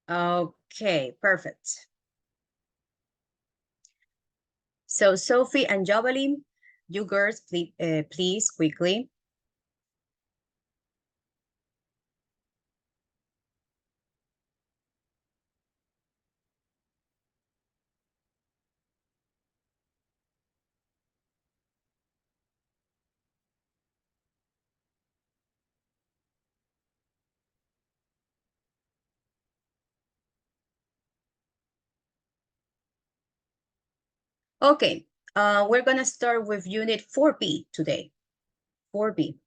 Okay, perfect. So Sophie and Jovelyn, you girls, please quickly. Okay, we're gonna start with unit 4B today. 4B.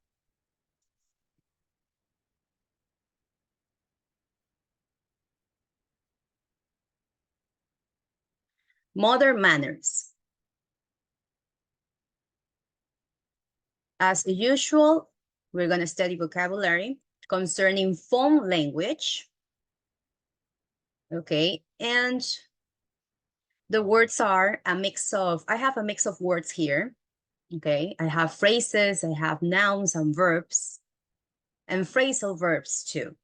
Modern manners. As usual, we're gonna study vocabulary concerning phone language. Okay, and the words are a mix of, I have a mix of words here. Okay, I have phrases, I have nouns and verbs, and phrasal verbs too.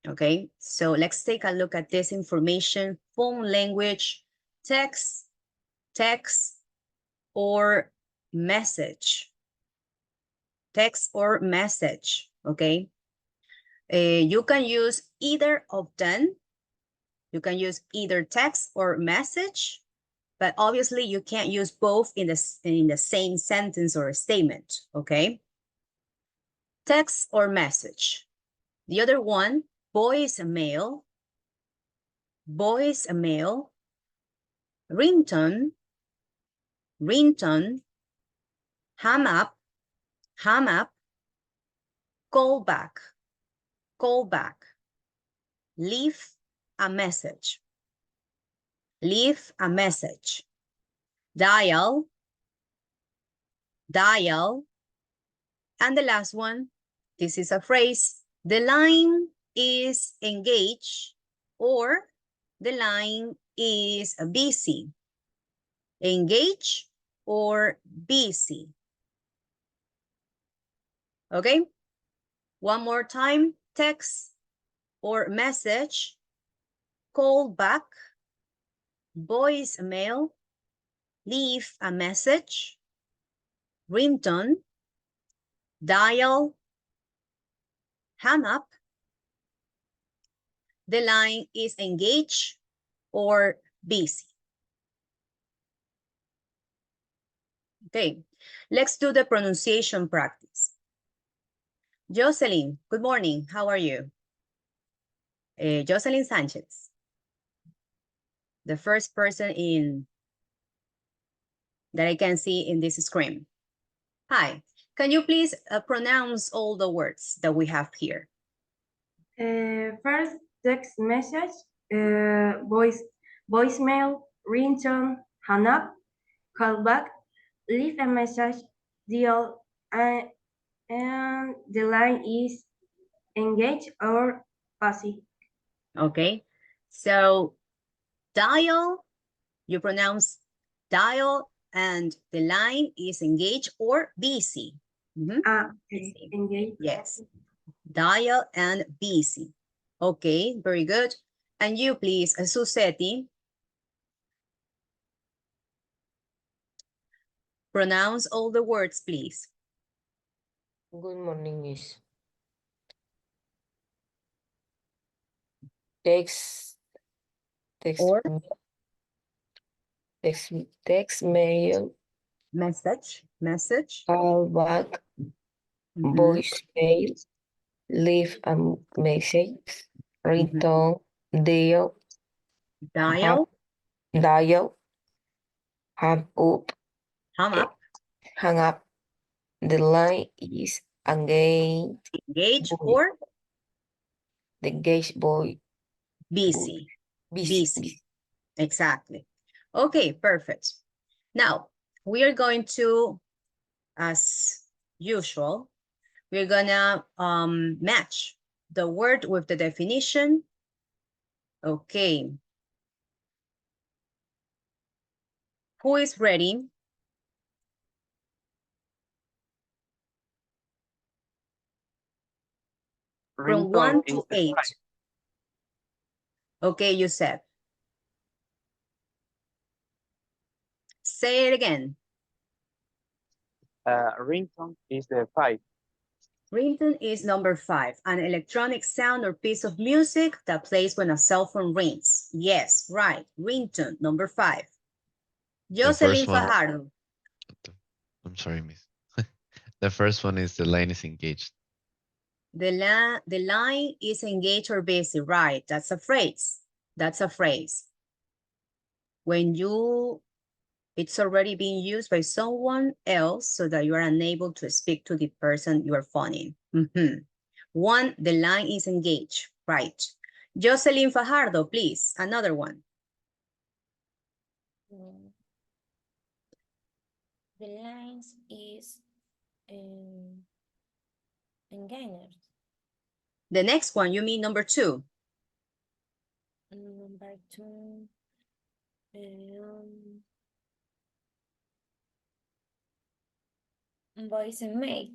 Okay, so let's take a look at this information. Phone language, text, or message. Text or message, okay? You can use either of them. You can use either text or message, but obviously you can't use both in the same sentence or statement, okay? Text or message. The other one, voicemail, ringtone, hang up, callback, leave a message, dial, and the last one, this is a phrase, the line is engaged or the line is busy. Engaged or busy. Okay? One more time, text or message, call back, voicemail, leave a message, ringtone, dial, hang up, the line is engaged or busy. Okay, let's do the pronunciation practice. Jocelyn, good morning. How are you? Jocelyn Sanchez, the first person that I can see in this screen. Hi, can you please pronounce all the words that we have here? First, text message, voicemail, ringtone, hang up, call back, leave a message, deal, and the line is engaged or passive. Okay, so dial, you pronounce dial, and the line is engaged or busy. Okay. Engaged. Yes, dial and busy. Okay, very good. And you please, Susetti, pronounce all the words, please. Good morning, Miss. Text, Or mail, message, call back, voicemail, leave a message, ringtone, dial, dial, hang up, hang up. The line is engaged or the engaged boy. busy. Busy. Exactly. Okay, perfect. Now, we are going to, as usual, we're gonna match the word with the definition. Okay. Who is ready? From 1 to 8. Okay, you said. Say it again. Ringtone is the 5. Ringtone is number 5, an electronic sound or piece of music that plays when a cell phone rings. Yes, right. Ringtone, number 5. Jocelyn Fajardo. I'm sorry, miss. The first one is the line is engaged. The line is engaged or busy. Right. That's a phrase. That's a phrase. When it's already being used by someone else so that you are unable to speak to the person you are phoning. One, the line is engaged. Right. Jocelyn Fajardo, please. Another one. The lines is engaged. The next one, you mean number 2? Number 2. Voicemail.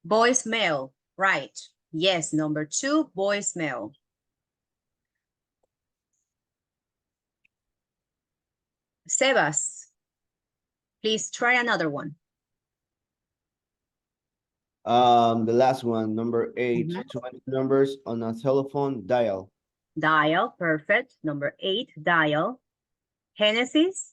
Voicemail, right. Yes, number 2, voicemail. Sebas, please try another one. The last one, number 8, Mhm. 20 numbers on a telephone dial. Dial, perfect. Number 8, dial. Genesis?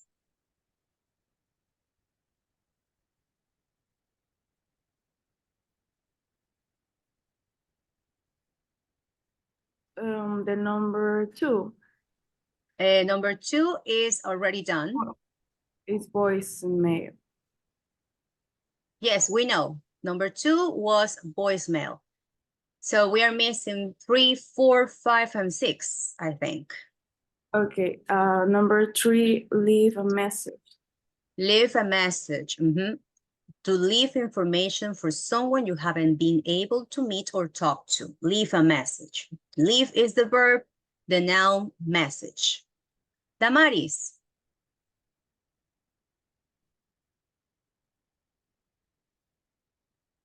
The number 2 Number 2 is already done. is voicemail. Yes, we know. Number 2 was voicemail. So we are missing 3, 4, 5, and 6, I think. Okay, number 3, leave a message. Leave a message. To leave information for someone you haven't been able to meet or talk to. Leave a message. Leave is the verb, the noun, message. Damaris.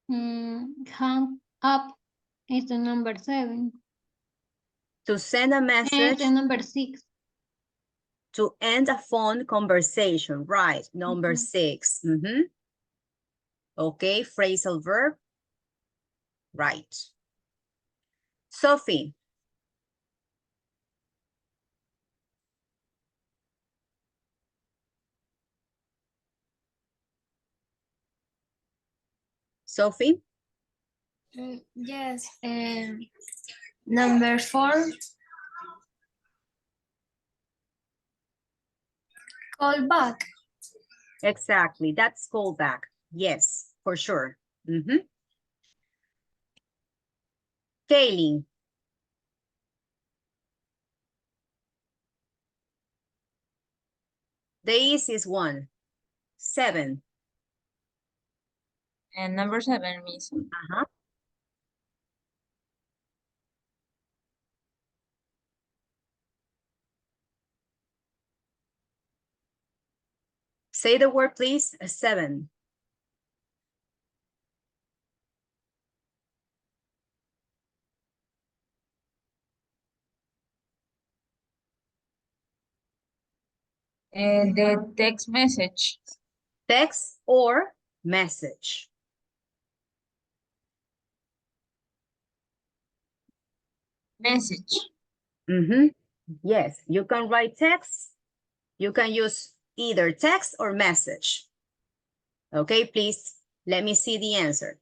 Hang up is the number 7. To send a And message. the number 6. To end a phone conversation, right? Number 6. Okay, phrasal verb. Right. Sophie. Sophie? Yes. Number 4. Call back. Exactly, that's callback. Yes, for sure. Kaylin. The easiest one. 7. And number 7, Miss. Say the word, please. 7. The text message. Text or message. Message. Yes, you can write text. You can use either text or message. Okay, please let me see the answer.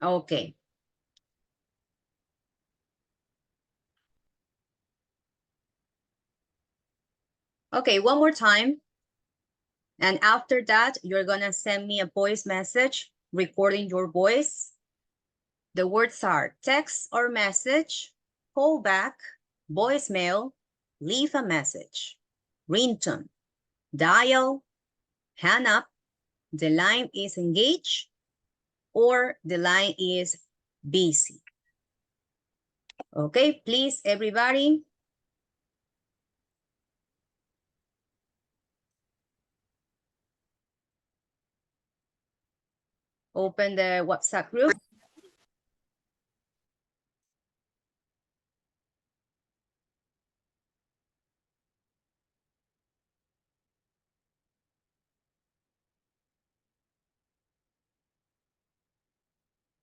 Okay. Okay, one more time. And after that, you're gonna send me a voice message recording your voice. The words are text or message, call back, voicemail, leave a message, ringtone, dial, hang up, the line is engaged, or the line is busy. Okay, please, everybody. Open the WhatsApp group.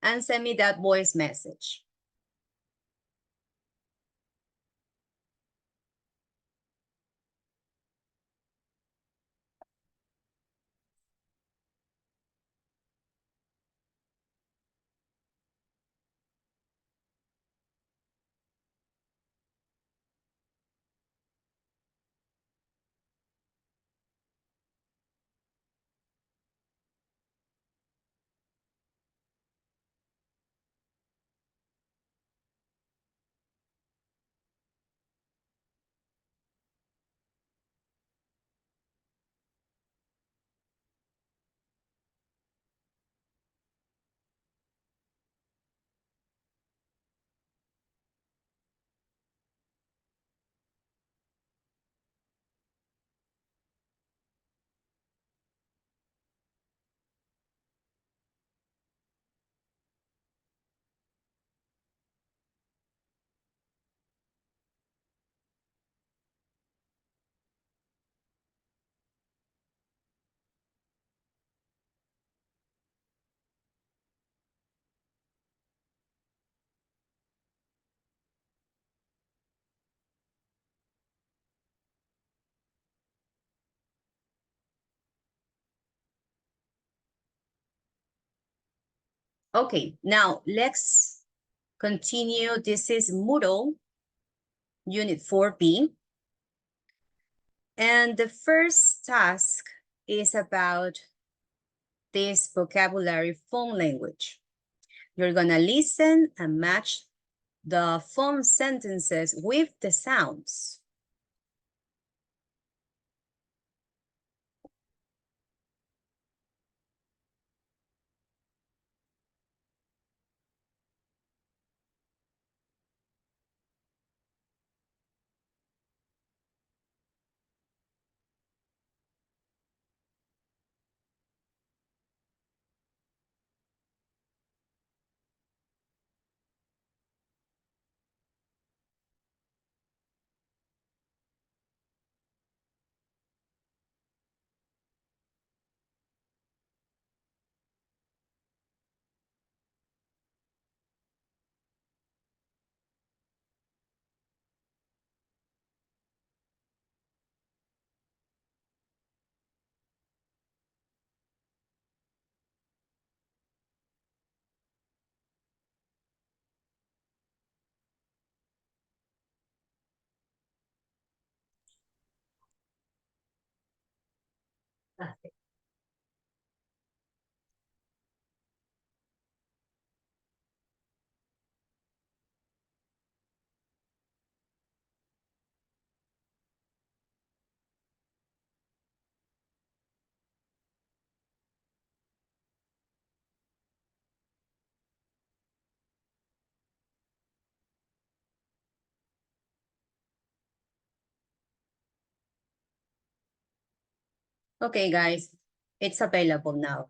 And send me that voice message. Okay, now let's continue. This is Moodle, Unit 4B. And the first task is about this vocabulary phone language. You're gonna listen and match the phone sentences with the sounds. Okay, guys, it's available now.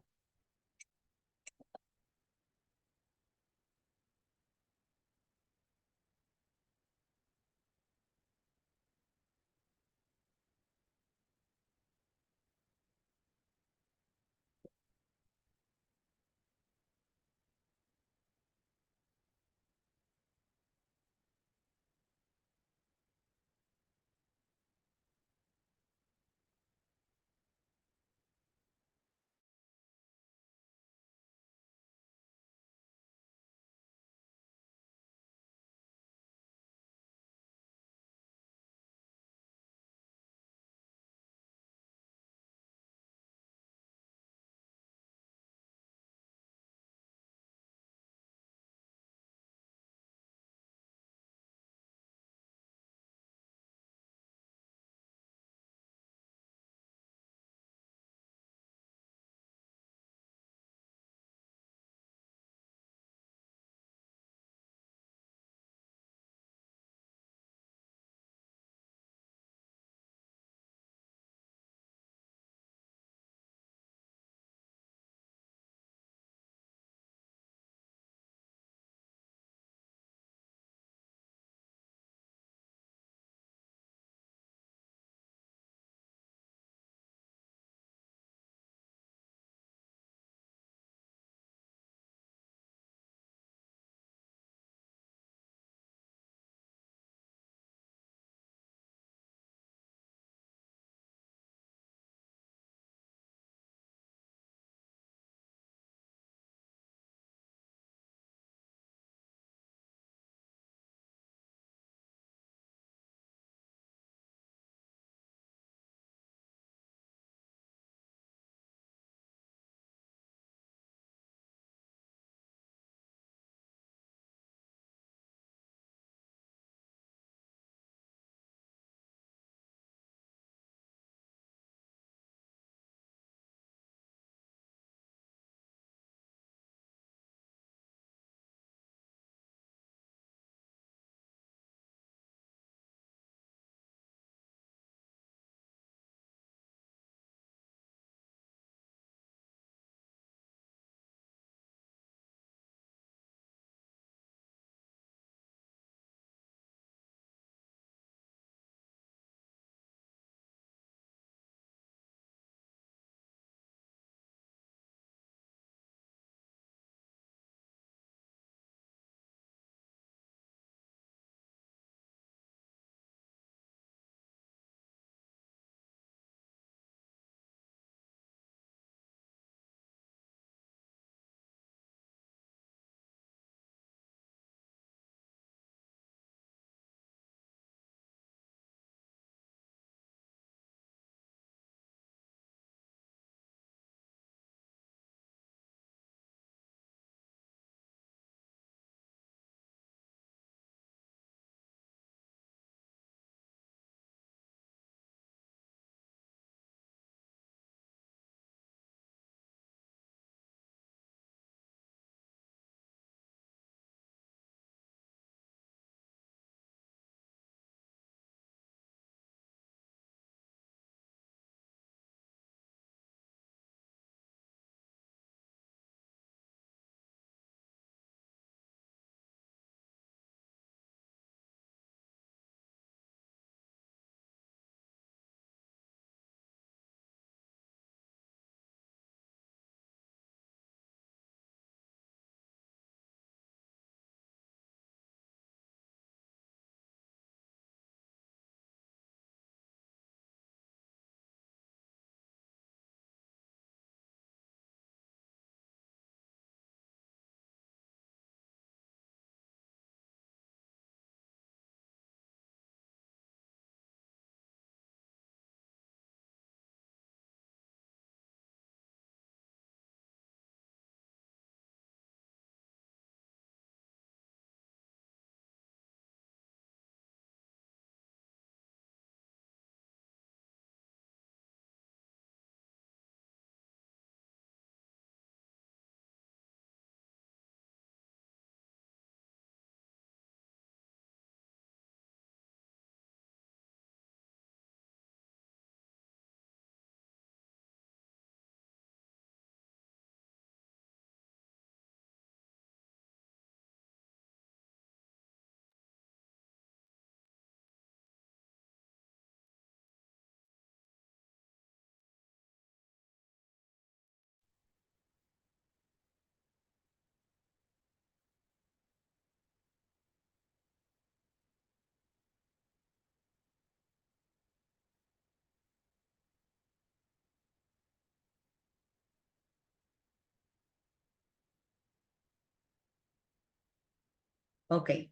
Okay.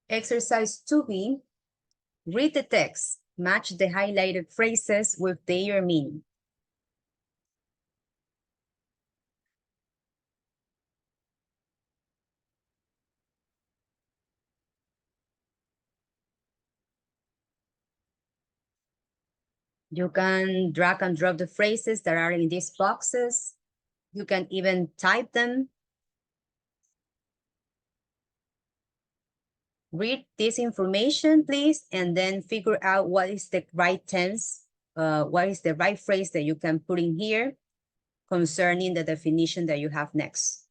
Exercise 2B. Read the text. Match the highlighted phrases with their meaning. You can drag and drop the phrases that are in these boxes. You can even type them. Read this information, please, and then figure out what is the right tense, what is the right phrase that you can put in here concerning the definition that you have next.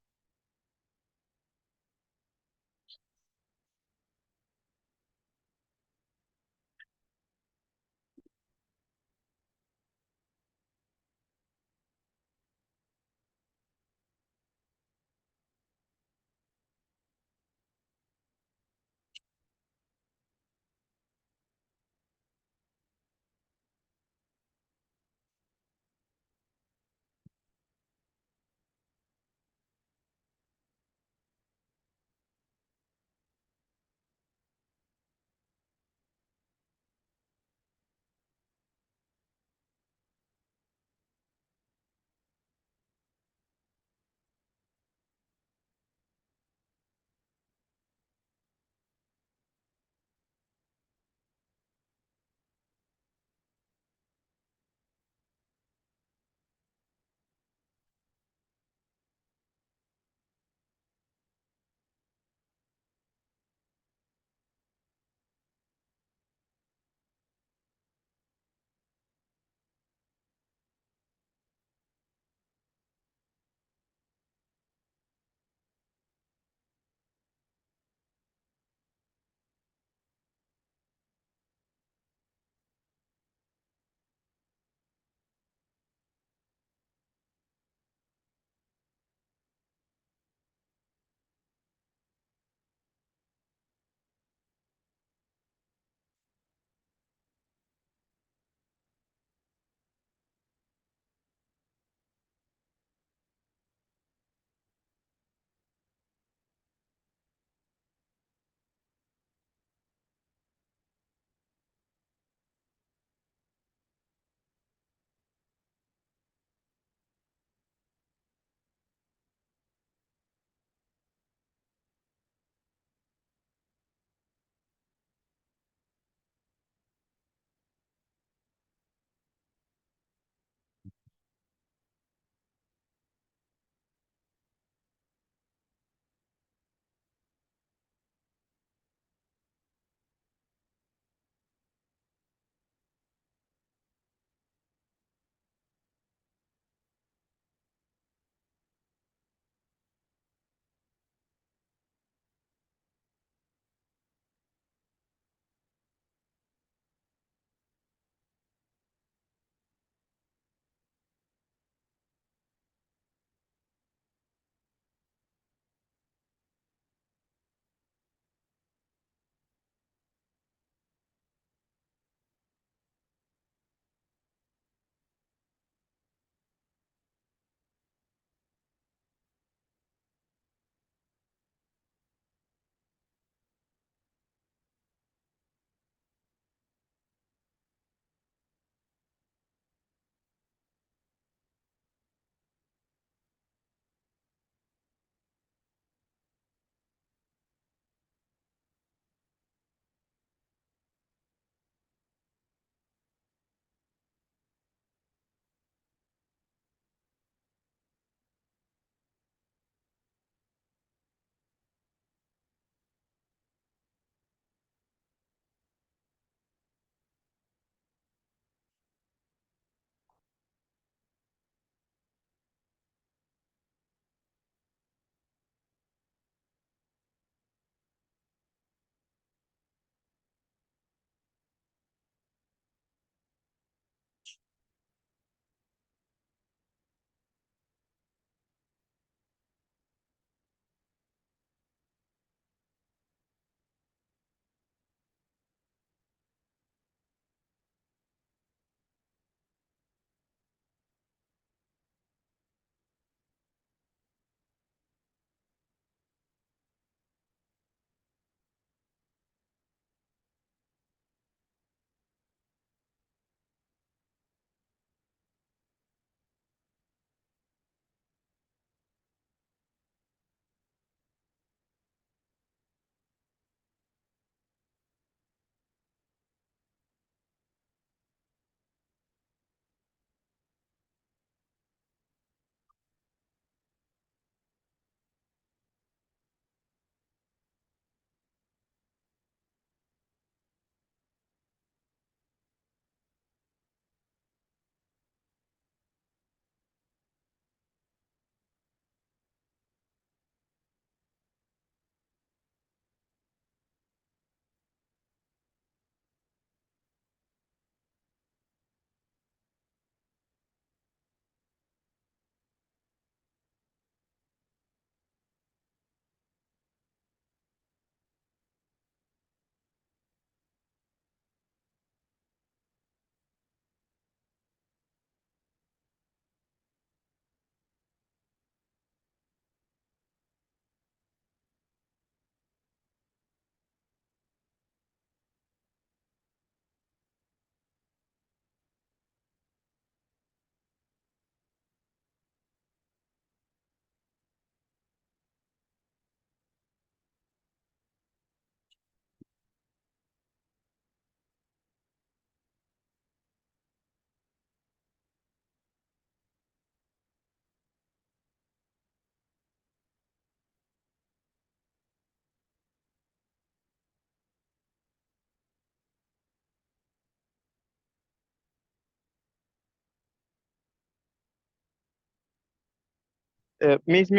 Miss,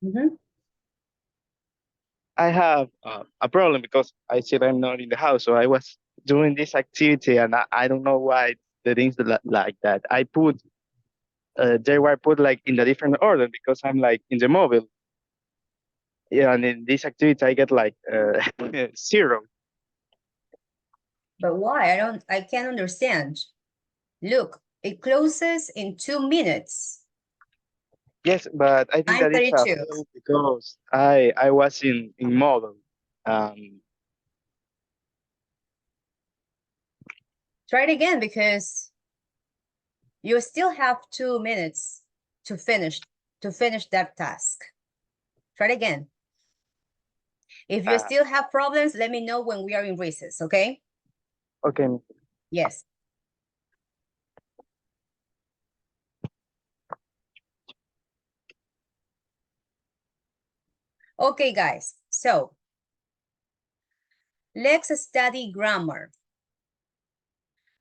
Mhm. I have a problem because I said I'm not in the house, so I was doing this activity and I don't know why the things like that. I put they were put like in a different order because I'm like in the mobile. Yeah, and in this activity I get like 0. But why? I can't understand. Look, it closes in 2 minutes. Yes, but I think that it's a 9:32. fail because I was in mobile. Um, Try it again because you still have 2 minutes to finish that task. Try it again. If you still have problems, let me know when we are in recess, okay? okay. Yes. Okay, guys, so let's study grammar.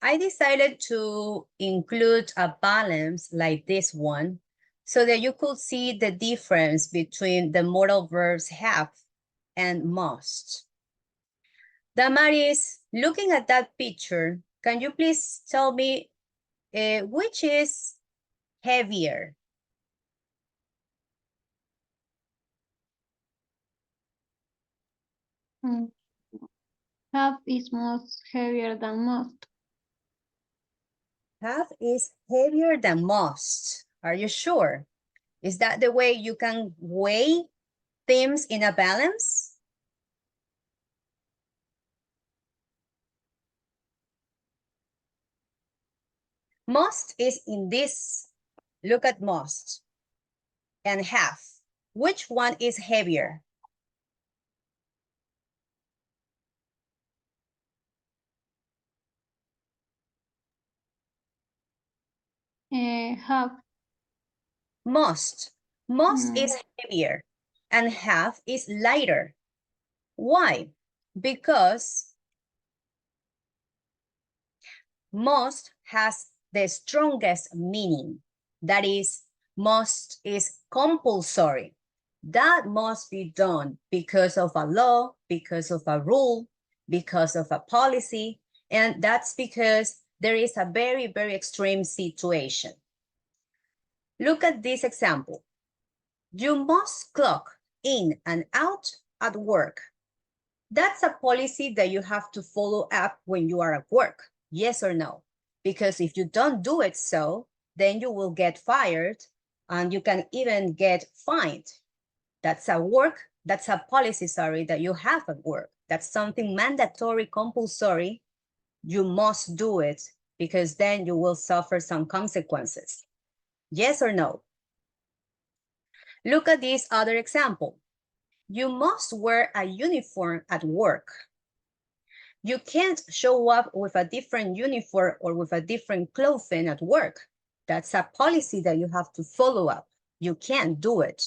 I decided to include a balance like this one so that you could see the difference between the modal verbs have and must. Damaris, looking at that picture, can you please tell me which is heavier? Have is most heavier than most. Have is heavier than must. Are you sure? Is that the way you can weigh things in a balance? Must is in this. Look at must and have. Which one is heavier? Have. Must. Must is heavier and have is lighter. Why? Because must has the strongest meaning. That is, must is compulsory. That must be done because of a law, because of a rule, because of a policy, and that's because there is a very, very extreme situation. Look at this example. You must clock in and out at work. That's a policy that you have to follow up when you are at work, yes or no? Because if you don't do it so, then you will get fired and you can even get fined. That's a policy, sorry, that you have at work. That's something mandatory, compulsory. You must do it because then you will suffer some consequences. Yes or no? Look at this other example. You must wear a uniform at work. You can't show up with a different uniform or with a different clothing at work. That's a policy that you have to follow up. You can't do it.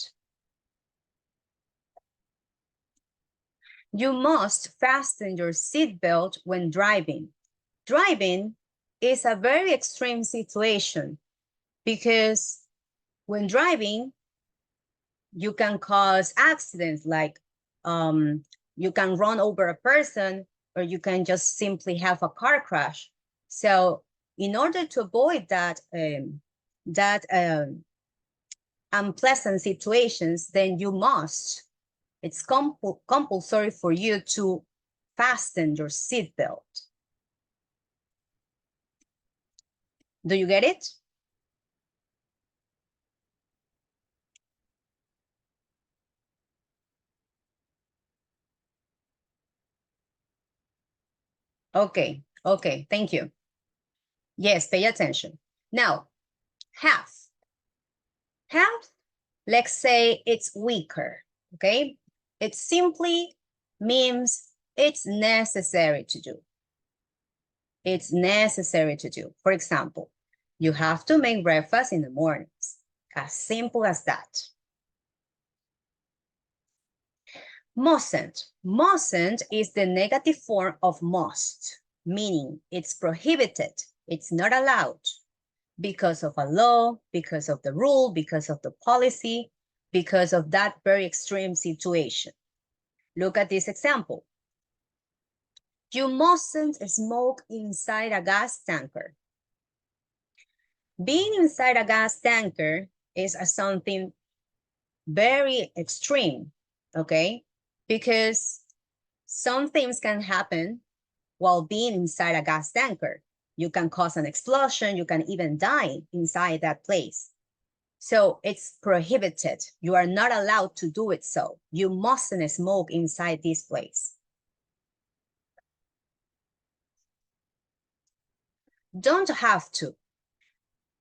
You must fasten your seatbelt when driving. Driving is a very extreme situation because when driving, you can cause accidents like you can run over a person or you can just simply have a car crash. So in order to avoid that unpleasant situations, then you must, it's compulsory for you to fasten your seatbelt. Do you get it? Okay, okay, thank you. Yes, pay attention. Now, have. Have, let's say it's weaker, okay? It simply means it's necessary to do. It's necessary to do. For example, you have to make breakfast in the mornings. As simple as that. Mustn't. Mustn't is the negative form of must, meaning it's prohibited. It's not allowed. because of a law, because of the rule, because of the policy, because of that very extreme situation. Look at this example. You mustn't smoke inside a gas tanker. Being inside a gas tanker is something very extreme, okay? Because some things can happen while being inside a gas tanker. You can cause an explosion, you can even die inside that place. So it's prohibited. You are not allowed to do it so. You mustn't smoke inside this place. Don't have to.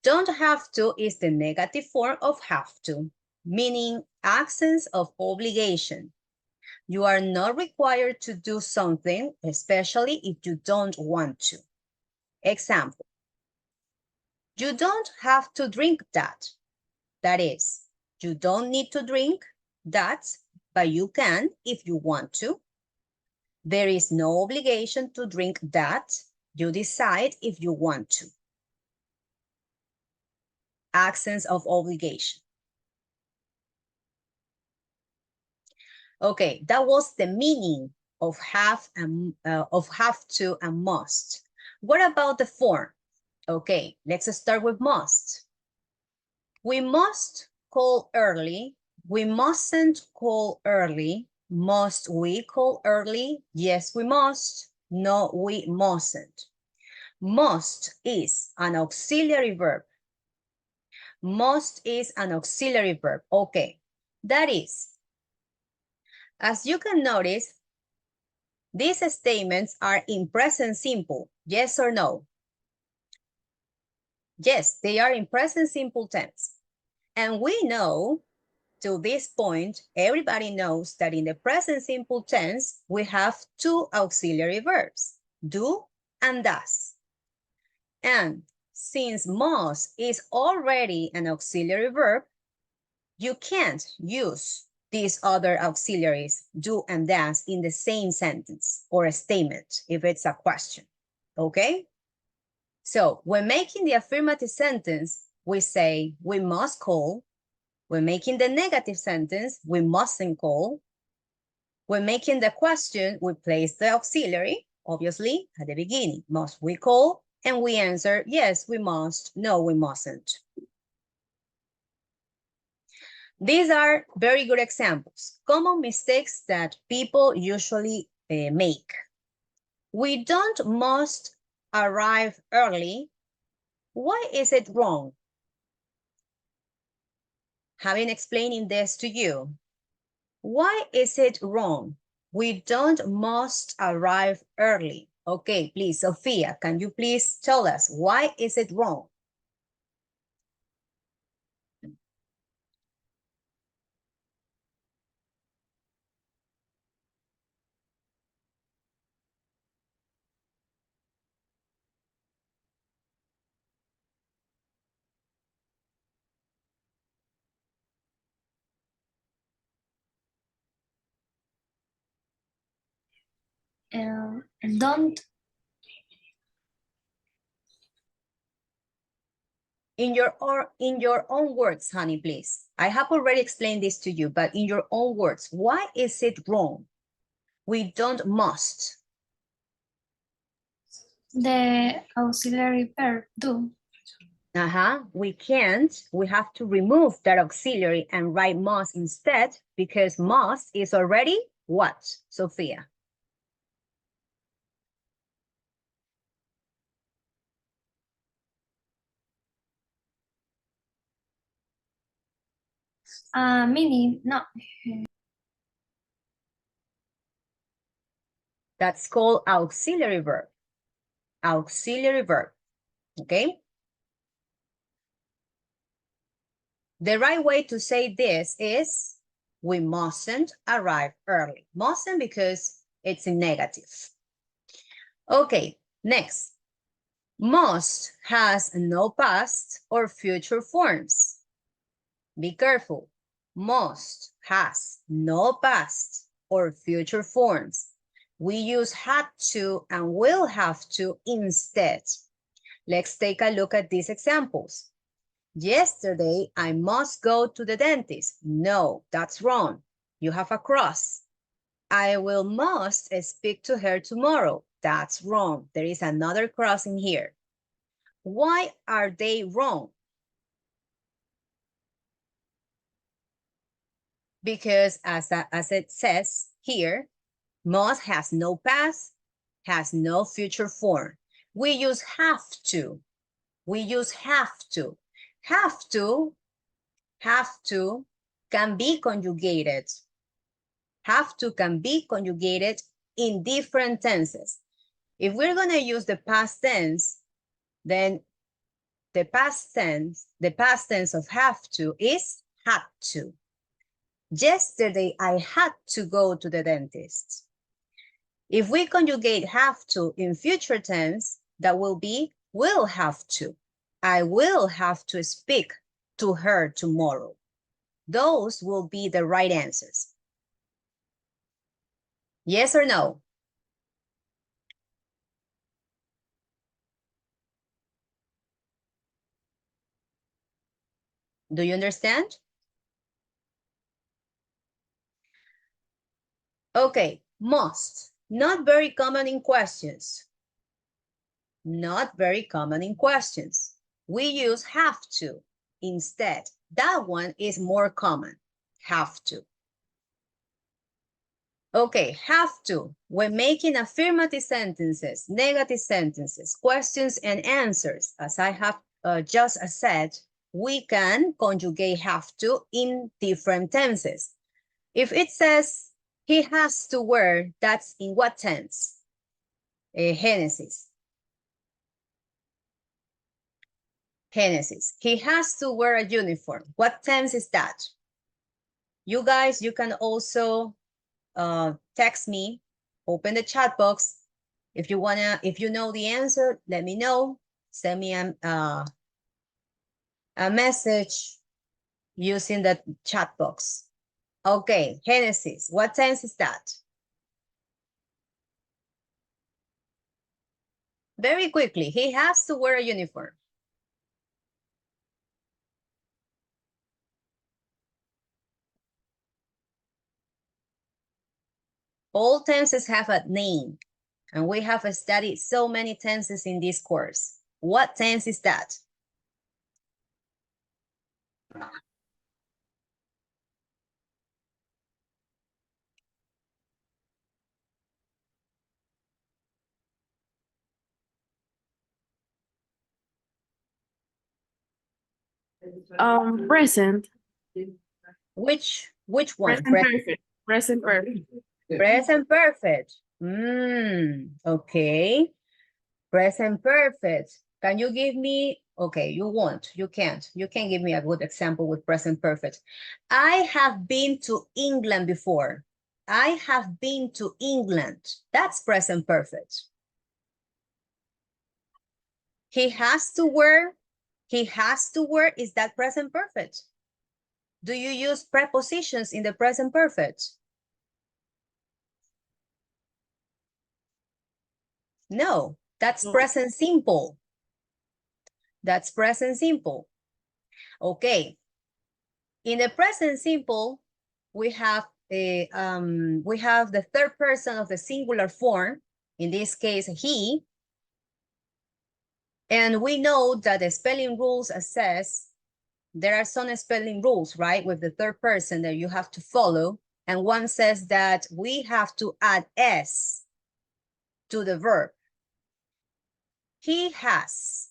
Don't have to is the negative form of have to, meaning absence of obligation. You are not required to do something, especially if you don't want to. Example, you don't have to drink that. That is, you don't need to drink that, but you can if you want to. There is no obligation to drink that. You decide if you want to. Absence of obligation. Okay, that was the meaning of have to and must. What about the form? Okay, let's start with must. We must call early. We mustn't call early. Must we call early? Yes, we must. No, we mustn't. Must is an auxiliary verb. Must is an auxiliary verb. Okay, that is, as you can notice, these statements are in present simple. Yes or no? Yes, they are in present simple tense. And we know, to this point, everybody knows that in the present simple tense, we have two auxiliary verbs, do and does. And since must is already an auxiliary verb, you can't use these other auxiliaries, do and does, in the same sentence or a statement if it's a question, okay? So when making the affirmative sentence, we say we must call. When making the negative sentence, we mustn't call. When making the question, we place the auxiliary, obviously, at the beginning. Must we call? And we answer, yes, we must. No, we mustn't. These are very good examples. Common mistakes that people usually make. We don't must arrive early. Why is it wrong? Having explaining this to you, why is it wrong? We don't must arrive early. Okay, please, Sophia, can you please tell us why is it wrong? Don't. In your own words, honey, please. I have already explained this to you, but in your own words, why is it wrong? We don't must. The auxiliary verb do. We can't. We have to remove that auxiliary and write must instead, because must is already what, Sophia? Meaning no. That's called auxiliary verb. Auxiliary verb, okay? The right way to say this is we mustn't arrive early. Mustn't because it's in negative. Okay, next. Must has no past or future forms. Be careful. Must has no past or future forms. We use had to and will have to instead. Let's take a look at these examples. Yesterday, I must go to the dentist. No, that's wrong. You have a cross. I will must speak to her tomorrow. That's wrong. There is another cross in here. Why are they wrong? Because as it says here, must has no past, has no future form. We use have to. We use have to. Have to can be conjugated. Have to can be conjugated in different tenses. If we're going to use the past tense, then the past tense of have to is had to. Yesterday, I had to go to the dentist. If we conjugate have to in future tense, that will be will have to. I will have to speak to her tomorrow. Those will be the right answers. Yes or no? Do you understand? Okay, must. Not very common in questions. Not very common in questions. We use have to instead. That one is more common, have to. Okay, have to. When making affirmative sentences, negative sentences, questions and answers, as I have just said, we can conjugate have to in different tenses. If it says he has to wear, that's in what tense? Genesis. Genesis. He has to wear a uniform. What tense is that? You guys, you can also text me, open the chat box. If you know the answer, let me know. Send me a message using the chat box. Okay, Genesis, what tense is that? Very quickly, he has to wear a uniform. All tenses have a name, and we have studied so many tenses in this course. What tense is that? Present. Which one? Present perfect. Present perfect. Present perfect. Okay. Present perfect. Can you give me, okay, you won't, you can't give me a good example with present perfect. I have been to England before. I have been to England. That's present perfect. He has to wear, is that present perfect? Do you use prepositions in the present perfect? No, that's present simple. That's present simple. Okay. In the present simple, we have the third person of the singular form, in this case, he. And we know that the spelling rules says there are some spelling rules, right, with the third person that you have to follow. And one says that we have to add S to the verb. He has.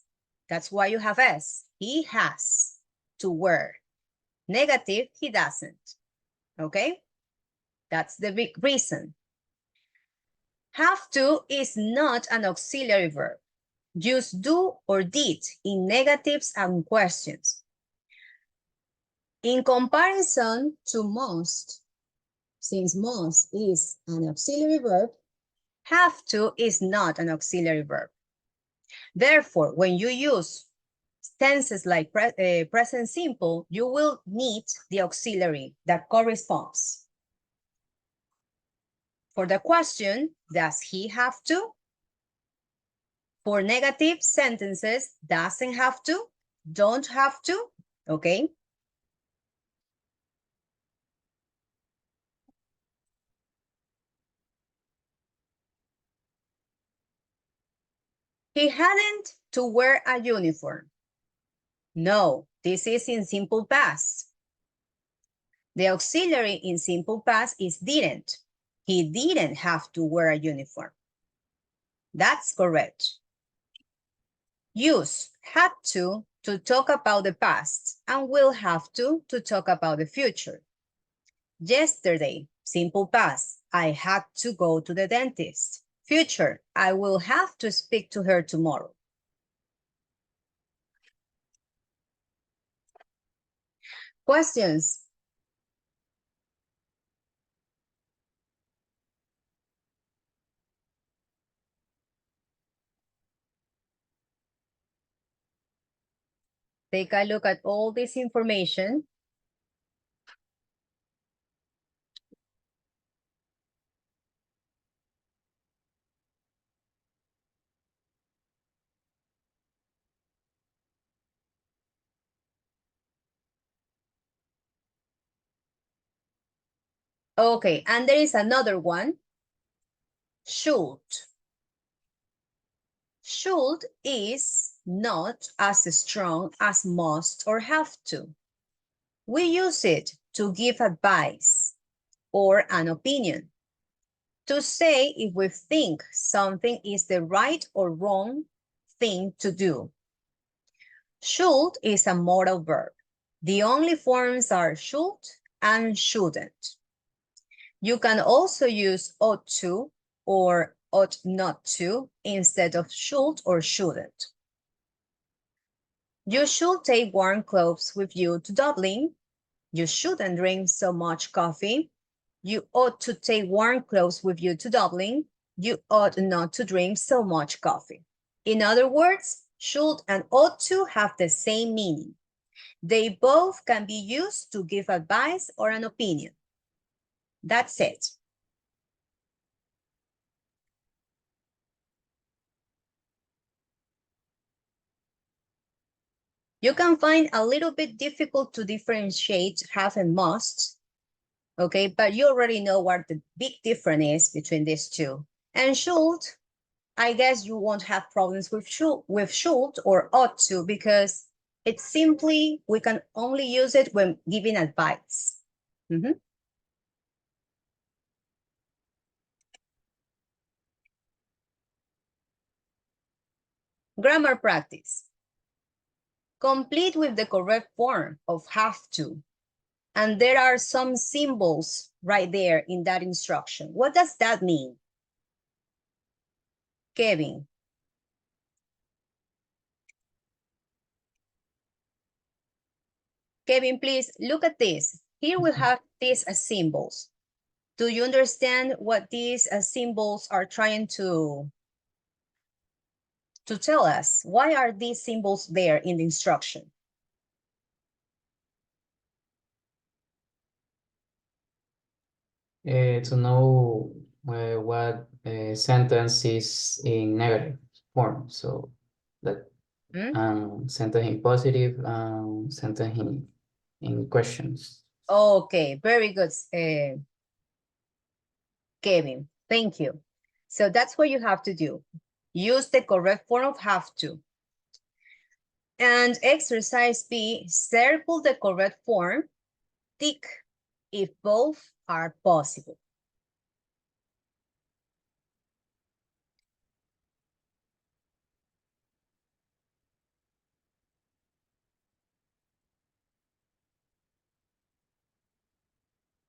That's why you have S. He has to wear. Negative, he doesn't. Okay? That's the big reason. Have to is not an auxiliary verb. Use do or did in negatives and questions. In comparison to must, since must is an auxiliary verb, have to is not an auxiliary verb. Therefore, when you use tenses like present simple, you will need the auxiliary that corresponds. For the question, does he have to? For negative sentences, doesn't have to, don't have to, okay? He hadn't to wear a uniform. No, this is in simple past. The auxiliary in simple past is didn't. He didn't have to wear a uniform. That's correct. Use had to talk about the past and will have to talk about the future. Yesterday, simple past, I had to go to the dentist. Future, I will have to speak to her tomorrow. Questions? Take a look at all this information. Okay, and there is another one. Should. Should is not as strong as must or have to. We use it to give advice or an opinion, to say if we think something is the right or wrong thing to do. Should is a modal verb. The only forms are should and shouldn't. You can also use ought to or ought not to instead of should or shouldn't. You should take warm clothes with you to Dublin. You shouldn't drink so much coffee. You ought to take warm clothes with you to Dublin. You ought not to drink so much coffee. In other words, should and ought to have the same meaning. They both can be used to give advice or an opinion. That's it. You can find a little bit difficult to differentiate have and must, okay? But you already know what the big difference is between these two. And should, I guess you won't have problems with should or ought to because it's simply, we can only use it when giving advice. Grammar practice. Complete with the correct form of have to. And there are some symbols right there in that instruction. What does that mean? Kevin. Kevin, please look at this. Here we have these as symbols. Do you understand what these symbols are trying to tell us? Why are these symbols there in the instruction? To know what sentence is in negative form. So that sentence in positive, sentence in questions. Okay, very good, Kevin. Thank you. So that's what you have to do. Use the correct form of have to. And exercise B, circle the correct form, tick if both are possible.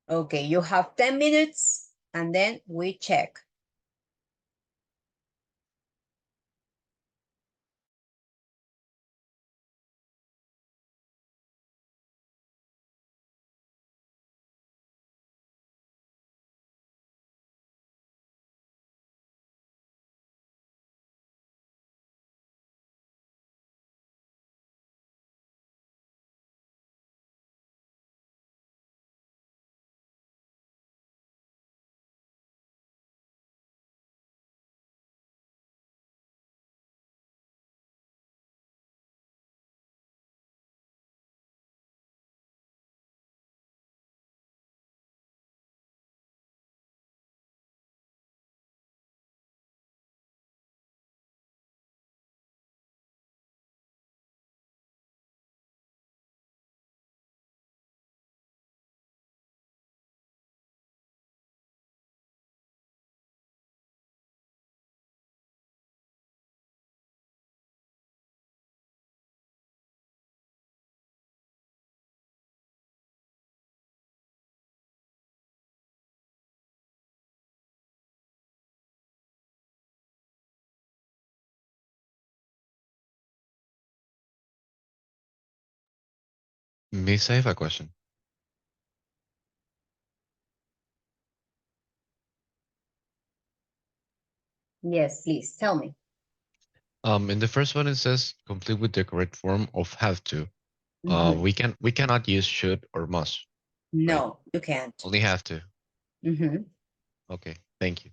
Okay, you have 10 minutes and then we check. Miss, I have a question. Yes, please tell me. In the first one, it says complete with the correct form of have to. Mhm. We cannot use should or must. No, you can't. Only have to. Mhm. Okay, thank you.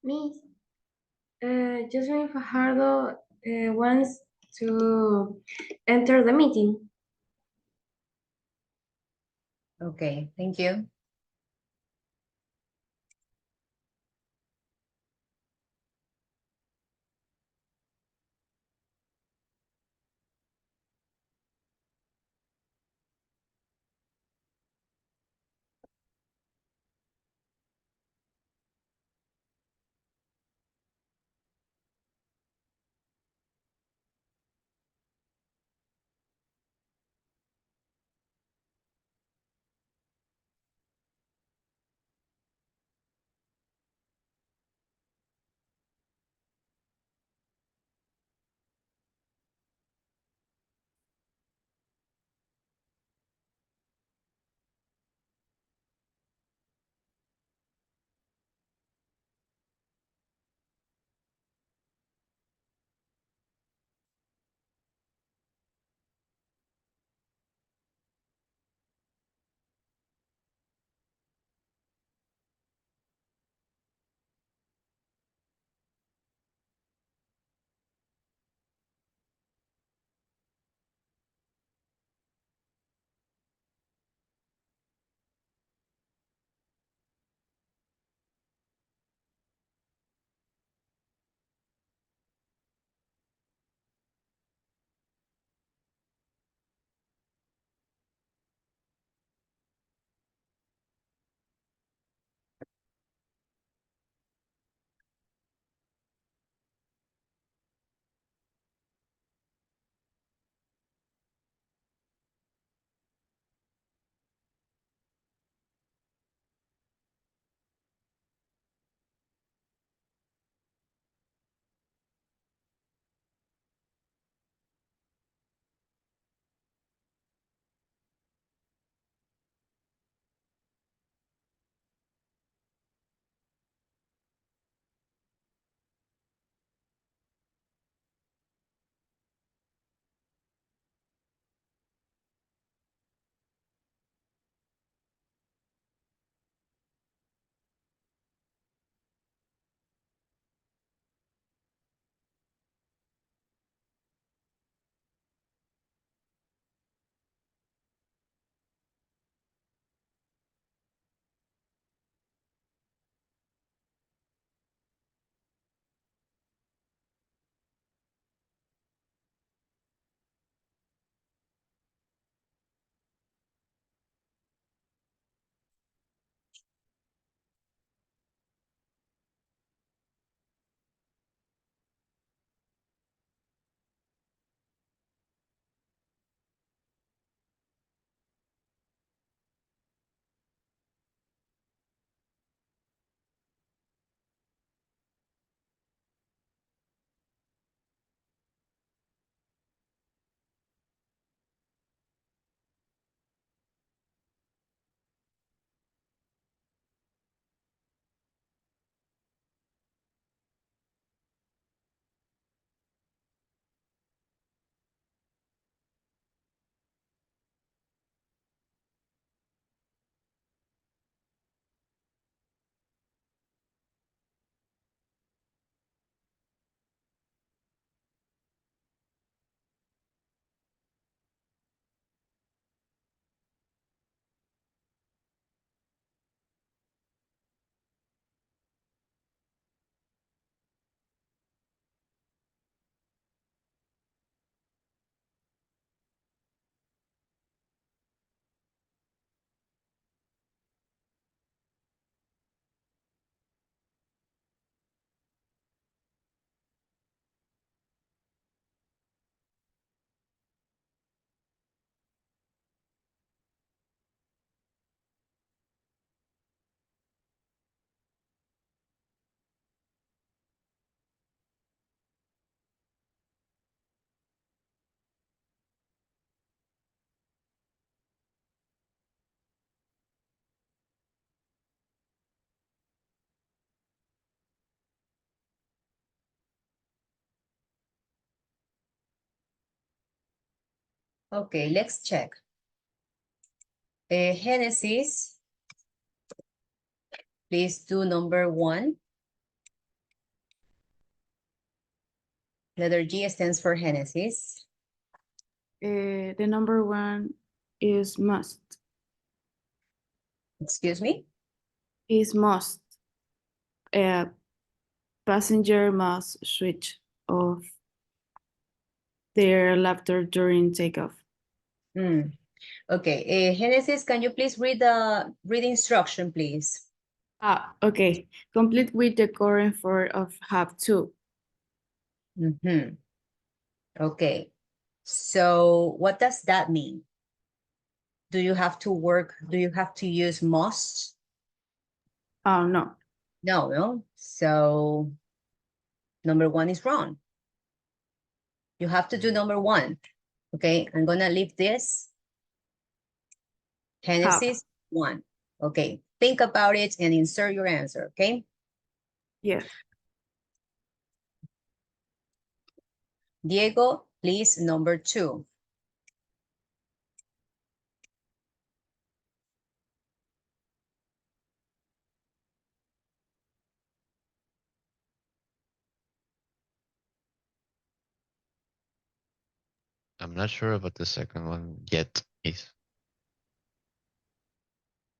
Miss, just me Fajardo wants to enter the meeting. Okay, thank you. Okay, let's check. Genesis, please do number 1. Letter G stands for Genesis. The number 1 is must. Excuse me? Is must. A passenger must switch off their laptop during takeoff. Okay, Genesis, can you please read the instruction, please? Okay. Complete with the current form of have to. Okay, so what does that mean? Do you have to work? Do you have to use must? Oh, no. No. So number 1 is wrong. You have to do number 1. Okay, I'm gonna leave this. Genesis 1. Okay, think about it and insert your answer, okay? Yes. Diego, please, number 2. I'm not sure about the second one yet, Miss.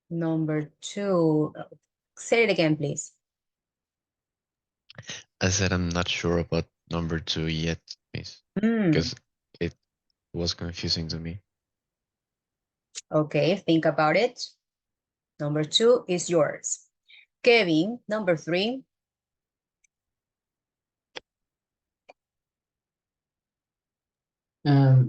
Number 2. Say it again, please. I said I'm not sure about number 2 yet, Miss, because it was confusing to me. Okay, think about it. Number 2 is yours. Kevin, number 3.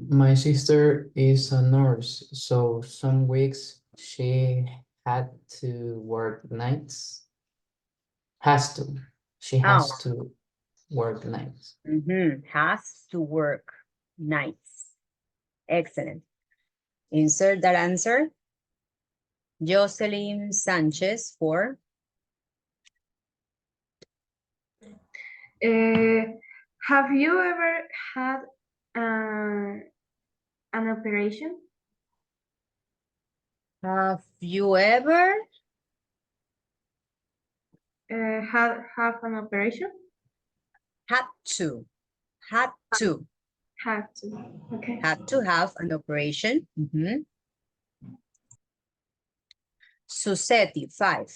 My sister is a nurse, so some weeks she had to work nights. She has to work nights. Has to work nights. Excellent. Insert that answer. Jocelyn Sanchez for. Have you ever had an operation? Have you ever Have an operation? had to? Had to. Have to. Okay. Had to have an operation. Susetti, 5.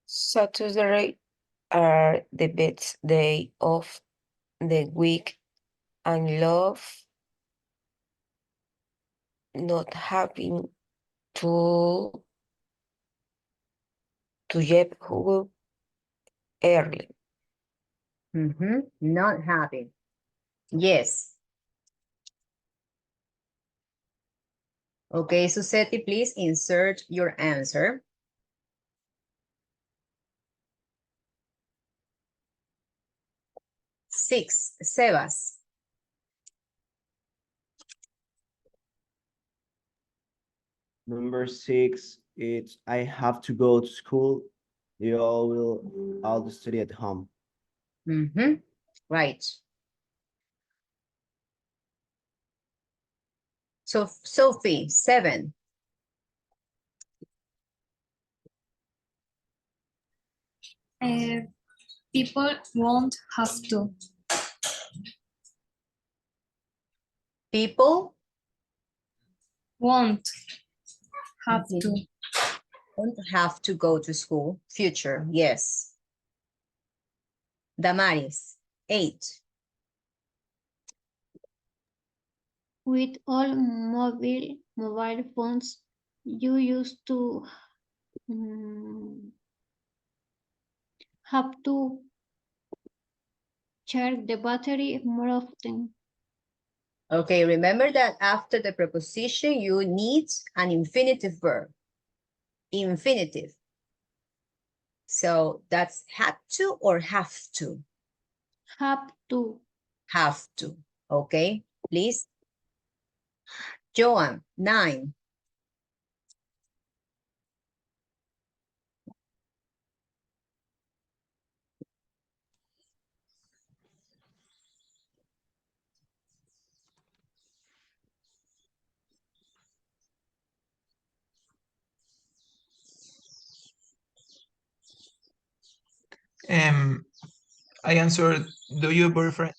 Saturday are the best day of the week and love not having to get up early. Not having. Yes. Okay, Susetti, please insert your answer. Six, Sebas. Number 6, it's I have to go to school. You all will all study at home. Right. So Sophie, 7. People won't have to. People Won't have to. won't have to go to school. Future, yes. Damaris, 8. With all mobile phones, you used to have to charge the battery more often. Okay, remember that after the preposition, you need an infinitive verb. Infinitive. So that's had to or have to? Have to. Have to. Okay, please. Joan, 9. I answered, do your boyfriend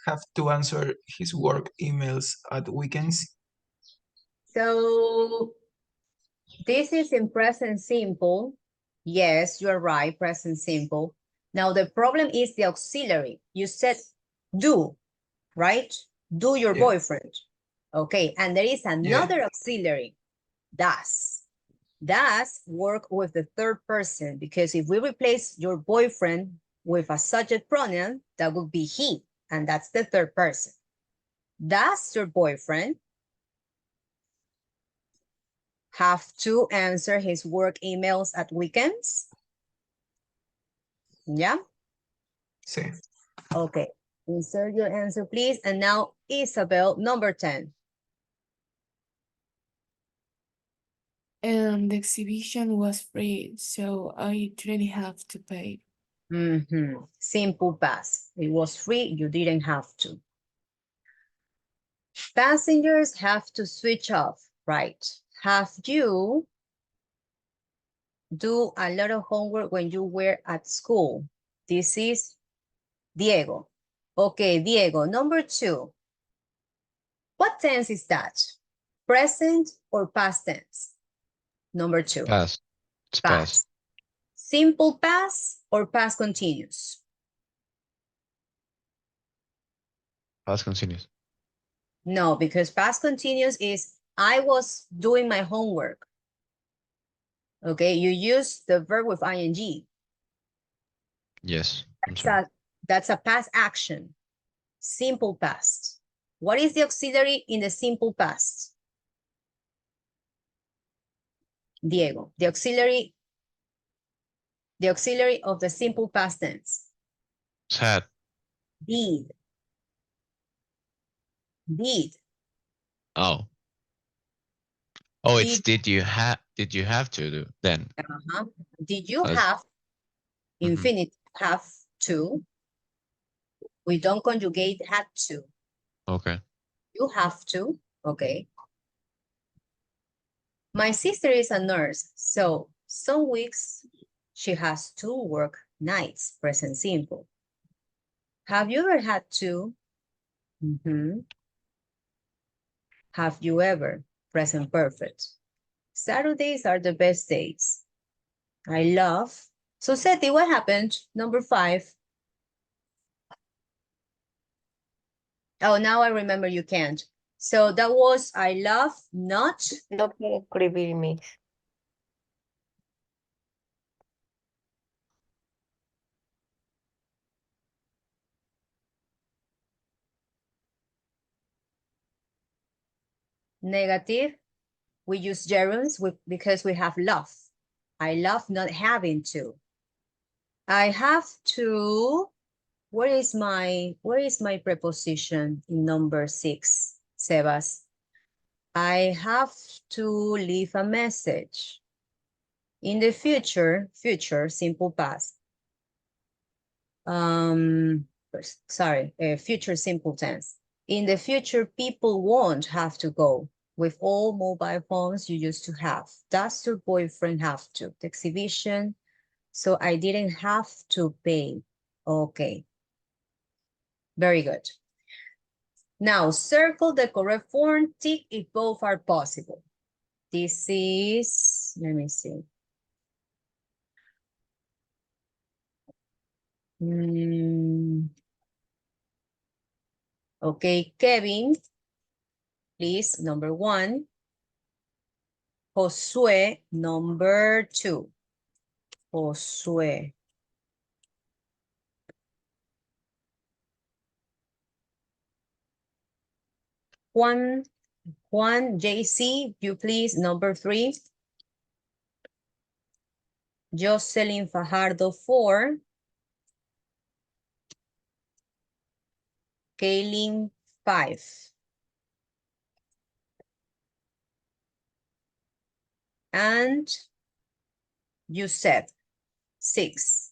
have to answer his work emails at weekends? So this is in present simple. Yes, you're right, present simple. Now the problem is the auxiliary. You said do, right? Do your Yeah. boyfriend. Okay, and there is another auxiliary, does. Does work with the third person, because if we replace your boyfriend with a subject pronoun, that would be he, and that's the third person. Does your boyfriend have to answer his work emails at weekends? Yeah? Sí. Okay. Insert your answer, please. And now, Isabel, number 10. And the exhibition was free, so I didn't have to pay. Simple past. It was free, you didn't have to. Passengers have to switch off, right? Have you do a lot of homework when you were at school? This is Diego. Okay, Diego, number 2. What tense is that? Present or past tense? Number 2. Past. It's past. Past. Simple past or past continuous? Past continuous. No, because past continuous is I was doing my homework. Okay, you use the verb with ing. Yes. I'm sorry. That's a past action. Simple past. What is the auxiliary in the simple past? Diego, the auxiliary of the simple past tense. Sad. Did. Did. Oh. Oh, it's Did did you have to do then? Did you As- have infinitive have to? We don't conjugate had to. Okay. You have to, okay. My sister is a nurse, so some weeks she has to work nights, present simple. Have you ever had to? Have you ever? Present perfect. Saturdays are the best days. I love. So Seti, what happened? Number 5. Oh, now I remember you can't. So that was I love not. No puedo escribir, Miss. Negative. We use gerunds because we have love. I love not having to. I have to. Where is my preposition in number 6, Sebas? I have to leave a message. In the future, simple past. Future simple tense. In the future, people won't have to go. With all mobile phones you used to have. Does your boyfriend have to? The exhibition, so I didn't have to pay. Okay. Very good. Now, circle the correct form, tick if both are possible. This is, let me see. Okay, Kevin, please, number 1. Josué, number 2. Josué. Juan, JC, you please, number 3. Jocelyn Fajardo, 4. Kaylin, 5. And you said 6.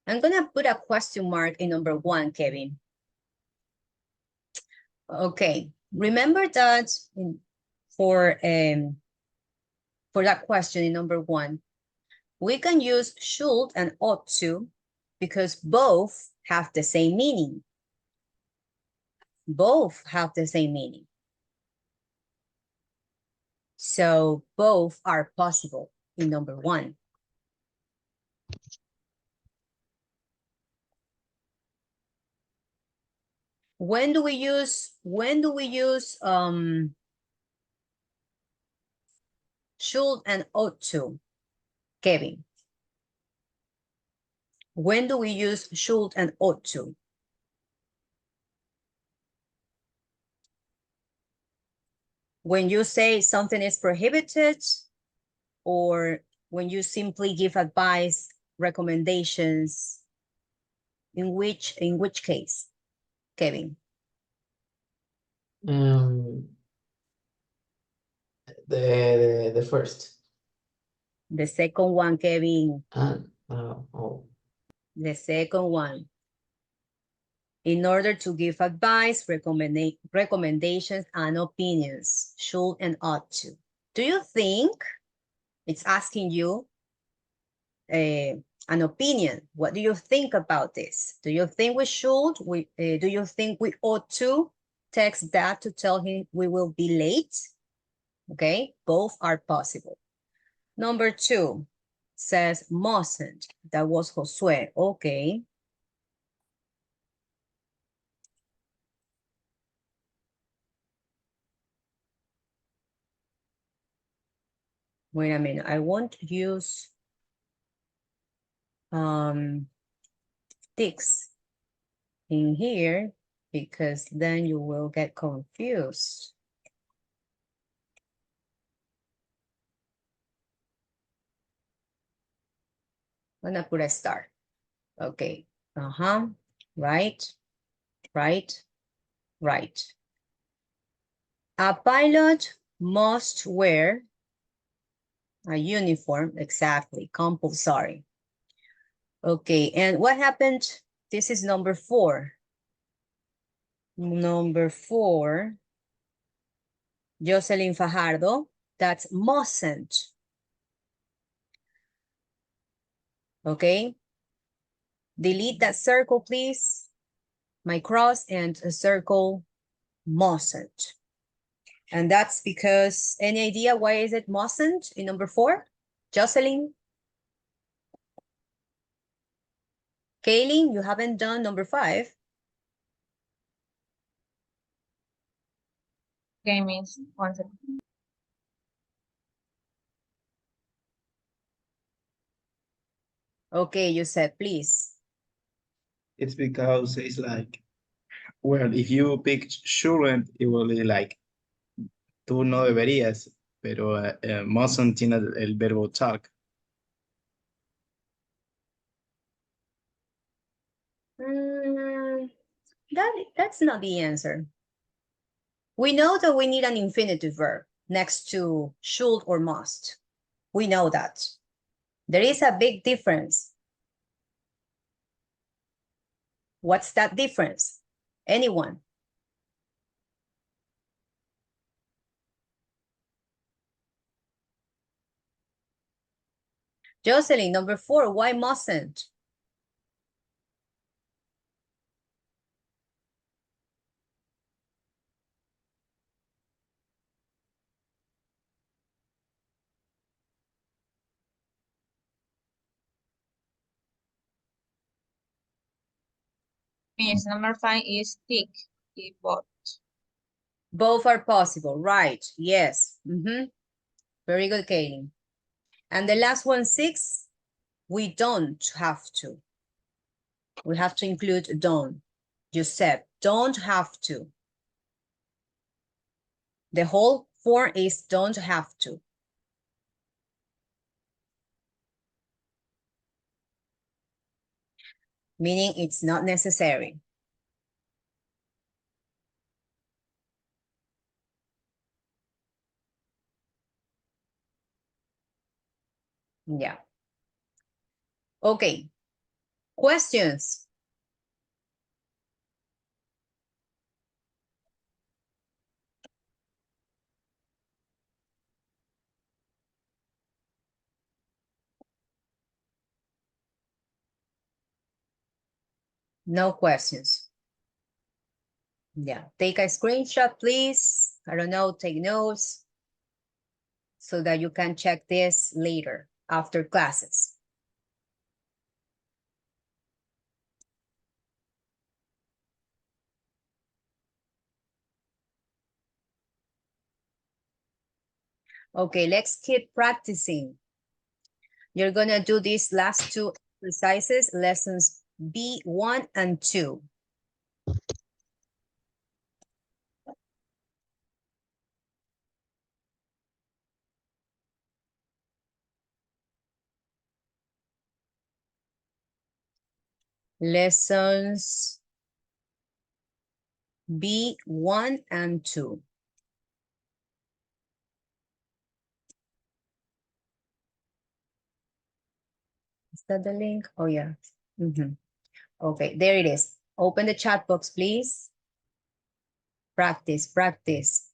I'm gonna put a question mark in number 1, Kevin. Okay, remember that for that question in number 1, we can use should and ought to because both have the same meaning. Both have the same meaning. So both are possible in number 1. When do we use should and ought to, Kevin? When do we use should and ought to? When you say something is prohibited, or when you simply give advice, recommendations, in which case, Kevin? The first. The second one, Kevin. Oh. The second one. In order to give advice, recommendations, and opinions, should and ought to. Do you think, it's asking you an opinion. What do you think about this? Do you think we should? Do you think we ought to text Dad to tell him we will be late? Okay, both are possible. Number 2 says mustn't. That was Josue. Okay. Wait a minute. I won't use ticks in here because then you will get confused. I'm gonna put a star. Okay. Right. A pilot must wear a uniform, exactly, compulsory. Okay, and what happened? This is number 4. Number 4, Jocelyn Fajardo, that's mustn't. Okay, delete that circle, please. My cross and a circle, mustn't. And that's because, any idea why is it mustn't in number 4? Jocelyn? Kaylin, you haven't done number 5. Okay, miss. One second. Okay, you said, please. It's because it's like, well, if you pick shouldn't, it will be like, tú no deberías, pero mustn't tiene el verbo talk. That's not the answer. We know that we need an infinitive verb next to should or must. We know that. There is a big difference. What's that difference? Anyone? Jocelyn, number 4, why mustn't? Miss, number 5 is tick. Both. Both are possible, right? Yes. Very good, Katie. And the last one, 6, we don't have to. We have to include don't. Giuseppe, don't have to. The whole form is don't have to. Meaning it's not necessary. Yeah. Okay. Questions? No questions. Yeah, take a screenshot, please. I don't know, take notes so that you can check this later after classes. Okay, let's keep practicing. You're gonna do these last two exercises, lessons B1 and 2. Lessons B1 and 2. Is that the link? Oh, yeah. Okay, there it is. Open the chat box, please. Practice, practice.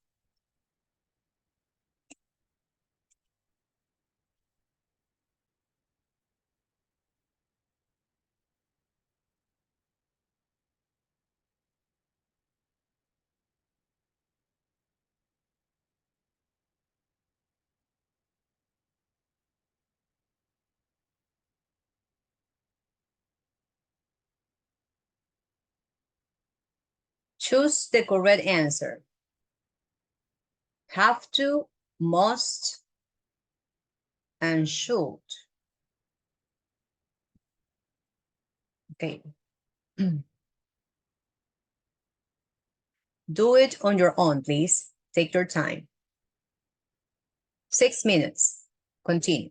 Choose the correct answer. Have to, must, and should. Okay. Do it on your own, please. Take your time. 6 minutes. Continue.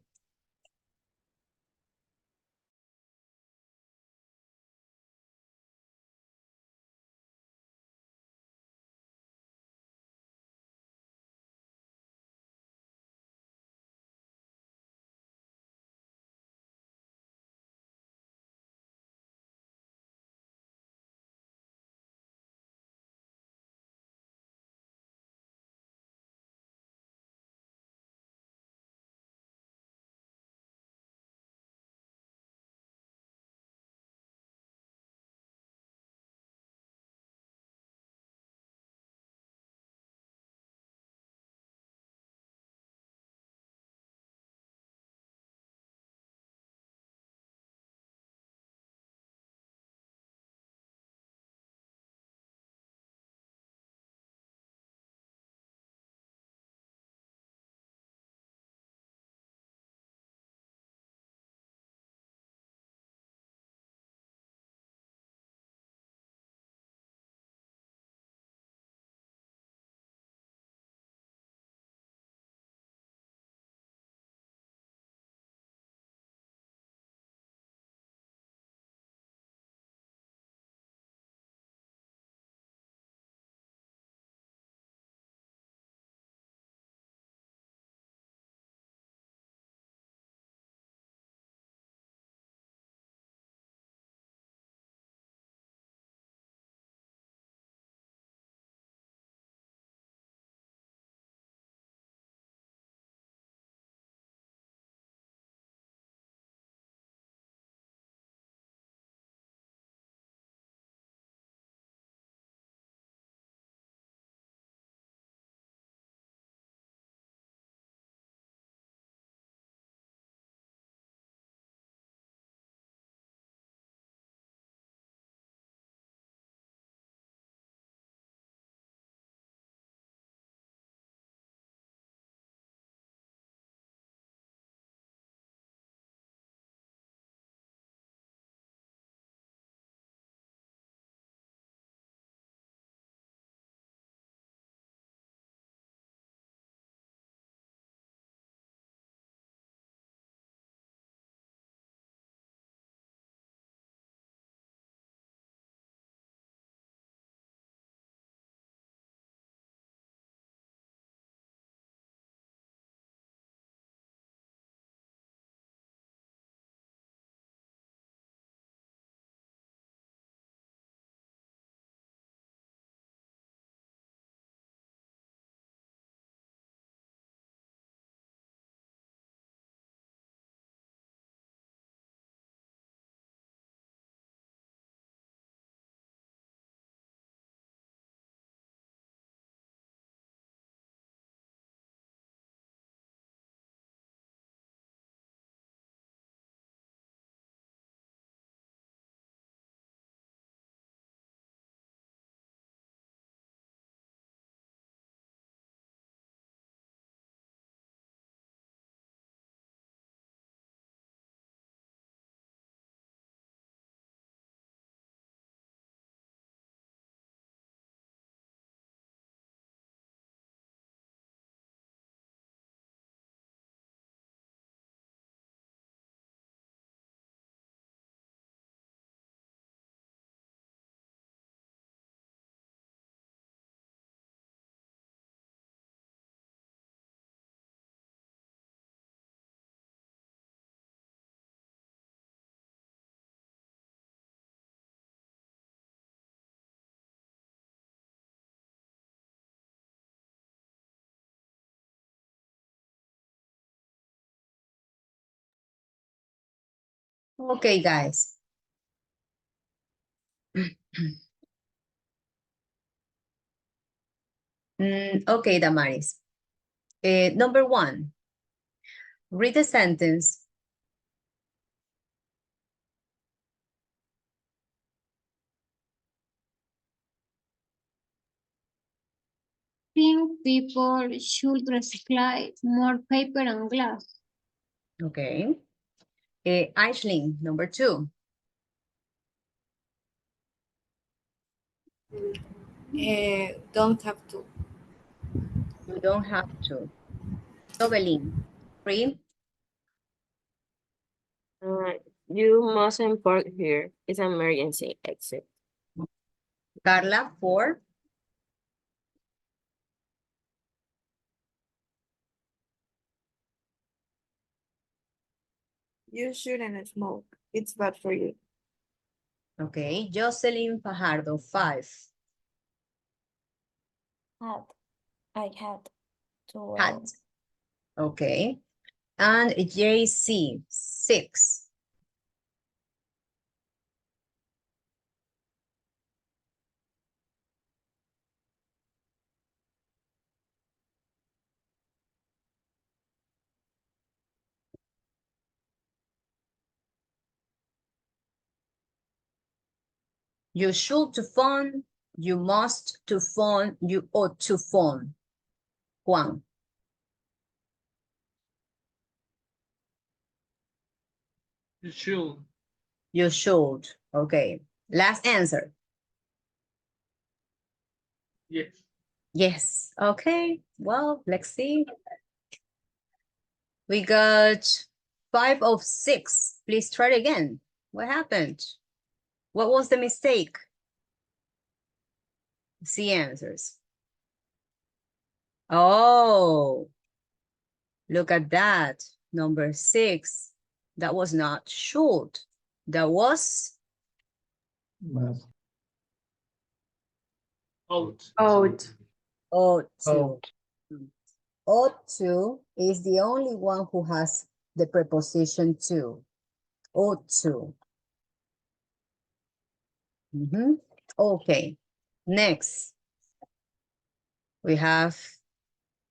Okay, guys. Okay, Damaris. Number 1, read the sentence. Think people should recycle more paper and glass. Okay. Aisling, number 2. Don't have to. You don't have to. Evelyn, 3. You mustn't park here. It's an emergency exit. Carla, 4. You shouldn't smoke. It's bad for you. Okay. Jocelyn Fajardo, 5. I had to. Hat. Okay. And JC, 6. You should to phone, you must to phone, you ought to phone. Juan. You should. You should. Okay. Last answer. Yes. Yes. Okay. Well, let's see. We got 5 of 6. Please try it again. What happened? What was the mistake? See answers. Oh, look at that. Number 6. That was not should. That was Out. Out. ought to. Ought to is the only one who has the preposition to. Ought to. Okay. Next, we have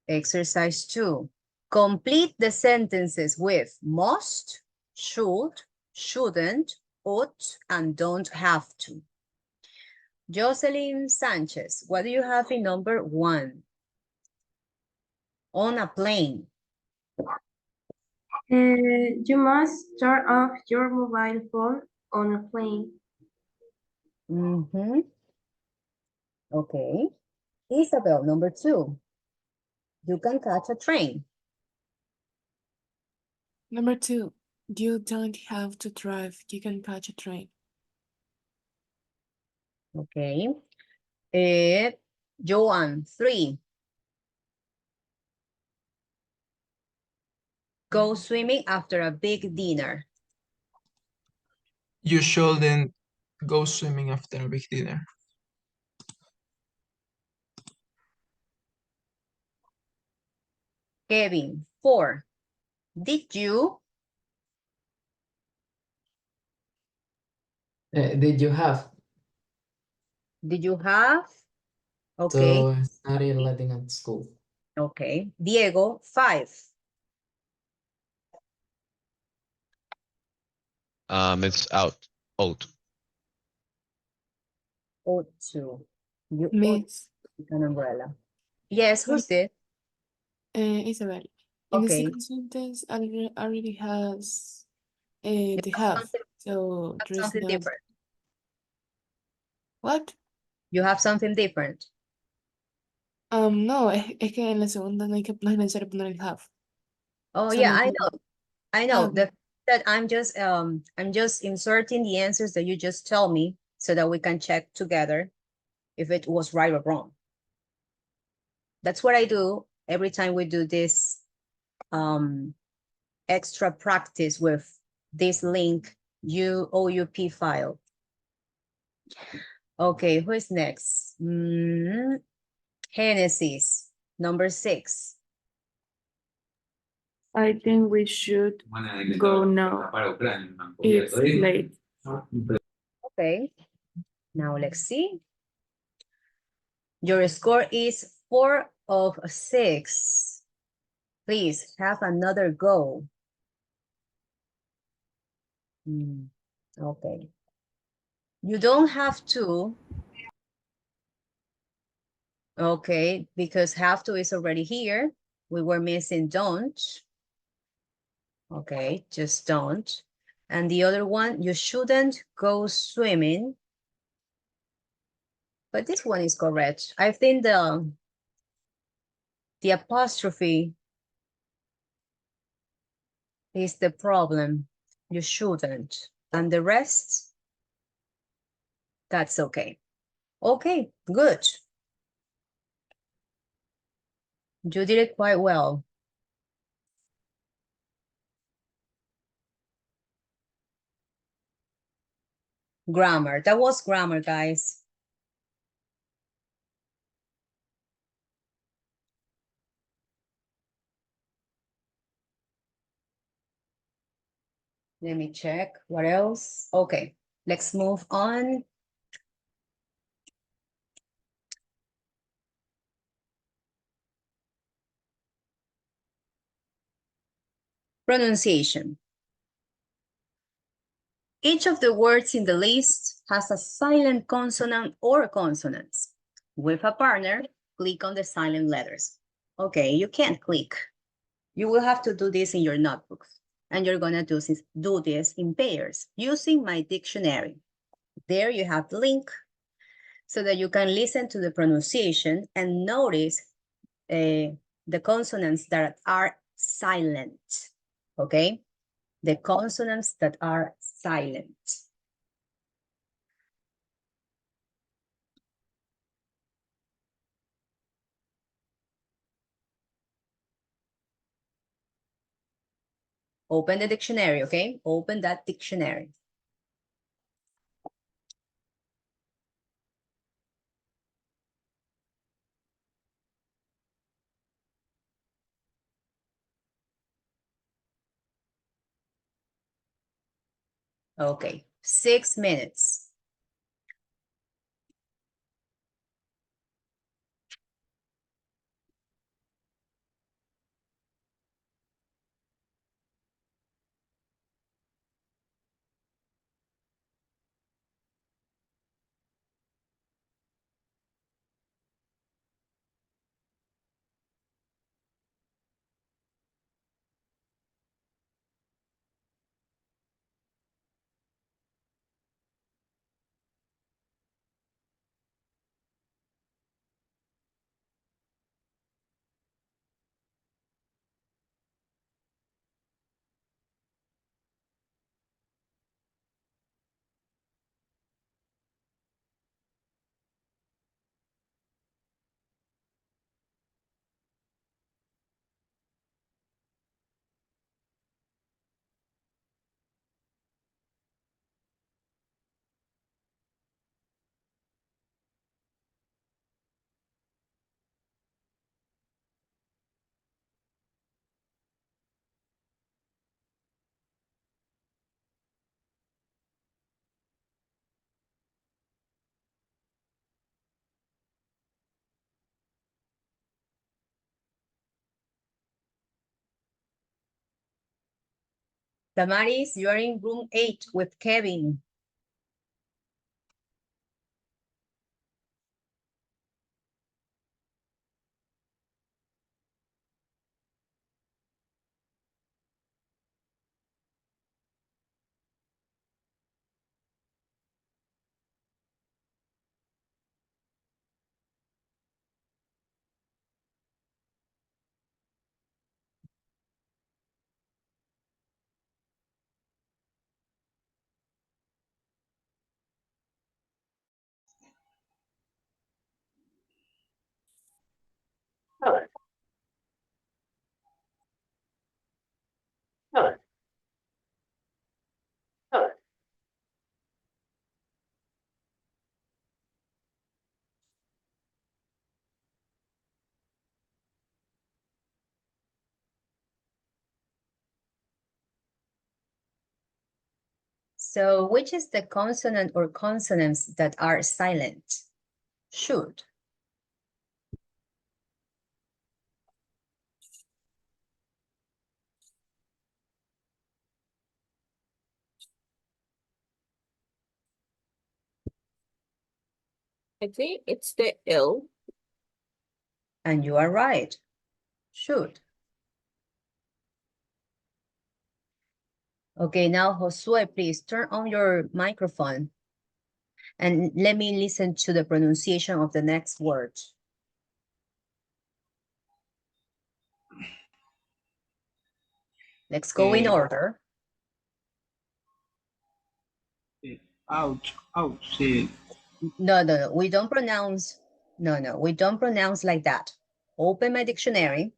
exercise 2. Complete the sentences with must, should, shouldn't, ought, and don't have to. Jocelyn Sanchez, what do you have in number 1? On a plane. You must turn off your mobile phone on a plane. Okay. Isabel, number 2. You can catch a train. Number 2, you don't have to drive. You can catch a train. Okay. Joanne, 3. Go swimming after a big dinner. You shouldn't go swimming after a big dinner. Kevin, 4. Did you? Did you have Did you have? Okay. to study Latin at school? Okay. Diego, 5. It's out. Ought to. You ought Miss, to take an umbrella. Yes, who's this? Isabel, in the Okay. second sentence, already has the have. So there is Something not. different. What? You have something different. No, es que en la segunda no es necesario poner el have. Oh, Solo yeah, el I have. know. I know. Okay. That I'm just inserting the answers that you just tell me so that we can check together if it was right or wrong. That's what I do every time we do this extra practice with this link OUP file. Okay, who is next? Genesis, number 6. I think we should go now. It's late. Okay, now let's see. Your score is 4 of 6. Please have another go. Okay. You don't have to. Okay, because have to is already here. We were missing don't. Okay, just don't. And the other one, you shouldn't go swimming. But this one is correct. I think the apostrophe is the problem. You shouldn't. And the rest, that's okay. Okay, good. You did it quite well. Grammar. That was grammar, guys. Let me check. What else? Okay, let's move on. Pronunciation. Each of the words in the list has a silent consonant or consonants. With a partner, click on the silent letters. Okay, you can't click. You will have to do this in your notebooks. And you're gonna do this in pairs using my dictionary. There you have the link so that you can listen to the pronunciation and notice the consonants that are silent, okay? The consonants that are silent. Open the dictionary, okay? Open that dictionary. Okay, 6 minutes. Damaris, you are in room 8 with Kevin. So which is the consonant or consonants that are silent? Should. I think it's the L. And you are right. Should. Okay, now Josue, please turn on your microphone and let me listen to the pronunciation of the next word. Let's go in order. Ouch, ouch. Sí. No, we don't pronounce, we don't pronounce like that. Open my dictionary.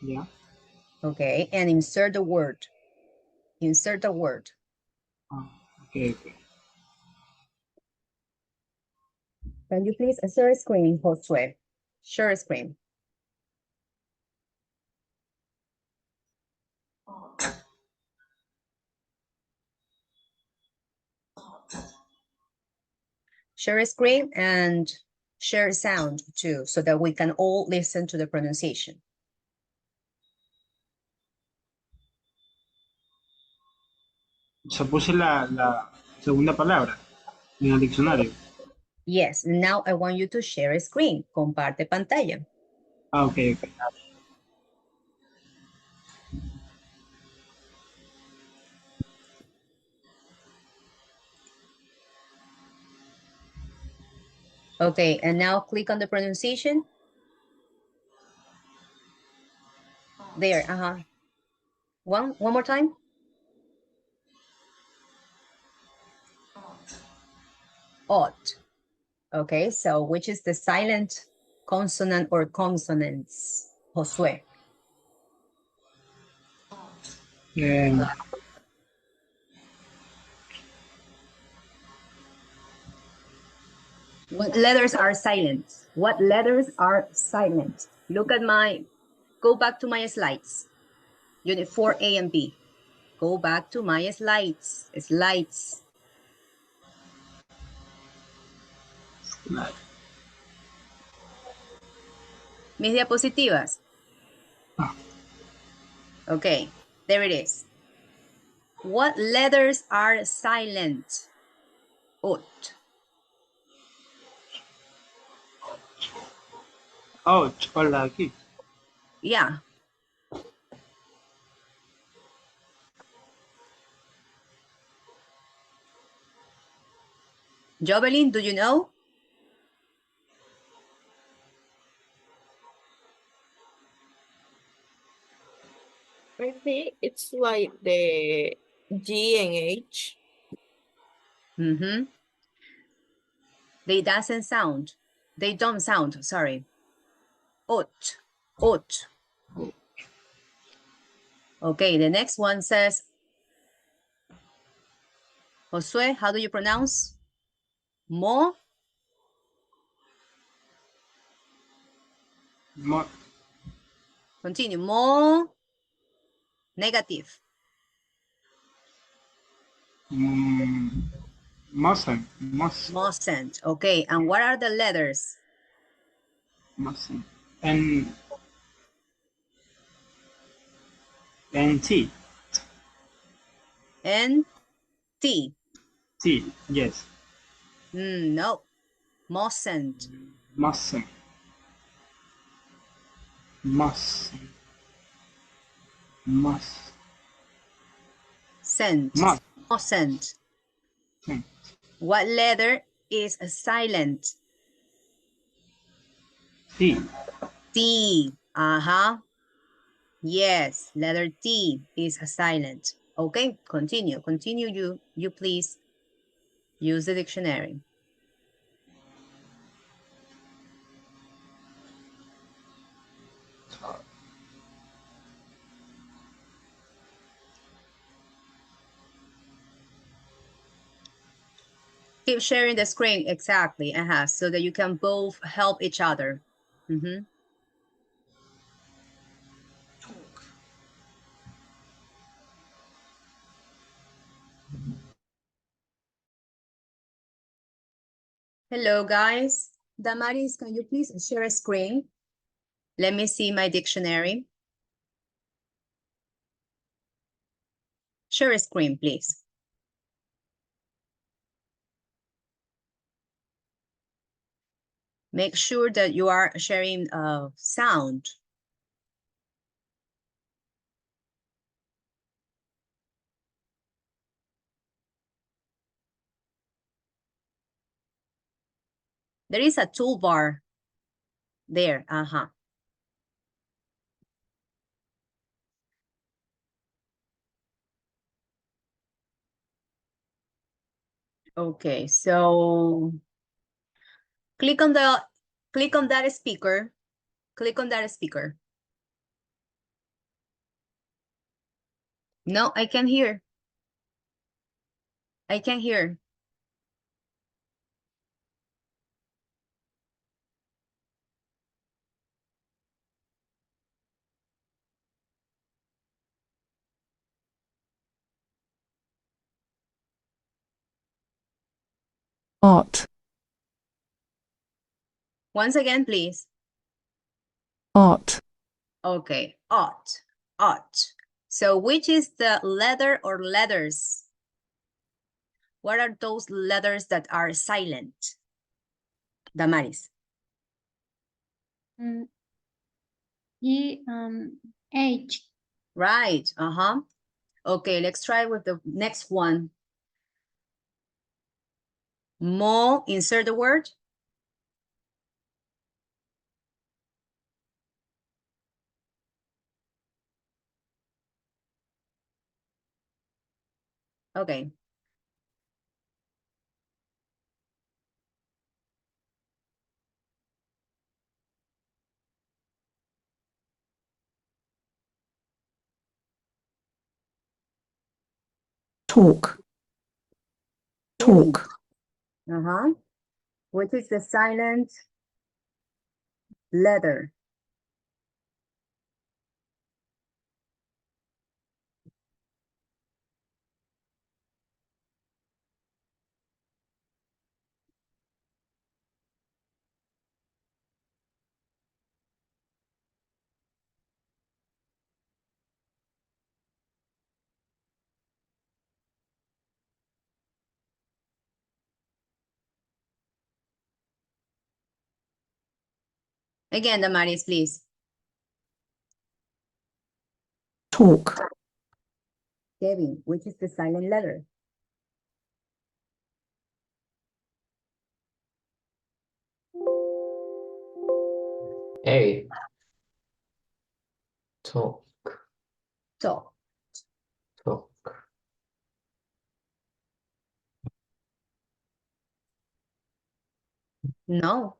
Yeah. Okay, and insert the word. Insert the word. Okay. Can you please share screen, Josue? Share screen. Share screen and share sound too, so that we can all listen to the pronunciation. Se puse la segunda palabra en el diccionario. Yes, now I want you to share screen. Comparte pantalla. Okay. Okay, and now click on the pronunciation. There, One more time. Ought. Okay, so which is the silent consonant or consonants, Josue? What letters are silent? What letters are silent? Look at go back to my slides. Unit 4A and B. Go back to my slides. Slides. Mis diapositivas. Okay, there it is. What letters are silent? Ut. Ouch, hola aquí. Yeah. Jovelyn, do you know? I think it's like the G and H. Mm-hmm. They don't sound, sorry. Ut. Ut. Okay, the next one says, Josue, how do you pronounce? Mo? Continue. Mo. Negative. Mustn't. Mustn't. Okay, and what are the letters? Mustn't. And T. N. T. T, yes. No. Mustn't. Mustn't. Sent. Mustn't. What letter is silent? T. T. Yes, letter T is silent. Okay, continue. Continue, you please use the dictionary. Keep sharing the screen, exactly, so that you can both help each other. Hello, guys. Damaris, can you please share a screen? Let me see my dictionary. Share a screen, please. Make sure that you are sharing sound. There is a toolbar there. Okay, so click on that speaker. Click on that speaker. No, I can't hear. I can't hear. Art. Once again, please. Art. Okay, ought. So which is the letter or letters? What are those letters that are silent? Damaris. E, H. Right, Okay, let's try with the next one. Mo, insert the word. Okay. Talk. Talk. Which is the silent letter? Again, Damaris, please. Talk. Kevin, which is the silent letter? A. Talk. Talk. Talk. No,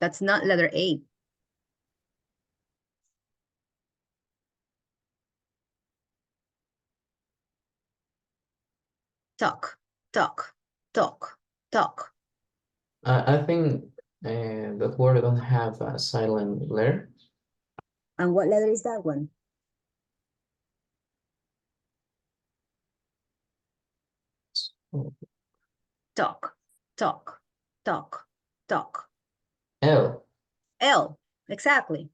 that's not letter A. Talk, talk, talk, talk. I think that word don't have a silent letter. And what letter is that one? Talk, talk, talk, talk. L. L, exactly.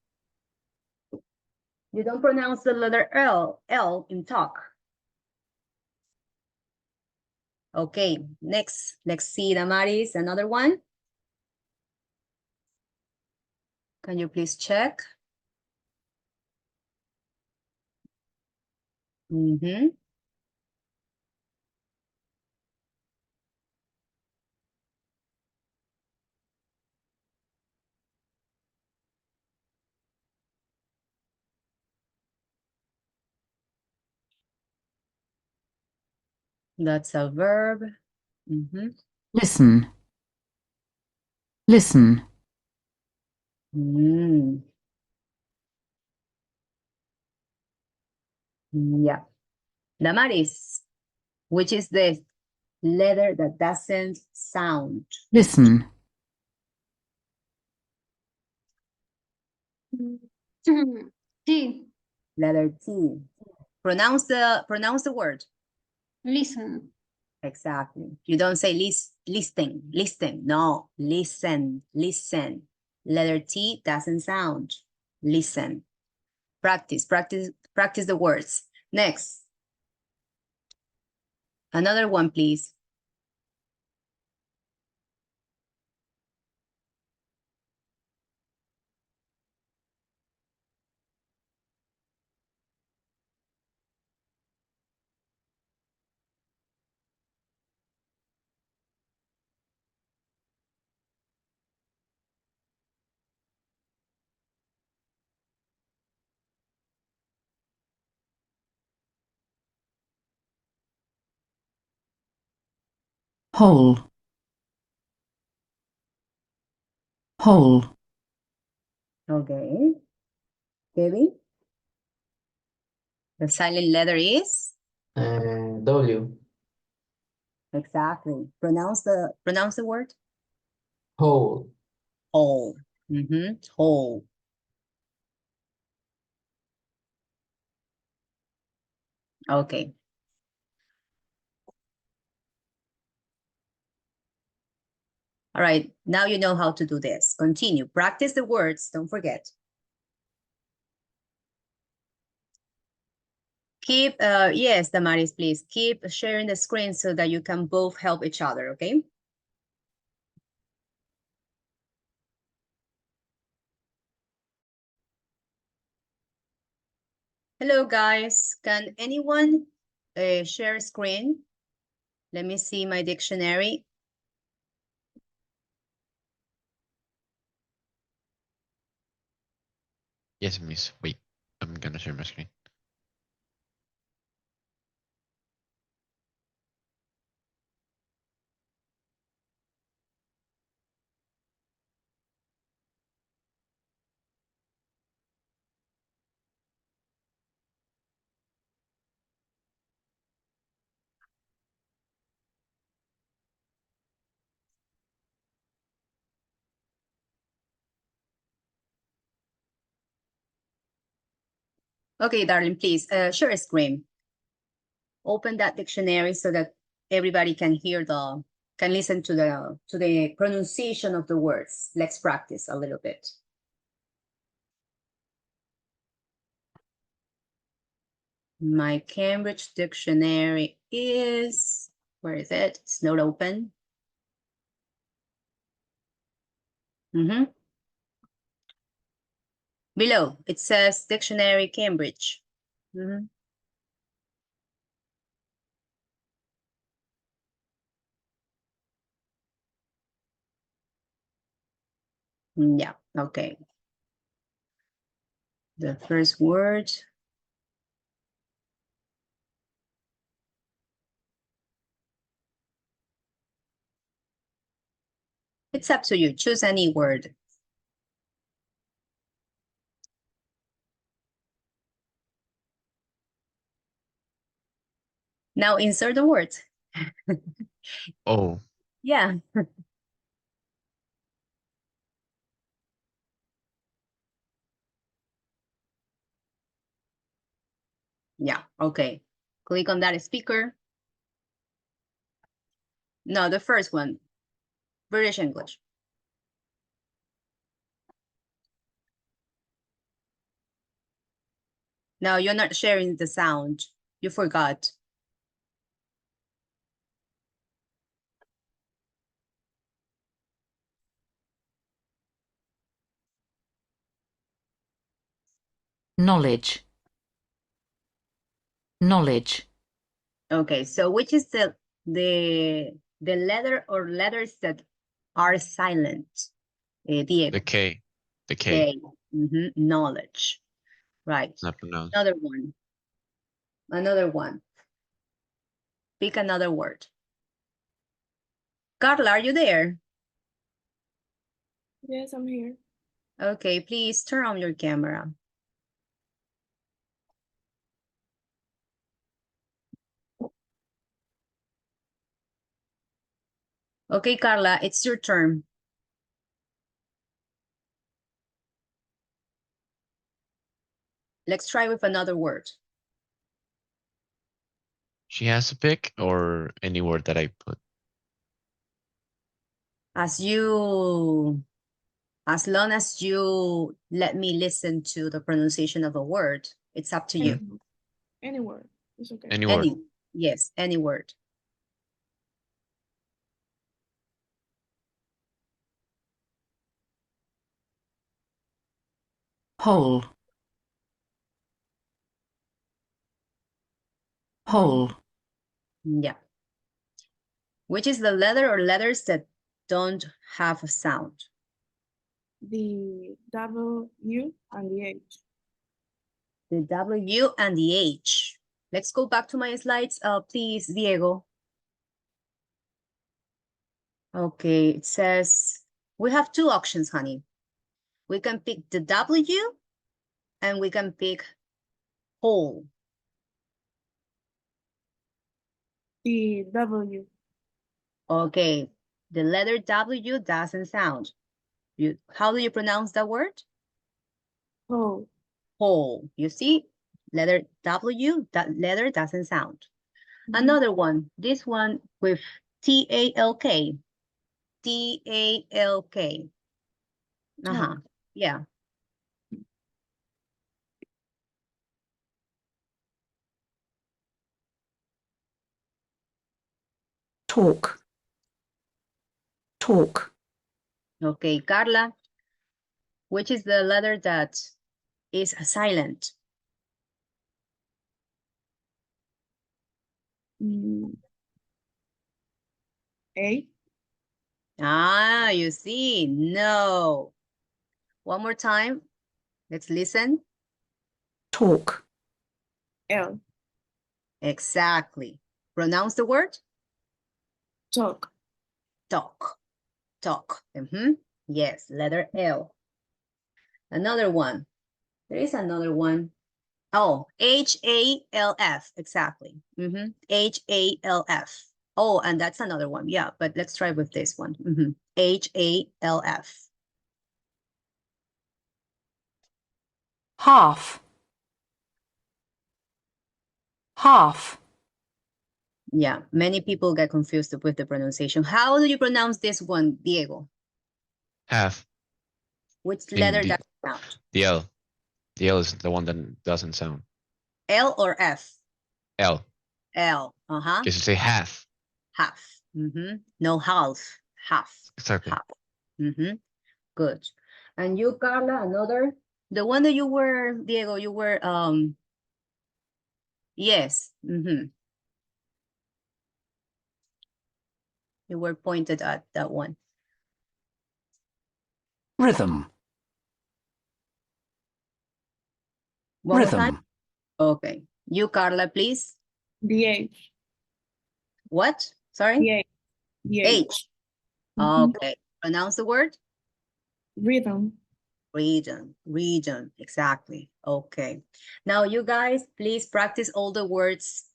You don't pronounce the letter L in talk. Okay, next, let's see, Damaris, another one. Can you please check? That's a verb. Listen. Listen. Yeah. Damaris, which is the letter that doesn't sound? Listen. T. Letter T. Pronounce the word. Listen. Exactly. You don't say listen. No, listen. Letter T doesn't sound. Listen. Practice the words. Next. Another one, please. Whole. Whole. Okay. Kevin? The silent letter is? W. Exactly. Pronounce the word. Whole. Whole. Whole. Okay. All right. Now you know how to do this. Continue. Practice the words. Don't forget. Keep, yes, Damaris, please. Keep sharing the screen so that you can both help each other, okay? Hello, guys. Can anyone share screen? Let me see my dictionary. Yes, miss. Wait, I'm gonna share my screen. Okay, darling, please share a screen. Open that dictionary so that everybody can hear can listen to the pronunciation of the words. Let's practice a little bit. My Cambridge dictionary is, where is it? It's not open. Below, it says Dictionary Cambridge. Yeah, okay. The first word. It's up to you. Choose any word. Now insert the word. Oh. Yeah. Yeah, okay. Click on that speaker. No, the first one, British English. No, you're not sharing the sound. You forgot. Knowledge. Knowledge. Okay, so which is the letter or letters that are silent? Diego. The K. The K. K. Knowledge. Right. Not pronounced. Another one. Another one. Pick another word. Carla, are you there? Yes, I'm here. Okay, please turn on your camera. Okay, Carla, it's your turn. Let's try with another word. She has to pick or any word that I put. As long as you let me listen to the pronunciation of a word, it's up to you. Any word. It's okay. Any word. Yes, any word. Whole. Whole. Yeah. Which is the letter or letters that don't have a sound? The W and the H. The W and the H. Let's go back to my slides, please, Diego. Okay, it says, we have two options, honey. We can pick the W and we can pick whole. The W. Okay, the letter W doesn't sound. How do you pronounce that word? Whole. Whole. You see, letter W, that letter doesn't sound. Another one, this one with T-A-L-K. T-A-L-K. Uh-huh, yeah. Talk. Talk. Okay, Carla, which is the letter that is silent? A. Ah, you see, no. One more time, let's listen. Talk. L. Exactly. Pronounce the word? Talk. Talk. Talk. Yes, letter L. Another one. There is another one. Oh, H-A-L-F. Exactly. H-A-L-F. Oh, and that's another one. Yeah, but let's try with this one. H-A-L-F. Half. Half. Yeah, many people get confused with the pronunciation. How do you pronounce this one, Diego? Half. Which In letter the, does it sound? the L. The L is the one that doesn't sound. L or F? L. L. Uh-huh. Because you say half. Half. No, half. Half. Exactly. Half. Good. And you, Carla, another? The one that you were, Diego, you were, yes. You were pointed at that one. Rhythm. One more time? Rhythm. Okay. You, Carla, please. The H. What? Sorry? The H. The H. Okay. Pronounce the word? Rhythm. Region, exactly. Okay. Now you guys, please practice all the words,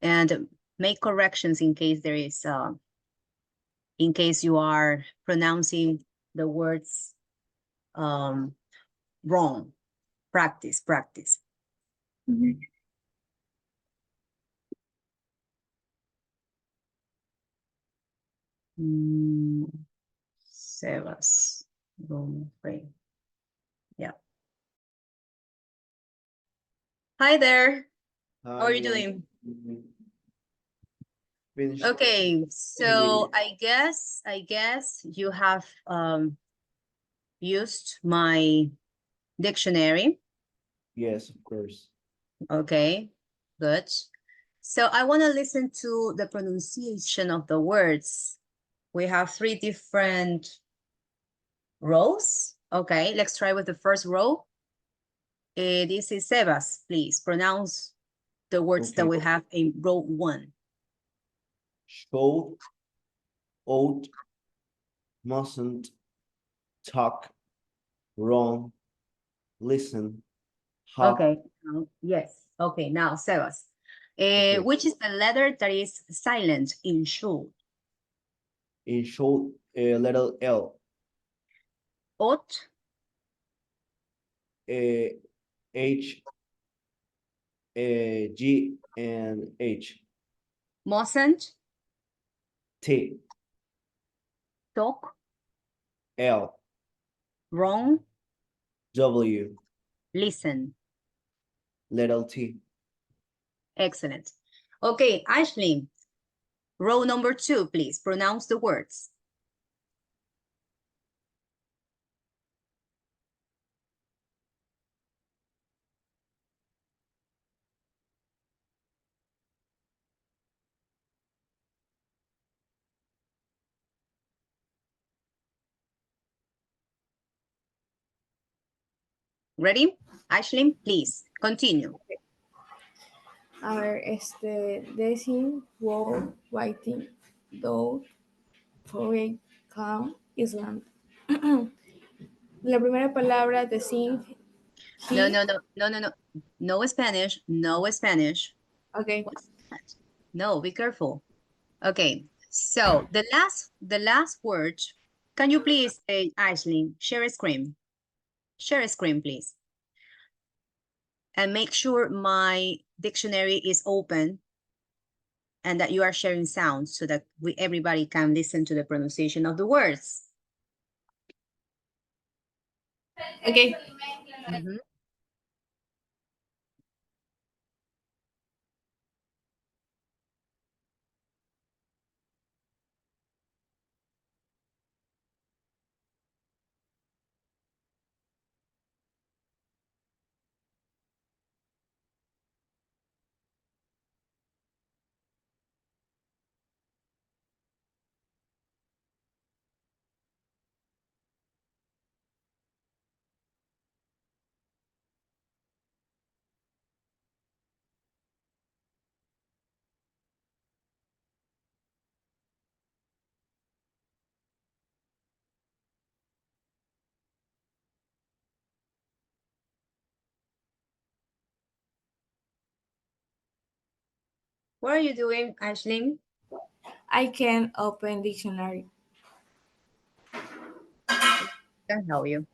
and make corrections in case there is, in case you are pronouncing the words wrong. Practice. Sebas, room frame. Yeah. Hi there. How are you doing? Finished. Okay, so I guess you have used my dictionary. Yes, of course. Okay, good. So I want to listen to the pronunciation of the words. We have 3 different rows. Okay, let's try with the first row. This is Sebas. Please pronounce the words that we have in row 1. Should, ought, mustn't, talk, wrong, listen, have. Okay, yes. Okay, now Sebas. Which is the letter that is silent in should? In should, letter L. Ought, H, G and H. Mustn't. T. Talk. L. Wrong. W. Listen. Little T. Excellent. Okay, Ashley, row number 2, please. Pronounce the words. Ready? Ashley, please continue. A ver, Design, Wall, Writing, Dog, Foreign, Calm, Island. La primera palabra, Design. No, no, no, no, no, no. No Spanish, no Spanish. Okay. What's that? No, be careful. Okay, so the last word, can you please, Ashley, share a screen? Share a screen, please. And make sure my dictionary is open and that you are sharing sounds so that everybody can listen to the pronunciation of the words. Okay. Mm-hmm. What are you doing, Ashley? I can open dictionary. Can help you.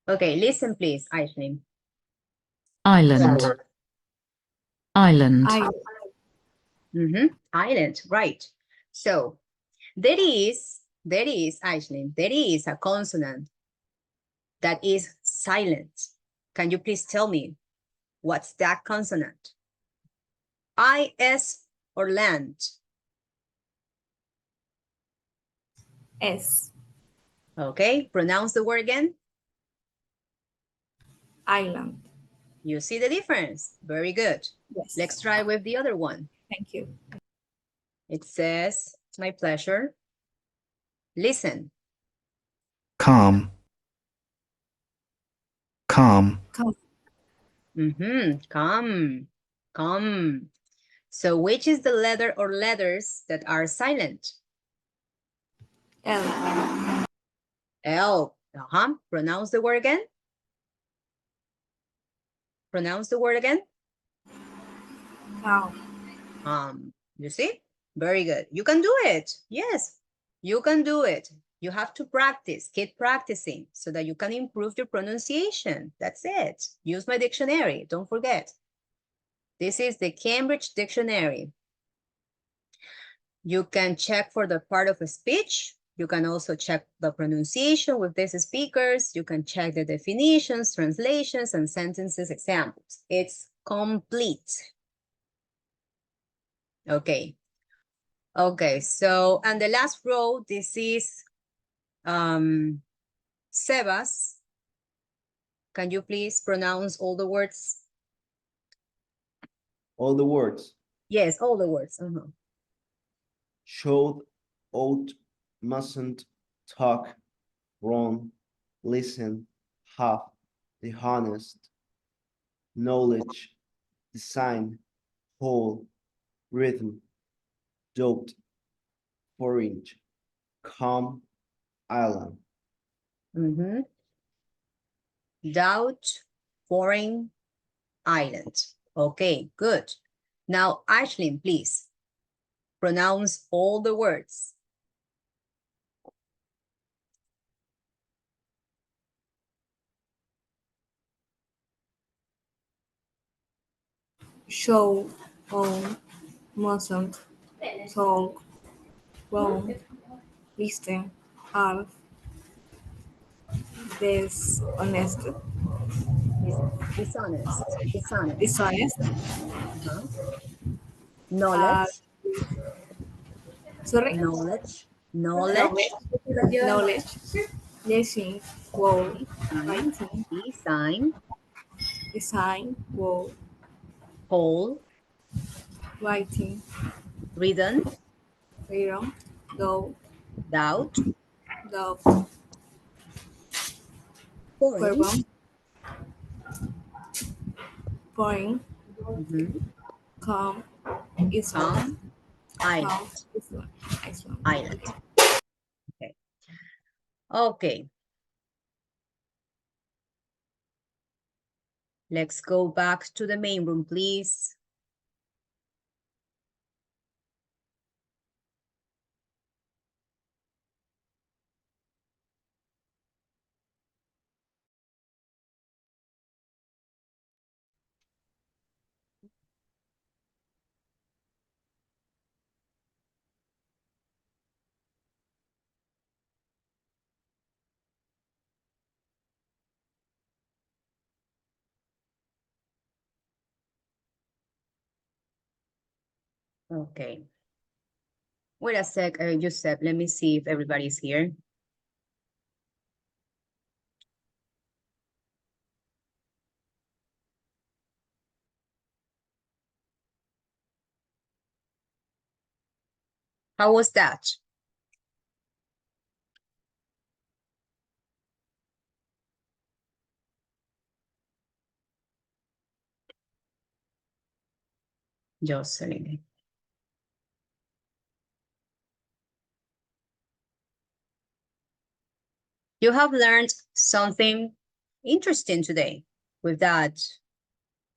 Okay, listen, please, Ashley. Island. Island. Mm-hmm. Island, right. So there is, Ashley, there is a consonant that is silent. Can you please tell me what's that consonant? I-S or land? S. Okay, pronounce the word again. Island. You see the difference? Very good. Yes. Let's try with the other one. Thank you. It says, it's my pleasure. Listen. Calm. Calm. Calm. Mm-hmm. Calm. So which is the letter or letters that are silent? L. L. Pronounce the word again. Pronounce the word again. You see? Very good. You can do it. Yes, you can do it. You have to practice, keep practicing so that you can improve your pronunciation. That's it. Use my dictionary. Don't forget. This is the Cambridge Dictionary. You can check for the part of a speech. You can also check the pronunciation with these speakers. You can check the definitions, translations, and sentences examples. It's complete. Okay. Okay, so, and the last row, this is Sebas. Can you please pronounce all the words? All the words. Yes, all the words. Should, ought, mustn't, talk, wrong, listen, have, the honest, knowledge, design, whole, rhythm, doubt, foreign, calm, island. Doubt, foreign, island. Okay, good. Now, Ashley, please pronounce all the words. show, own, mustn't, talk, wrong, listen, half, dishonest, Dishonest. Dishonest. dishonest, Uh-huh. uh, Knowledge. sorry, Knowledge. knowledge, Knowledge. knowledge, guessing, wow, Design. writing, Design. design, wow, Whole. writing, Rhythm. freedom, doubt, Doubt. doubt, Point. carbon, point, Mm-hmm. calm, Islam, Calm. Island. calm, Islam, Islam. Island. Okay. Okay. Let's go back to the main room, please. Okay. Wait a sec, Joseph. Let me see if everybody's here. How was that? Jocelyn. You have learned something interesting today with that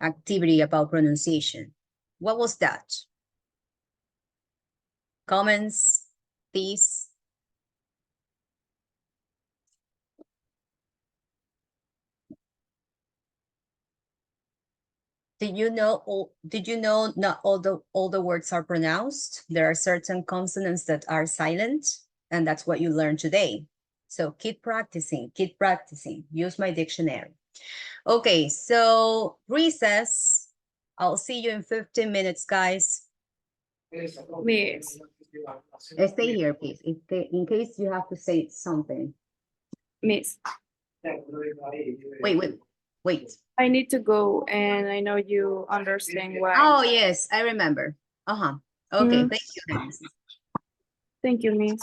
activity about pronunciation. What was that? Comments, please. Did you know not all the words are pronounced? There are certain consonants that are silent, and that's what you learned today. So keep practicing, keep practicing. Use my dictionary. Okay, so recess. I'll see you in 15 minutes, guys. Miss, Stay here, please, in case you have to say something. miss, Wait. I need to go and I know you understand why. Oh, yes, I remember. Uh-huh. Okay, Mm. thank you, guys. Thank you, miss.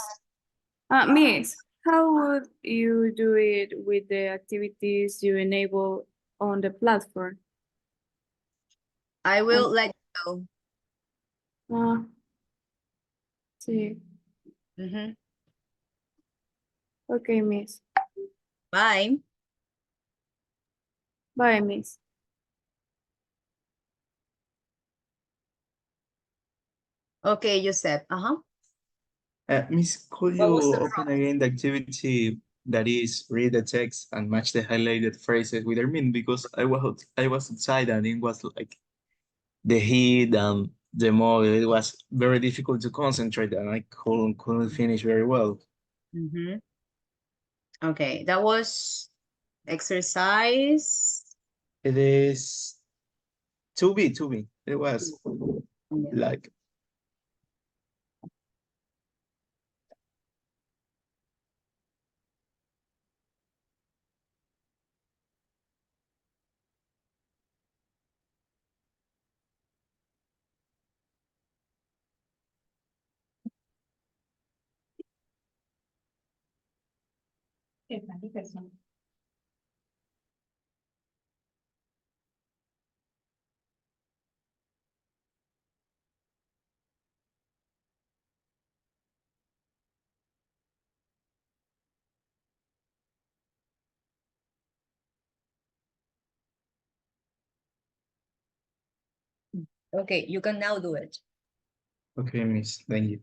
Miss, how would you do it with the activities you enable on the platform? I will let you Uh, see. know. Okay, miss. Bye. Bye, miss. Okay, Joseph. Uh-huh. Miss, could What you was the open again the activity that is read the text and match the highlighted phrases with their meaning? Because I was outside and it was like the heat and the mobile. It was very difficult to concentrate and I couldn't finish very well. Mm-hmm. Okay, that was exercise. It is 2B. It was like Okay, you can now do it. okay, Miss. Thank you.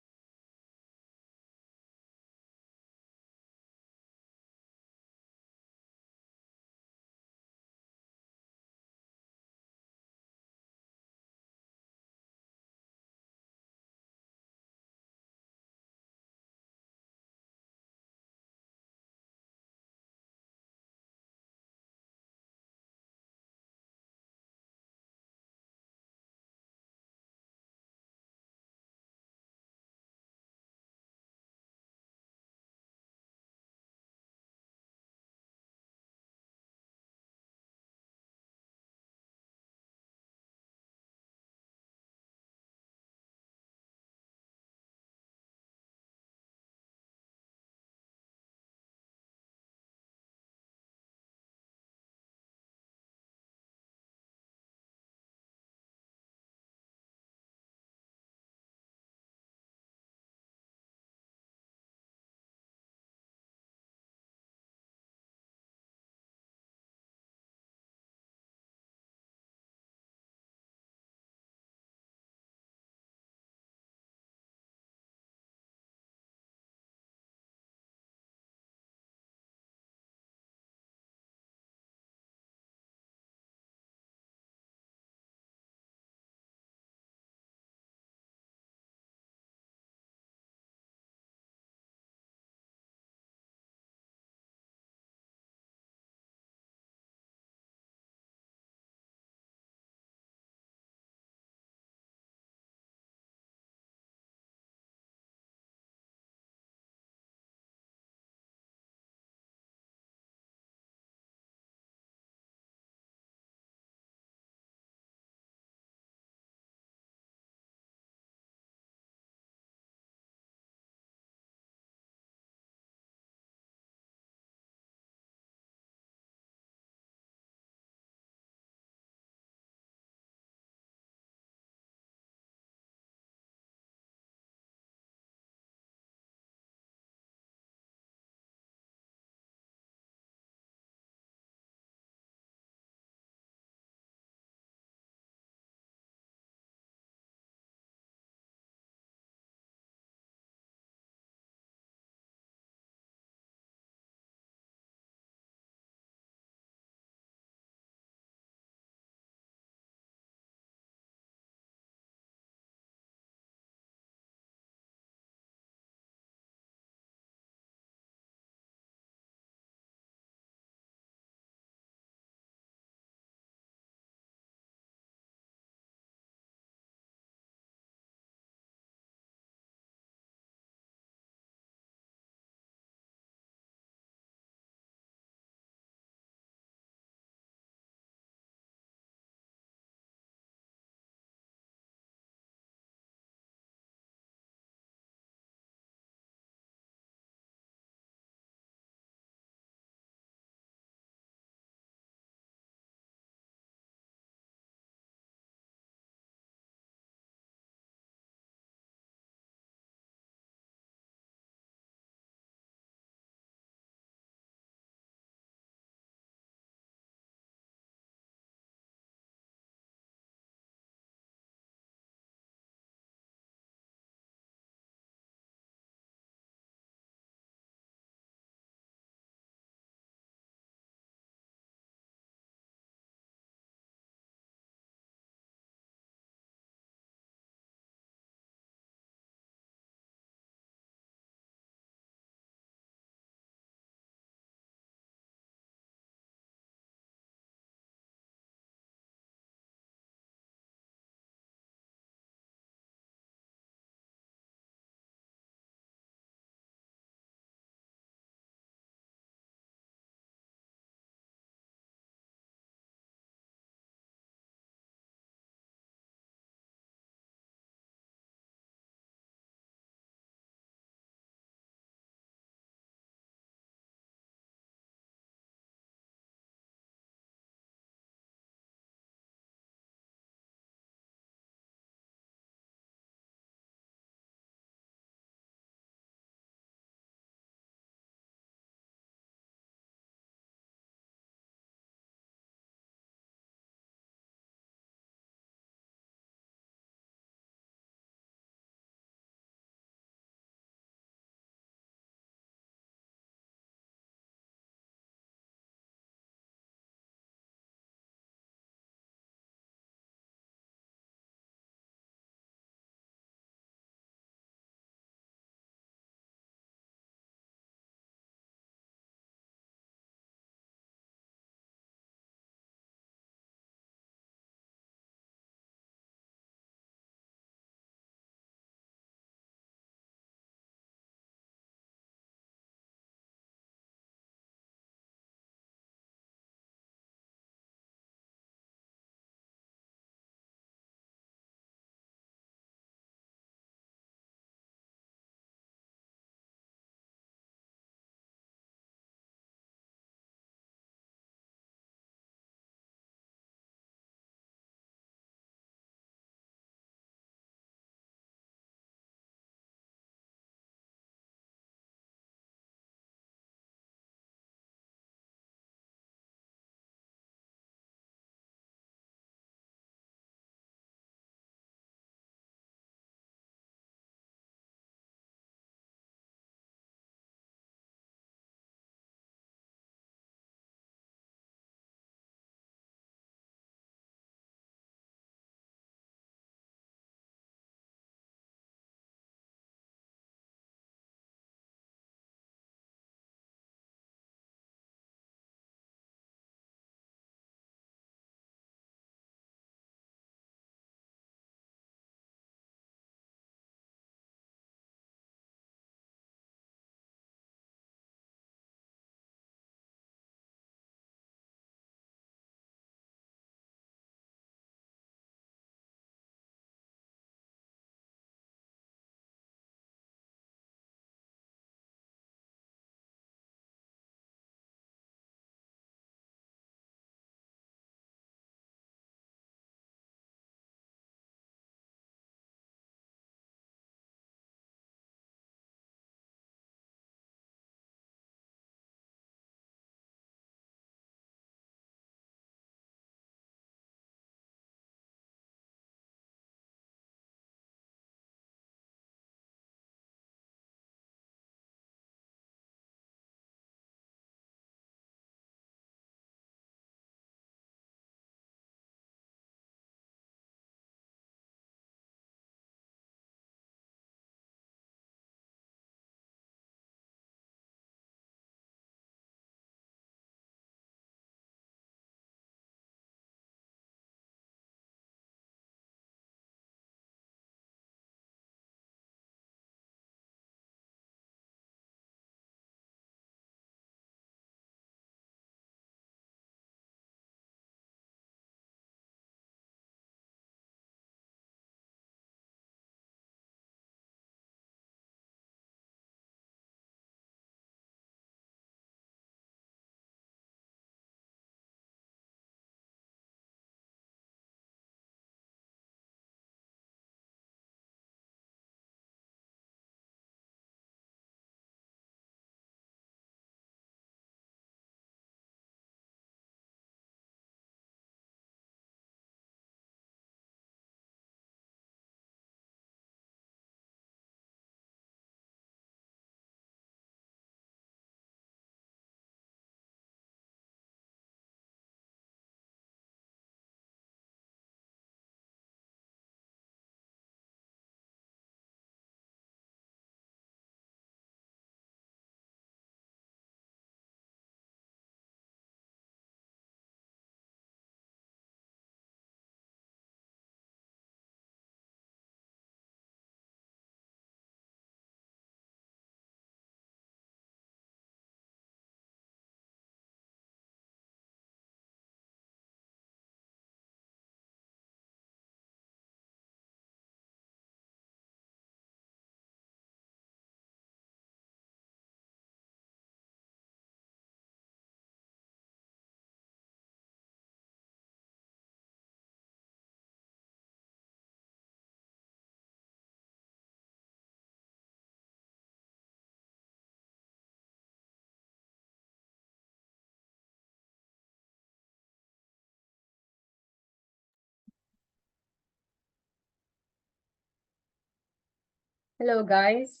Hello, guys.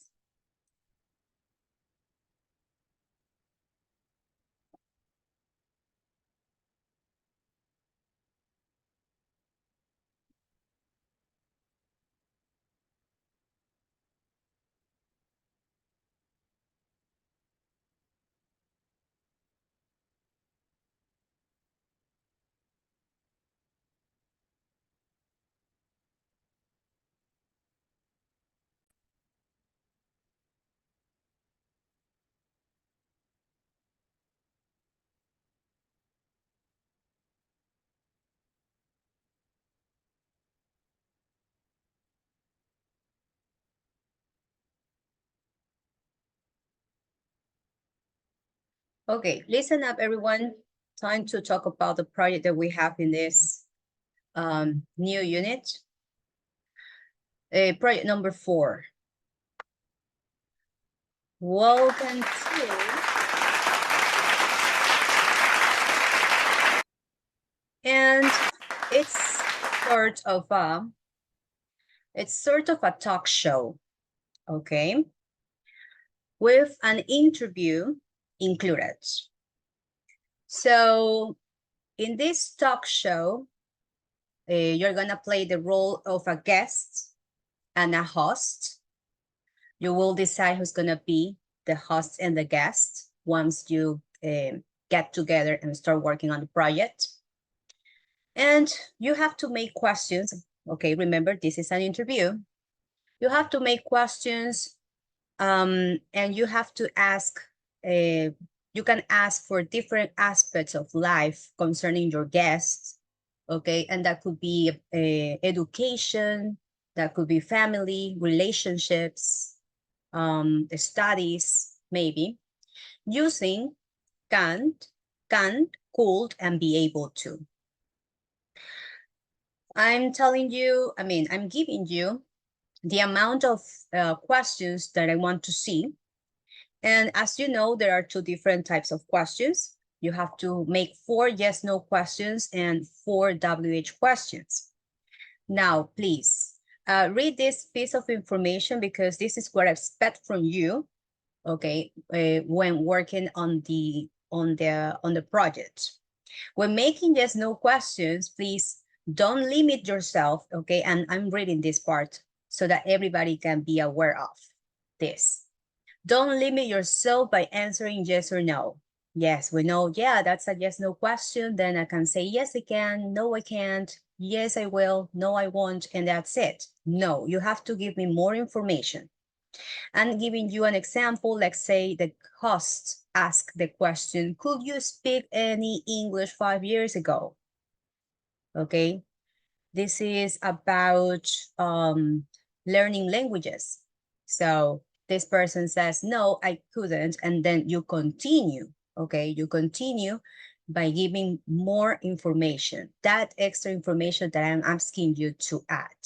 Okay, listen up, everyone. Time to talk about the project that we have in this new unit. Project number 4. Welcome to and it's sort of a talk show, okay, with an interview included. So in this talk show, you're gonna play the role of a guest and a host. You will decide who's gonna be the host and the guest once you get together and start working on the project. And you have to make questions. Okay, remember, this is an interview. You have to make questions and you have to ask, you can ask for different aspects of life concerning your guests, okay? And that could be education, that could be family, relationships, studies, maybe, using can, could, and be able to. I'm giving you the amount of questions that I want to see. And as you know, there are 2 different types of questions. You have to make 4 yes/no questions and 4 WH questions. Now, please read this piece of information because this is what I expect from you, okay, when working on the project. When making yes/no questions, please don't limit yourself, okay? And I'm reading this part so that everybody can be aware of this. Don't limit yourself by answering yes or no. Yes, we know, yeah, that's a yes/no question. Then I can say, yes, I can, no, I can't, yes, I will, no, I won't, and that's it. No, you have to give me more information. I'm giving you an example. Let's say the host asked the question, could you speak any English 5 years ago? Okay, this is about learning languages. So this person says, no, I couldn't. And then you continue, okay? You continue by giving more information, that extra information that I'm asking you to add.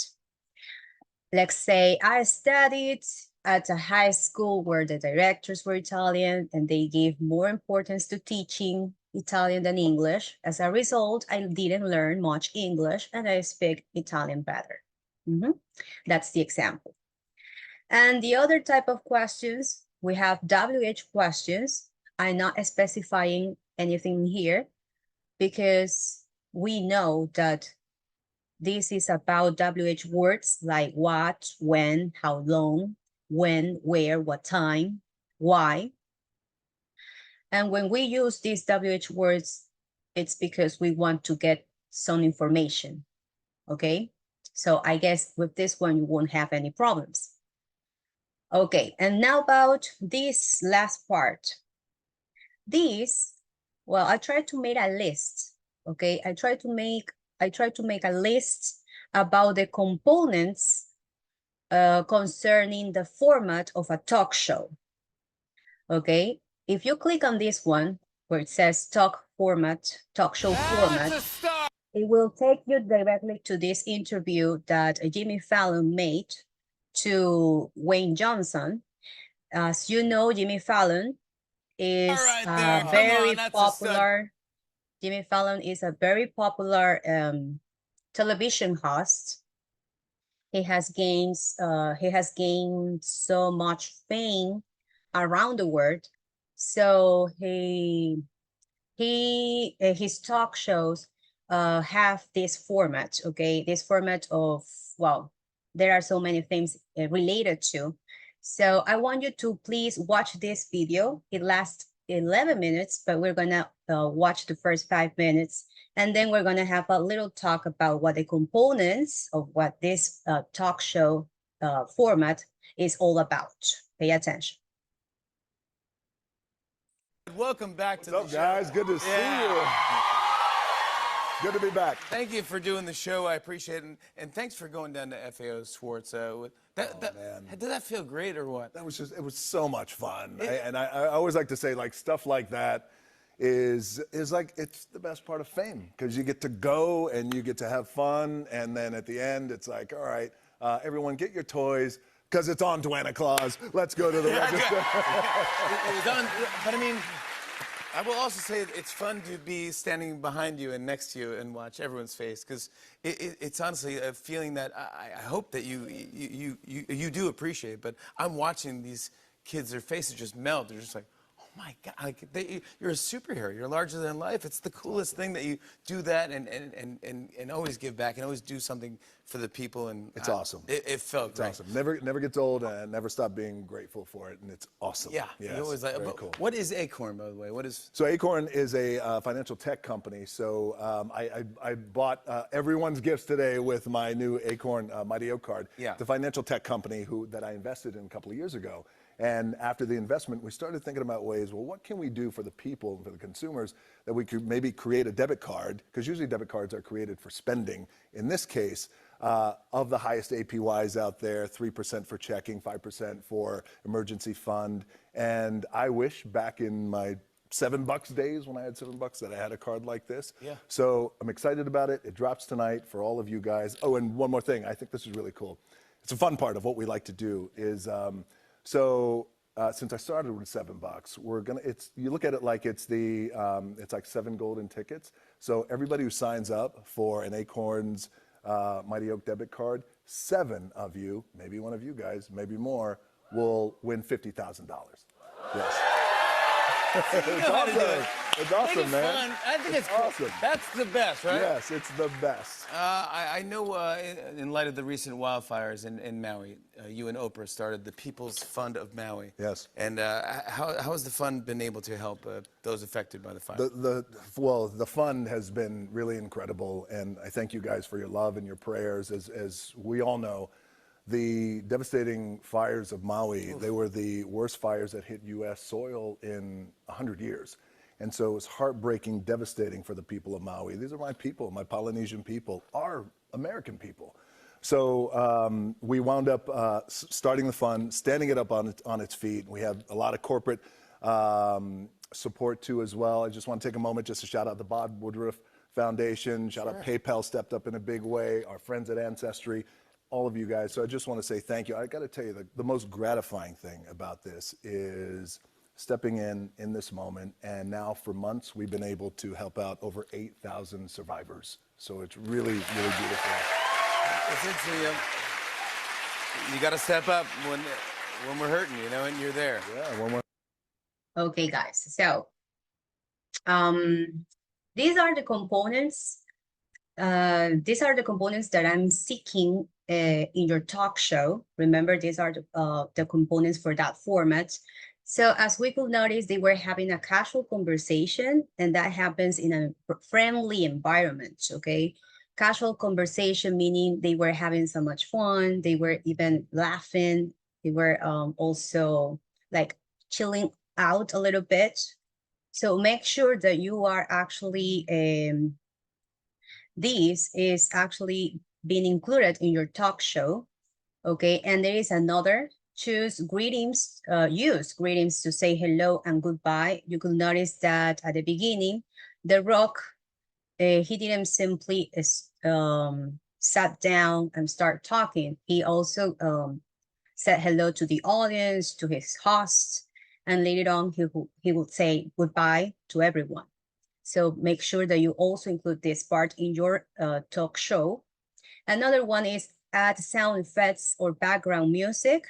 Let's say I studied at a high school where the directors were Italian and they gave more importance to teaching Italian than English. As a result, I didn't learn much English and I speak Italian better. That's the example. And the other type of questions, we have WH questions. I'm not specifying anything here because we know that this is about WH words like what, when, how long, when, where, what time, why. And when we use these WH words, it's because we want to get some information, okay? So I guess with this one, you won't have any problems. Okay, and now about this last part. This, well, I tried to make a list, okay? I tried to make a list about the components concerning the format of a talk show, okay? If you click on this one where it says talk show format, it will take you directly to this interview that Jimmy Fallon made to Wayne Johnson. As you know, Jimmy Fallon is Jimmy Fallon is a very popular television host. he has gained so much fame around the world. So his talk shows have this format, okay? This format of, well, there are so many things related to. So I want you to please watch this video. It lasts 11 minutes, but we're gonna watch the first 5 minutes, and then we're gonna have a little talk about what the components of what this talk show format is all about. Pay attention. Welcome back to What's the up, show. guys? Good to see you. Good to be back. Thank you for doing the show. I appreciate it. And thanks for going down to FAO Schwartz. Man. Did that feel great or what? That was just, it was so much fun. I always like to say, like, stuff like that is like, it's the best part of fame, because you get to go and you get to have fun. And then at the end, it's like, all right, everyone get your toys, because it's on Duana Claus. Let's go to the register. It was on, but I mean, I will also say it's fun to be standing behind you and next to you and watch everyone's face, because it's honestly a feeling that I hope that you do appreciate. But I'm watching these kids, their faces just melt. They're just like, oh my God, like you're a superhero. You're larger than life. It's the coolest thing that you do that and always give back and always do something for the people. And it's awesome. It felt it's great. awesome. Never gets old, and never stop being grateful for it. And it's awesome. Yeah. Yes, You always like, very cool. What is Acorn, by the way? What is? So Acorn is a financial tech company. So I bought everyone's gifts today with my new Acorn Mighty Oak card. Yeah. The financial tech company that I invested in a couple of years ago. And after the investment, we started thinking about ways, well, what can we do for the people, for the consumers, that we could maybe create a debit card, because usually debit cards are created for spending. In this case, of the highest APYs out there, 3% for checking, 5% for emergency fund. And I wish back in my $7 days, when I had $7, that I had a card like this. Yeah. So I'm excited about it. It drops tonight for all of you guys. Oh, and one more thing. I think this is really cool. It's a fun part of what we like to do is, since I started with $7, we're gonna. You look at it like it's like 7 golden tickets. So everybody who signs up for an Acorns Mighty Oak debit card, 7 of you, maybe one of you guys, maybe more, will win $50,000. Yes. It's awesome. It's awesome, man. Fun. I think it's awesome. That's the best, right? Yes, it's the best. I know in light of the recent wildfires in Maui, you and Oprah started the People's Fund of Maui. Yes. And how has the fund been able to help those affected by the fire? The fund has been really incredible, and I thank you guys for your love and your prayers. As we all know, the devastating fires of Maui, they were the worst fires that hit U.S. soil in 100 years. And so it was heartbreaking, devastating for the people of Maui. These are my people, my Polynesian people, our American people. So we wound up starting the fund, standing it up on its feet. We have a lot of corporate support too as well. I just want to take a moment just to shout out the Bob Woodruff Foundation, shout out PayPal stepped up in a big way, our friends at Ancestry, all of you guys. So I just want to say thank you. I got to tell you, the most gratifying thing about this is stepping in this moment, and now for months we've been able to help out over 8,000 survivors. So it's really, really beautiful. It's interesting. You got to step up when we're hurting, you know, and you're there. Yeah, when we're. Okay, guys. So these are the components. These are the components that I'm seeking in your talk show. Remember, these are the components for that format. So as we could notice, they were having a casual conversation, and that happens in a friendly environment, okay? Casual conversation, meaning they were having so much fun, they were even laughing, they were also like chilling out a little bit. So make sure that you are actually, this is actually being included in your talk show, okay? And there is another, choose greetings, use greetings to say hello and goodbye. You could notice that at the beginning, The Rock, he didn't simply sat down and start talking. He also said hello to the audience, to his host, and later on he would say goodbye to everyone. So make sure that you also include this part in your talk show. Another one is add sound effects or background music.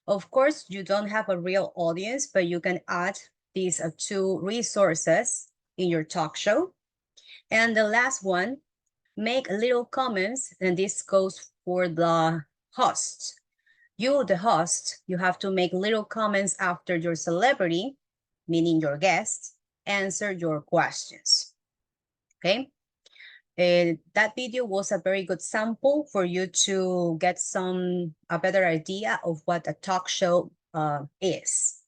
Of course, you don't have a real audience, but you can add these two resources in your talk show. And the last one, make little comments, and this goes for the host. You, the host, you have to make little comments after your celebrity, meaning your guest, answer your questions, okay? That video was a very good sample for you to get a better idea of what a talk show is.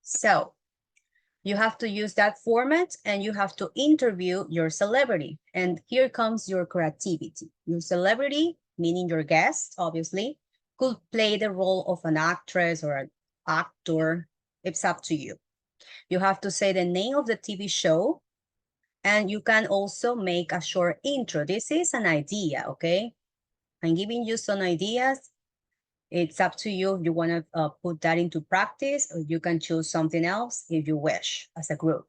So you have to use that format and you have to interview your celebrity. And here comes your creativity. Your celebrity, meaning your guest, obviously, could play the role of an actress or an actor. It's up to you. You have to say the name of the TV show, and you can also make a short intro. This is an idea, okay? I'm giving you some ideas. It's up to you if you want to put that into practice, or you can choose something else if you wish as a group.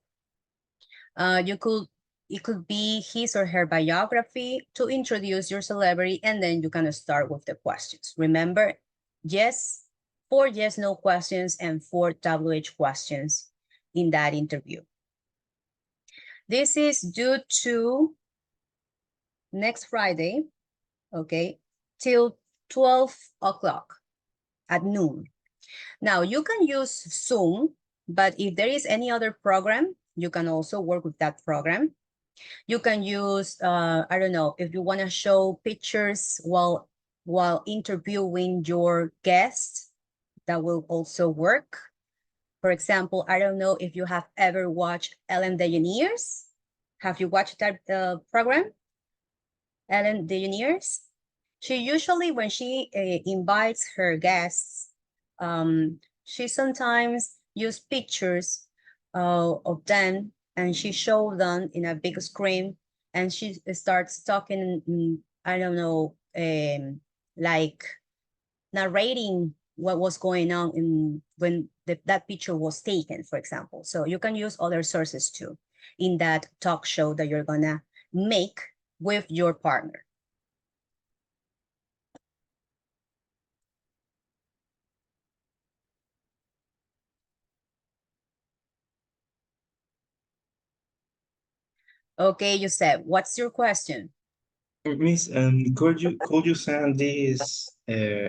It could be his or her biography to introduce your celebrity, and then you can start with the questions. Remember, yes, 4 yes, no questions and 4 WH questions in that interview. This is due to next Friday, okay, till 12 o'clock at noon. Now, you can use Zoom, but if there is any other program, you can also work with that program. You can use, I don't know, if you want to show pictures while interviewing your guest, that will also work. For example, I don't know if you have ever watched Ellen DeGeneres. Have you watched that program? Ellen DeGeneres? She usually, when she invites her guests, she sometimes use pictures of them, and she shows them in a big screen, and she starts talking, I don't know, like narrating what was going on when that picture was taken, for example. So you can use other sources too in that talk show that you're gonna make with your partner. Okay, Josep, what's your question? Miss, could you send this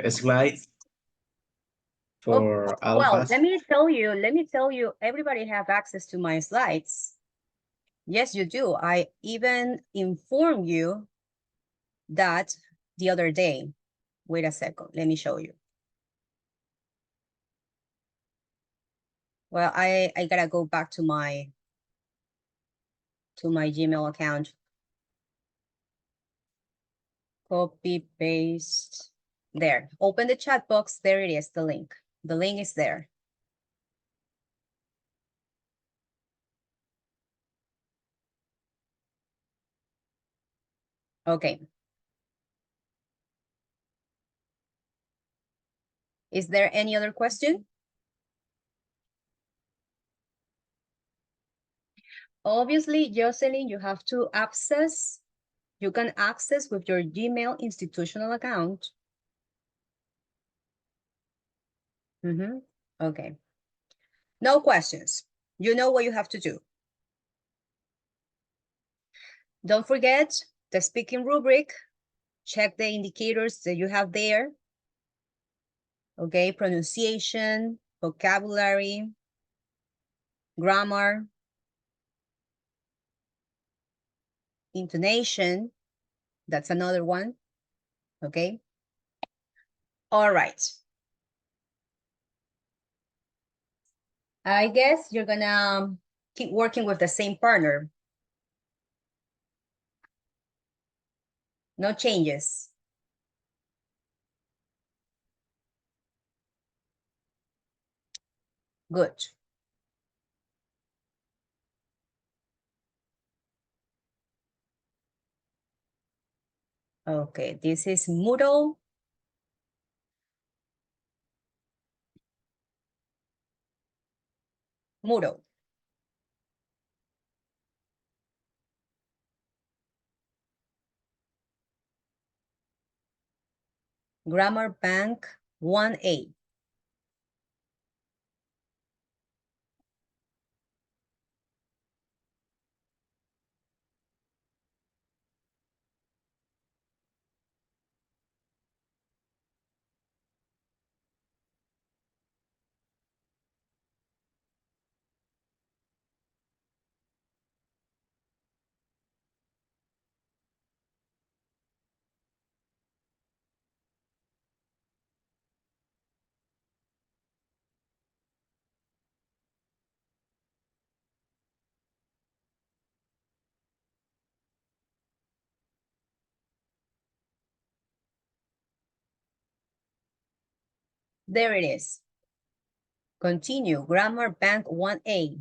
slide for all of Well, us? let me tell you, everybody have access to my slides. Yes, you do. I even informed you that the other day. Wait a second, let me show you. Well, I gotta go back to my Gmail account. Copy, paste, there. Open the chat box, there it is, the link. The link is there. Okay. Is there any other question? Obviously, Jocelyn, you have to access. You can access with your Gmail institutional account. Okay. No questions. You know what you have to do. Don't forget the speaking rubric. Check the indicators that you have there. Okay, pronunciation, vocabulary, grammar, intonation. That's another one. Okay. All right. I guess you're gonna keep working with the same partner. No changes. Good. Okay, this is Moodle. Moodle. Grammar Bank 1A. There it is. Continue, Grammar Bank 1A.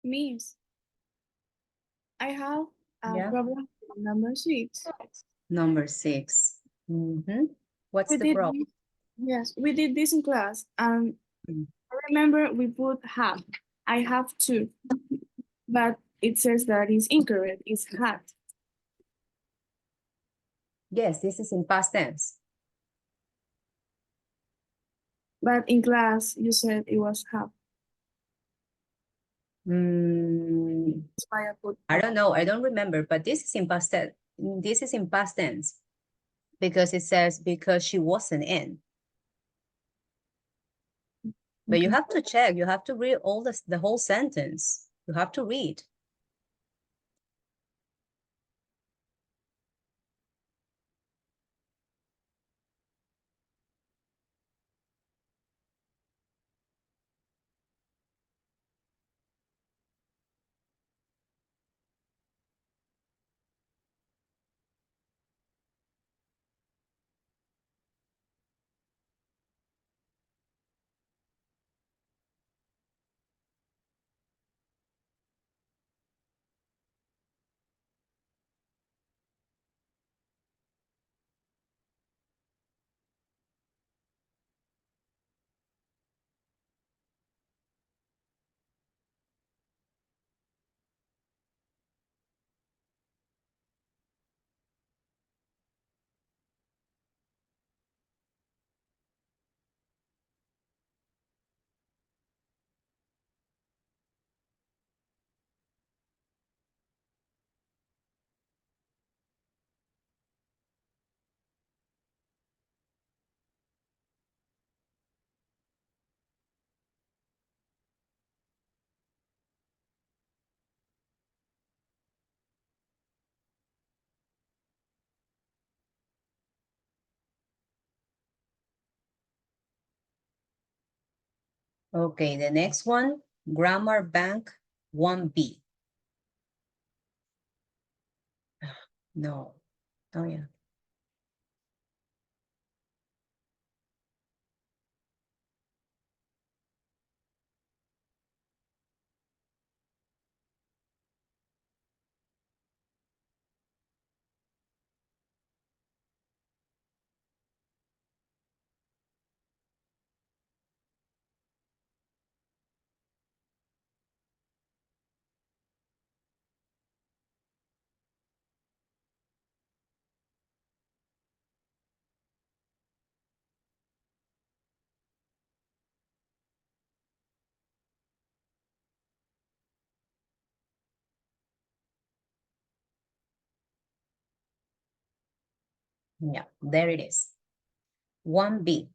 Miss, I have a Yeah. problem with number 6. Number 6. What's We the did problem? this, yes, we did this in class, and Mm. I remember we put have. I have to, but it says that is incorrect. It's had. Yes, this is in past tense. But in class, you said it was have. That's why I put I don't know. I don't remember, but this is in past tense. This is in past tense because it says because she wasn't in. But you have to check. You have to read all the whole sentence. You have to read. Okay, the next one, Grammar Bank 1B. No. Oh, yeah. Yeah, there it is. 1B.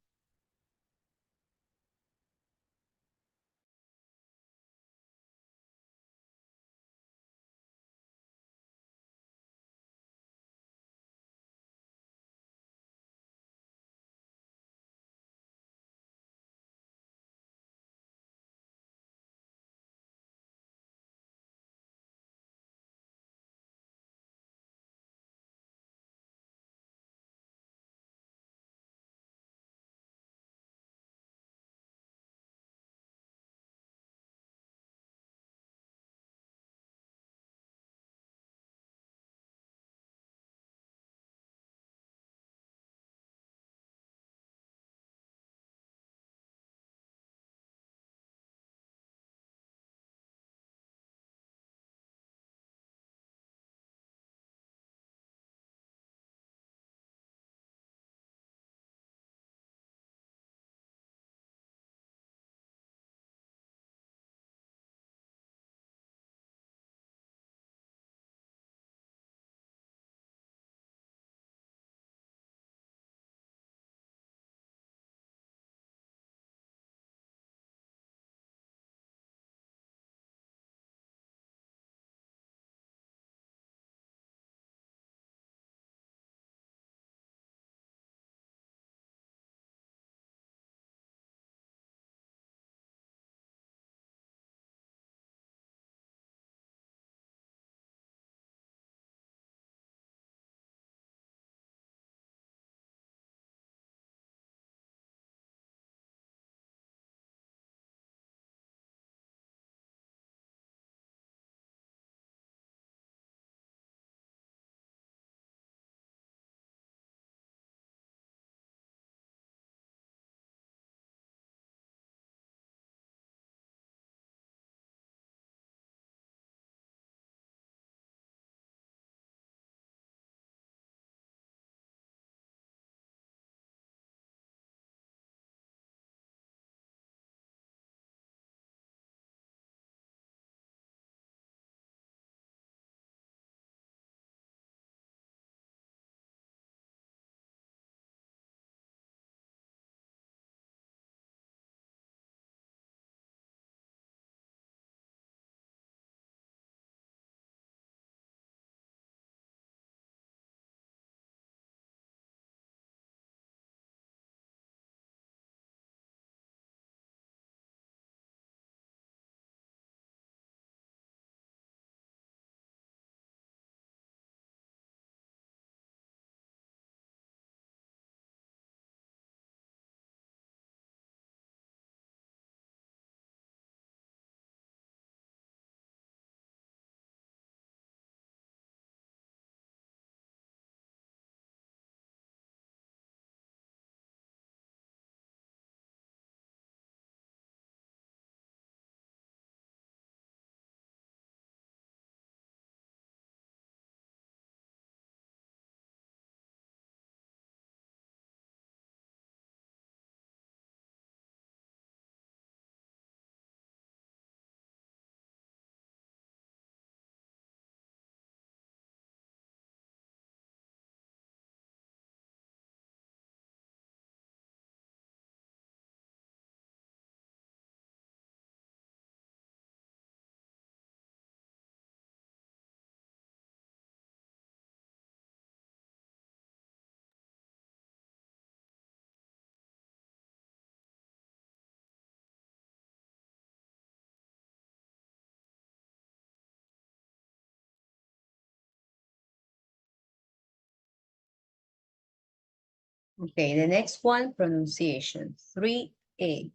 Okay, the next one, pronunciation, 3A.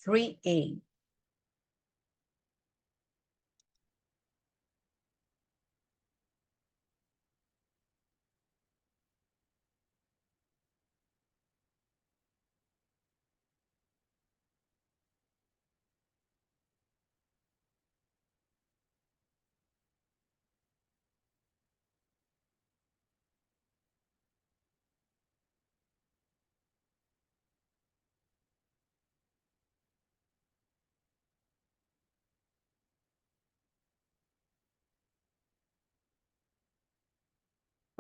3A.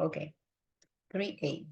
Okay, 3A.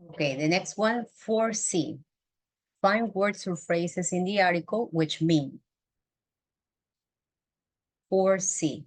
Okay, the next one, 4C. Find words or phrases in the article which mean. 4C.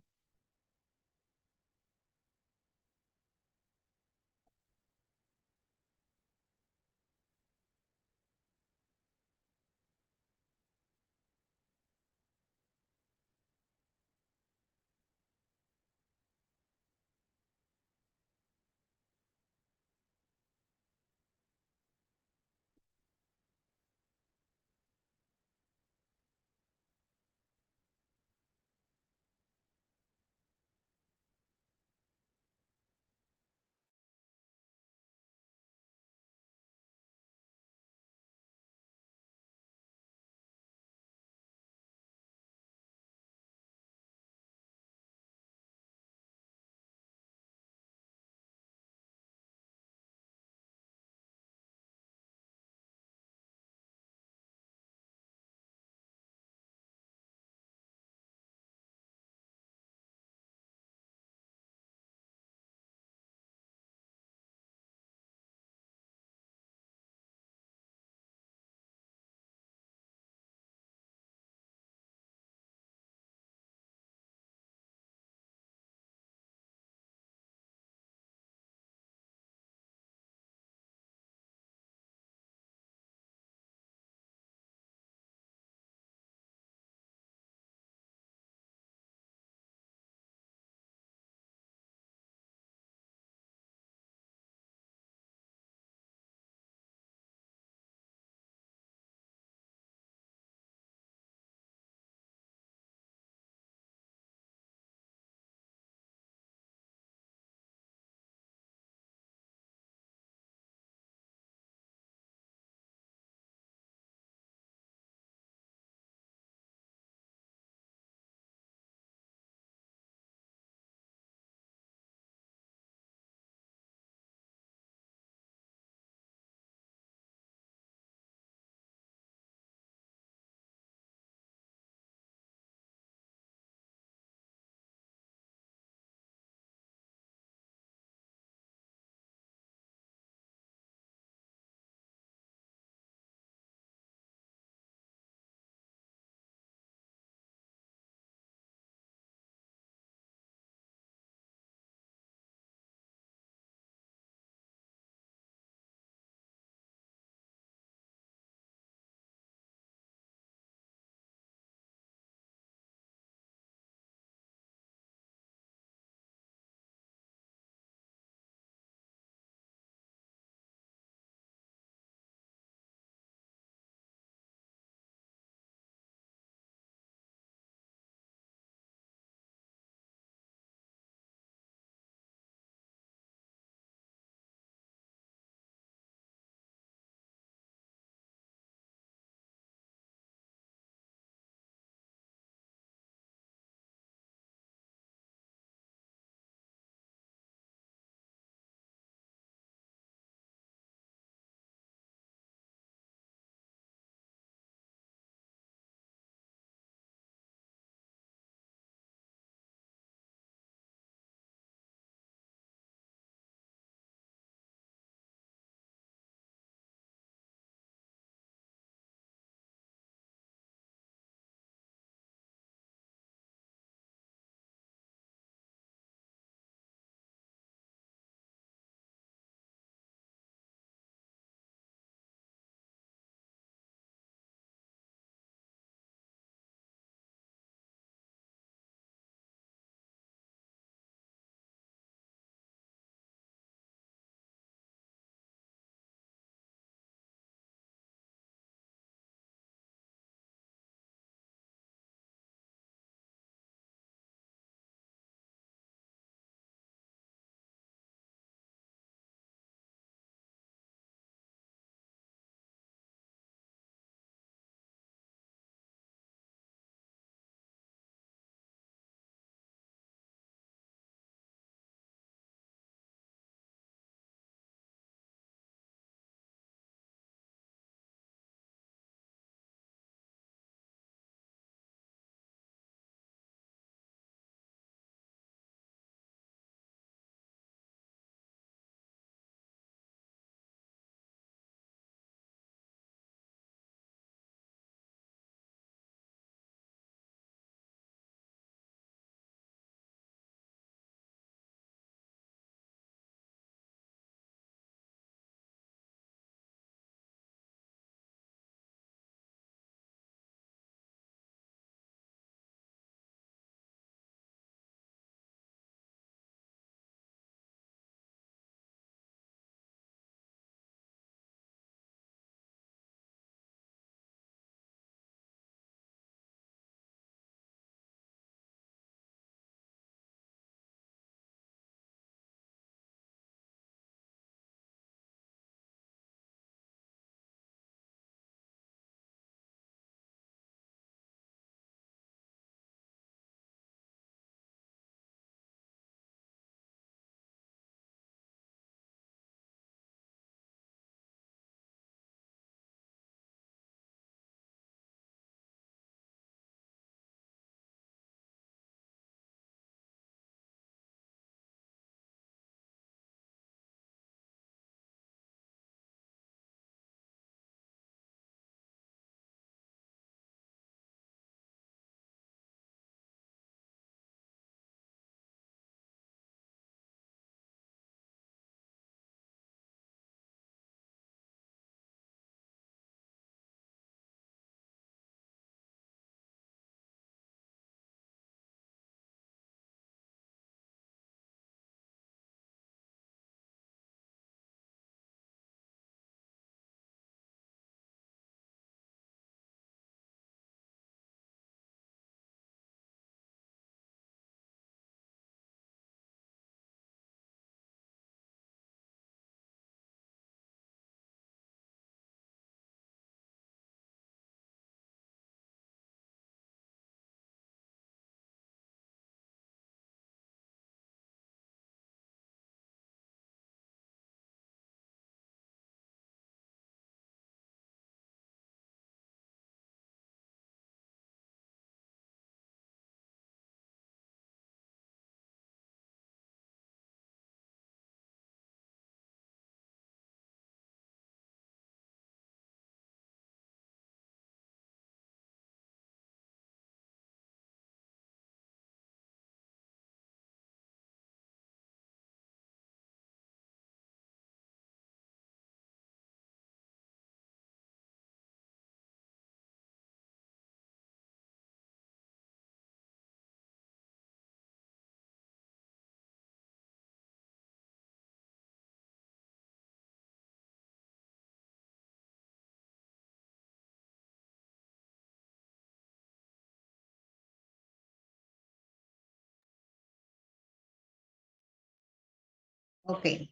Okay,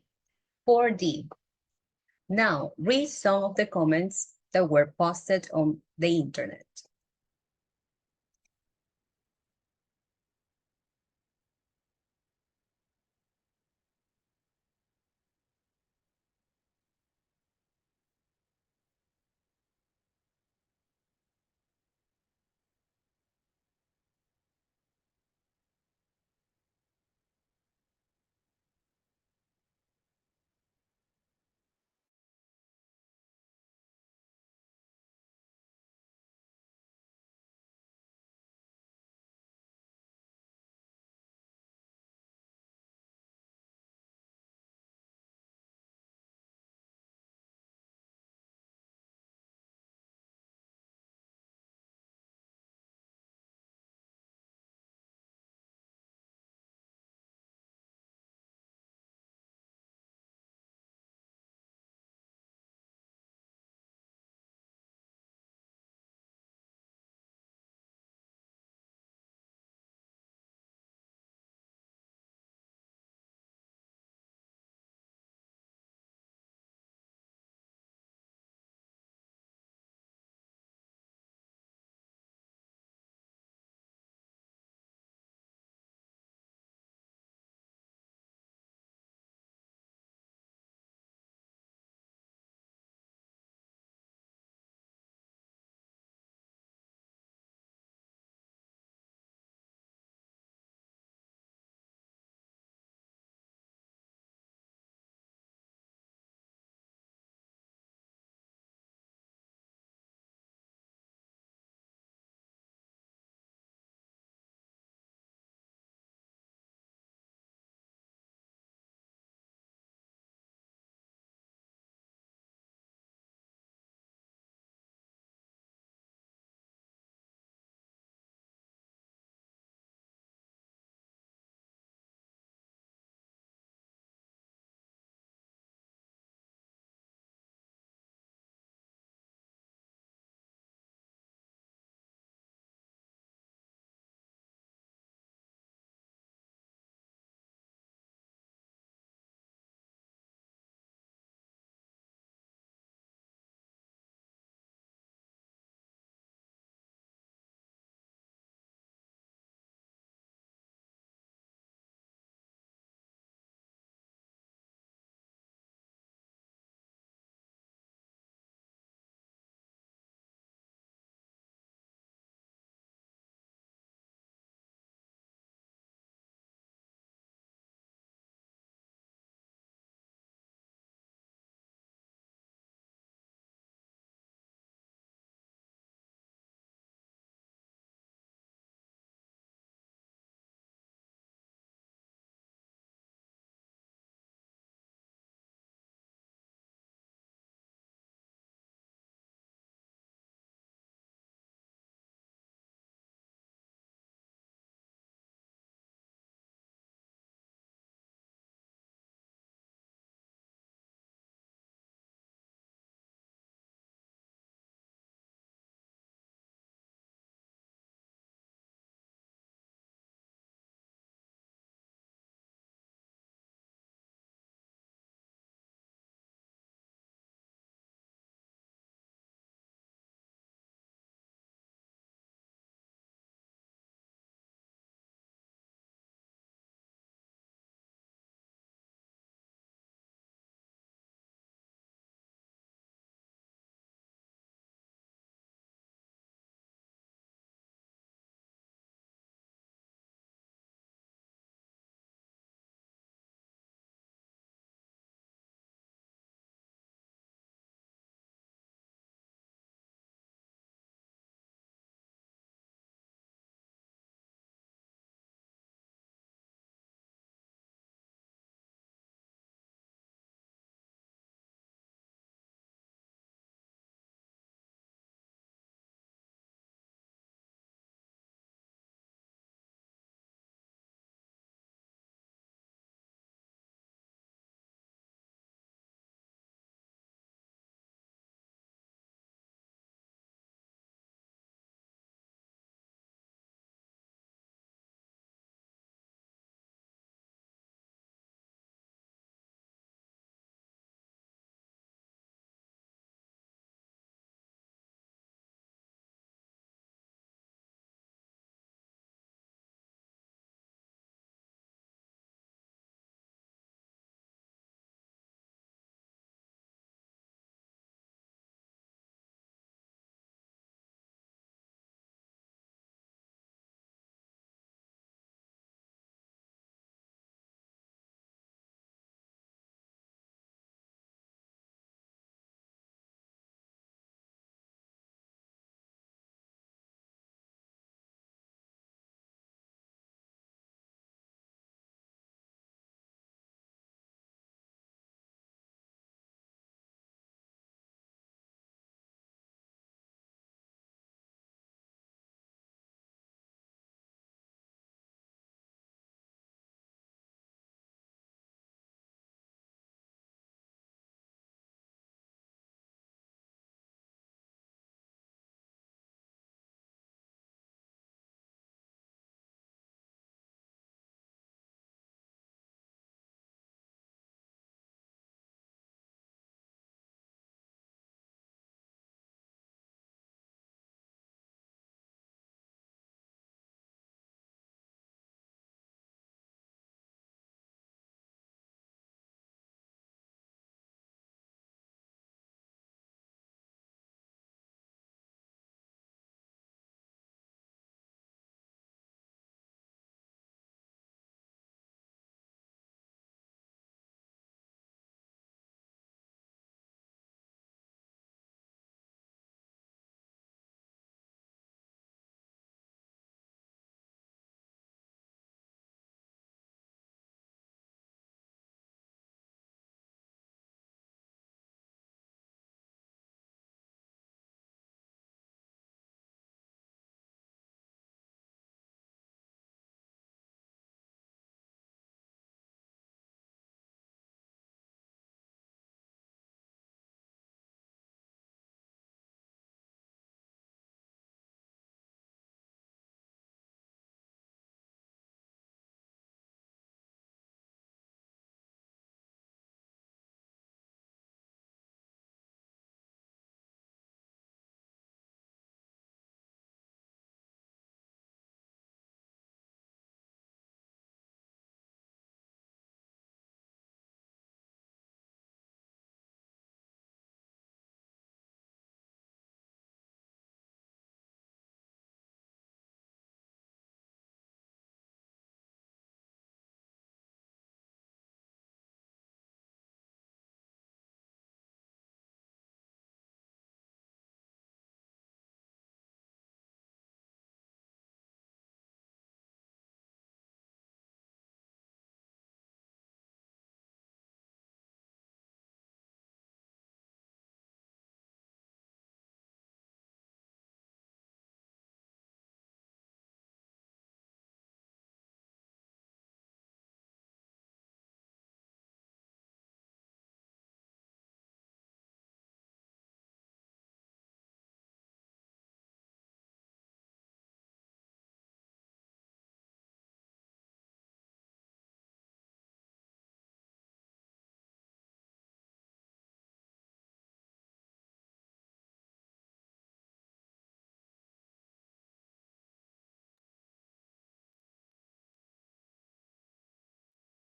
4D. Now, read some of the comments that were posted on the internet.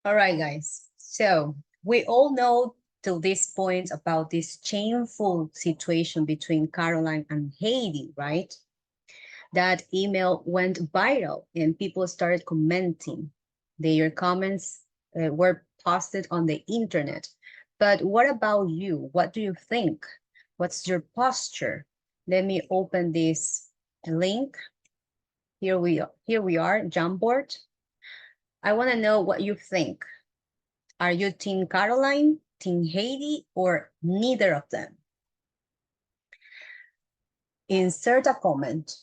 All right, guys. So we all know till this point about this shameful situation between Caroline and Heidi, right? That email went viral and people started commenting. Their comments were posted on the internet. But what about you? What do you think? What's your posture? Let me open this link. Here we are, Jamboard. I want to know what you think. Are you Team Caroline, Team Heidi, or neither of them? Insert a comment.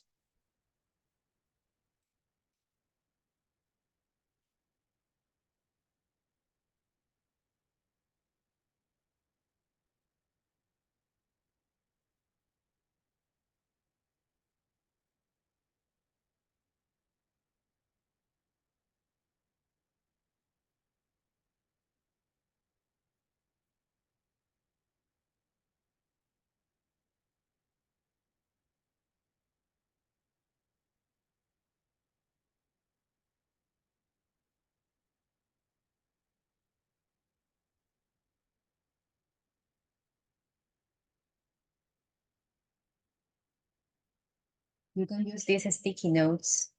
You can use these sticky notes.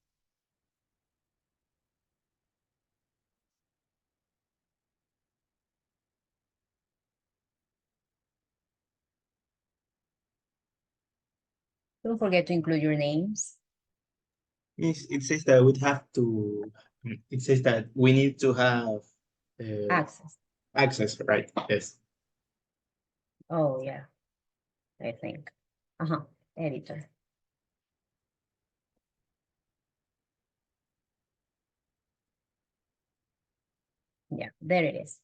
Don't forget to include your names. It says that we have to. It says that we need to have Access. access, right? Yes. Oh, yeah, I think. Editor. Yeah, there it is.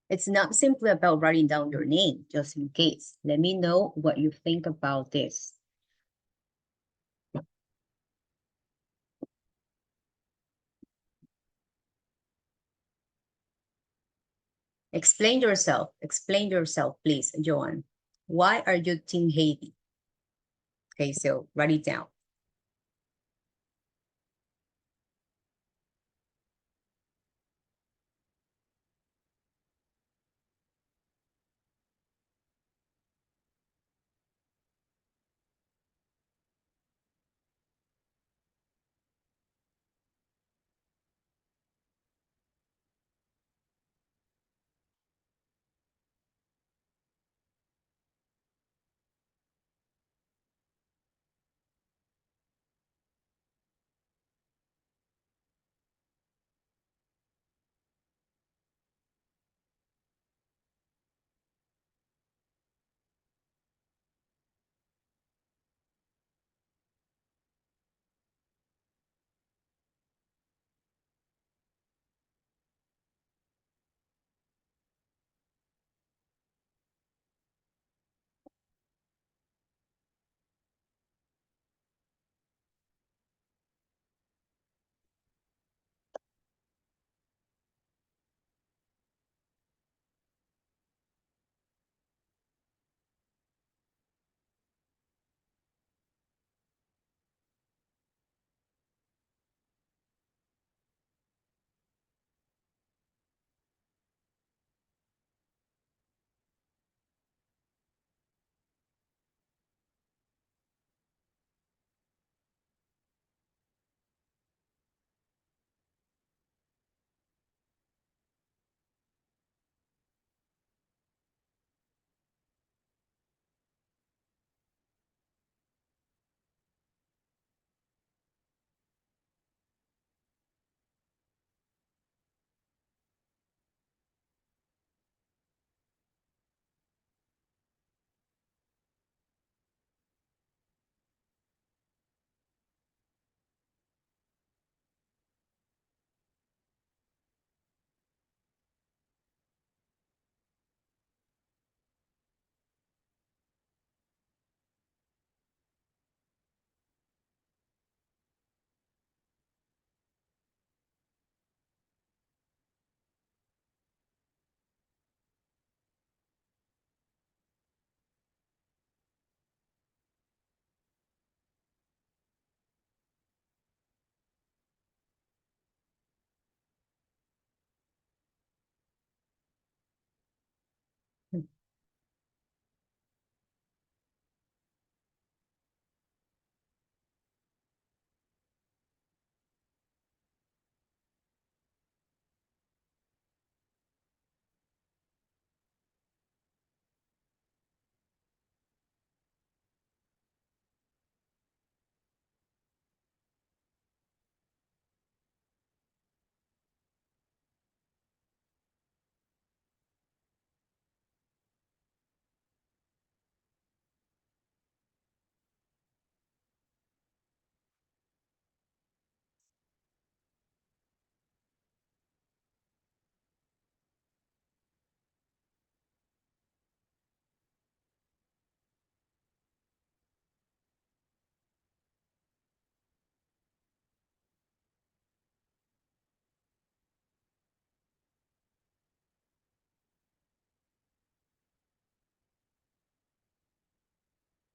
It's not simply about writing down your name, just in case. Let me know what you think about this. Explain yourself, please, Joan. Why are you Team Heidi? Okay, so write it down.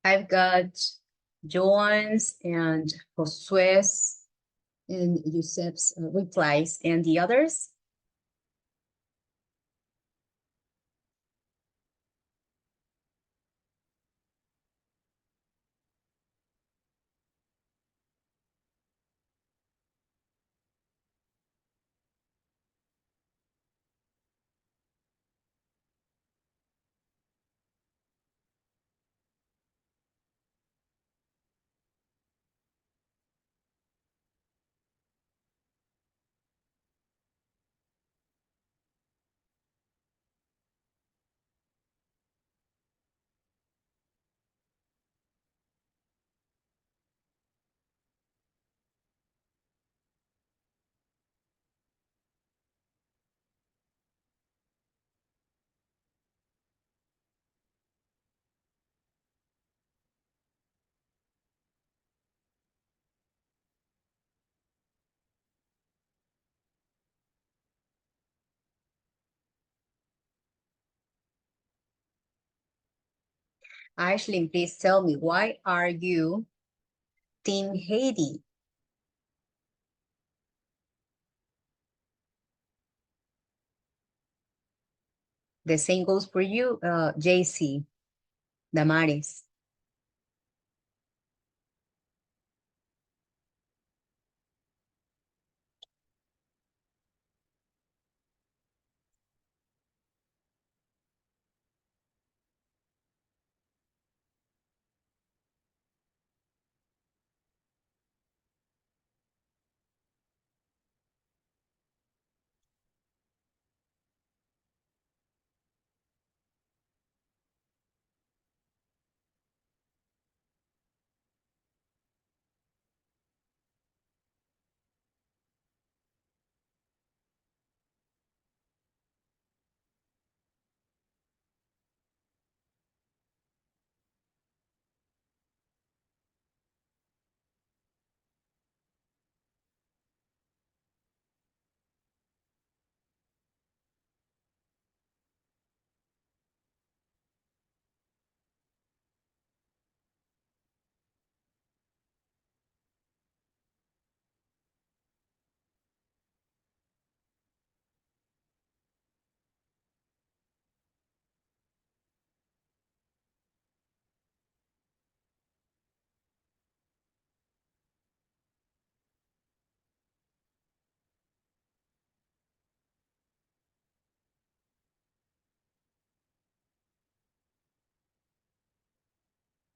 I've got Joan's and Josue's and Yusef's replies, and the others. Ashley, please tell me, why are you Team Haiti? The same goes for you, JC, Damaris.